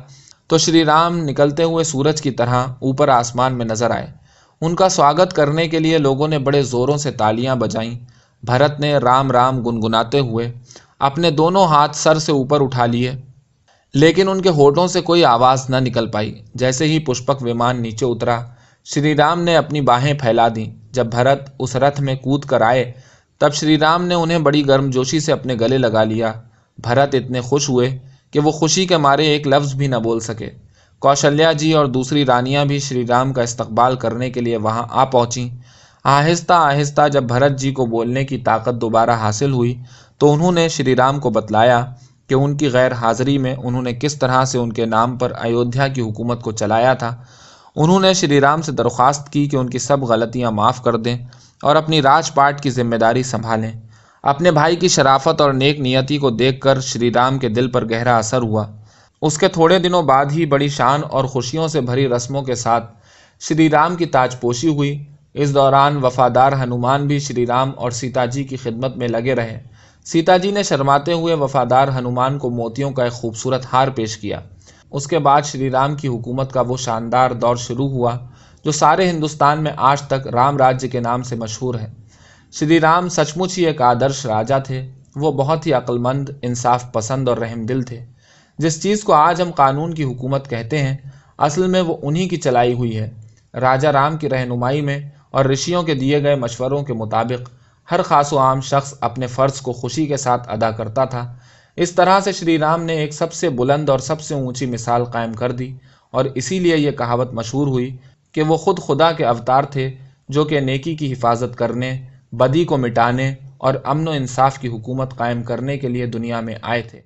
تو شری رام نکلتے ہوئے سورج کی طرح اوپر آسمان میں نظر آئے۔ ان کا سواگت کرنے کے لیے لوگوں نے بڑے زوروں سے تالیاں بجائیں۔ بھرت نے رام رام گنگناتے ہوئے اپنے دونوں ہاتھ سر سے اوپر اٹھا لیے، لیکن ان کے ہونٹوں سے کوئی آواز نہ نکل پائی۔ جیسے ہی پشپک ومان نیچے اترا، شری رام نے اپنی باہیں پھیلا دیں۔ جب بھرت اس رتھ میں کود کر آئے تب شری رام نے انہیں بڑی گرمجوشی سے اپنے گلے لگا لیا۔ بھرت اتنے خوش ہوئے کہ وہ خوشی کے مارے ایک لفظ بھی نہ بول سکے۔ کوشلیہ جی اور دوسری رانیاں بھی شری رام کا استقبال کرنے کے لیے وہاں آ پہنچیں۔ آہستہ آہستہ جب بھرت جی کو بولنے کی طاقت دوبارہ حاصل ہوئی تو انہوں نے شری رام کو بتلایا کہ ان کی غیر حاضری میں انہوں نے کس طرح سے ان کے نام پر ایودھیا کی حکومت کو چلایا تھا۔ انہوں نے شری رام سے درخواست کی کہ ان کی سب غلطیاں معاف کر دیں اور اپنی راج پاٹ کی ذمہ داری سنبھالیں۔ اپنے بھائی کی شرافت اور نیک نیتی کو دیکھ کر شری رام کے دل پر گہرا اثر ہوا۔ اس کے تھوڑے دنوں بعد ہی بڑی شان اور خوشیوں سے بھری رسموں کے ساتھ شری رام کی تاج پوشی ہوئی۔ اس دوران وفادار ہنومان بھی شری رام اور سیتا جی کی خدمت میں لگے رہے۔ سیتا جی نے شرماتے ہوئے وفادار ہنومان کو موتیوں کا ایک خوبصورت ہار پیش کیا۔ اس کے بعد شری رام کی حکومت کا وہ شاندار دور شروع ہوا جو سارے ہندوستان میں آج تک رام راجیہ کے نام سے مشہور ہے۔ شری رام سچ مچ ہی ایک آدرش راجا تھے۔ وہ بہت ہی عقل مند، انصاف پسند اور رحم دل تھے۔ جس چیز کو آج ہم قانون کی حکومت کہتے ہیں، اصل میں وہ انہی کی چلائی ہوئی ہے۔ راجا رام کی رہنمائی میں اور رشیوں کے دیے گئے مشوروں کے مطابق ہر خاص و عام شخص اپنے فرض کو خوشی کے ساتھ ادا کرتا تھا۔ اس طرح سے شری رام نے ایک سب سے بلند اور سب سے اونچی مثال قائم کر دی، اور اسی لیے یہ کہاوت مشہور ہوئی کہ وہ خود خدا کے اوتار تھے جو کہ نیکی کی حفاظت کرنے، بدی کو مٹانے اور امن و انصاف کی حکومت قائم کرنے کے لیے دنیا میں آئے تھے۔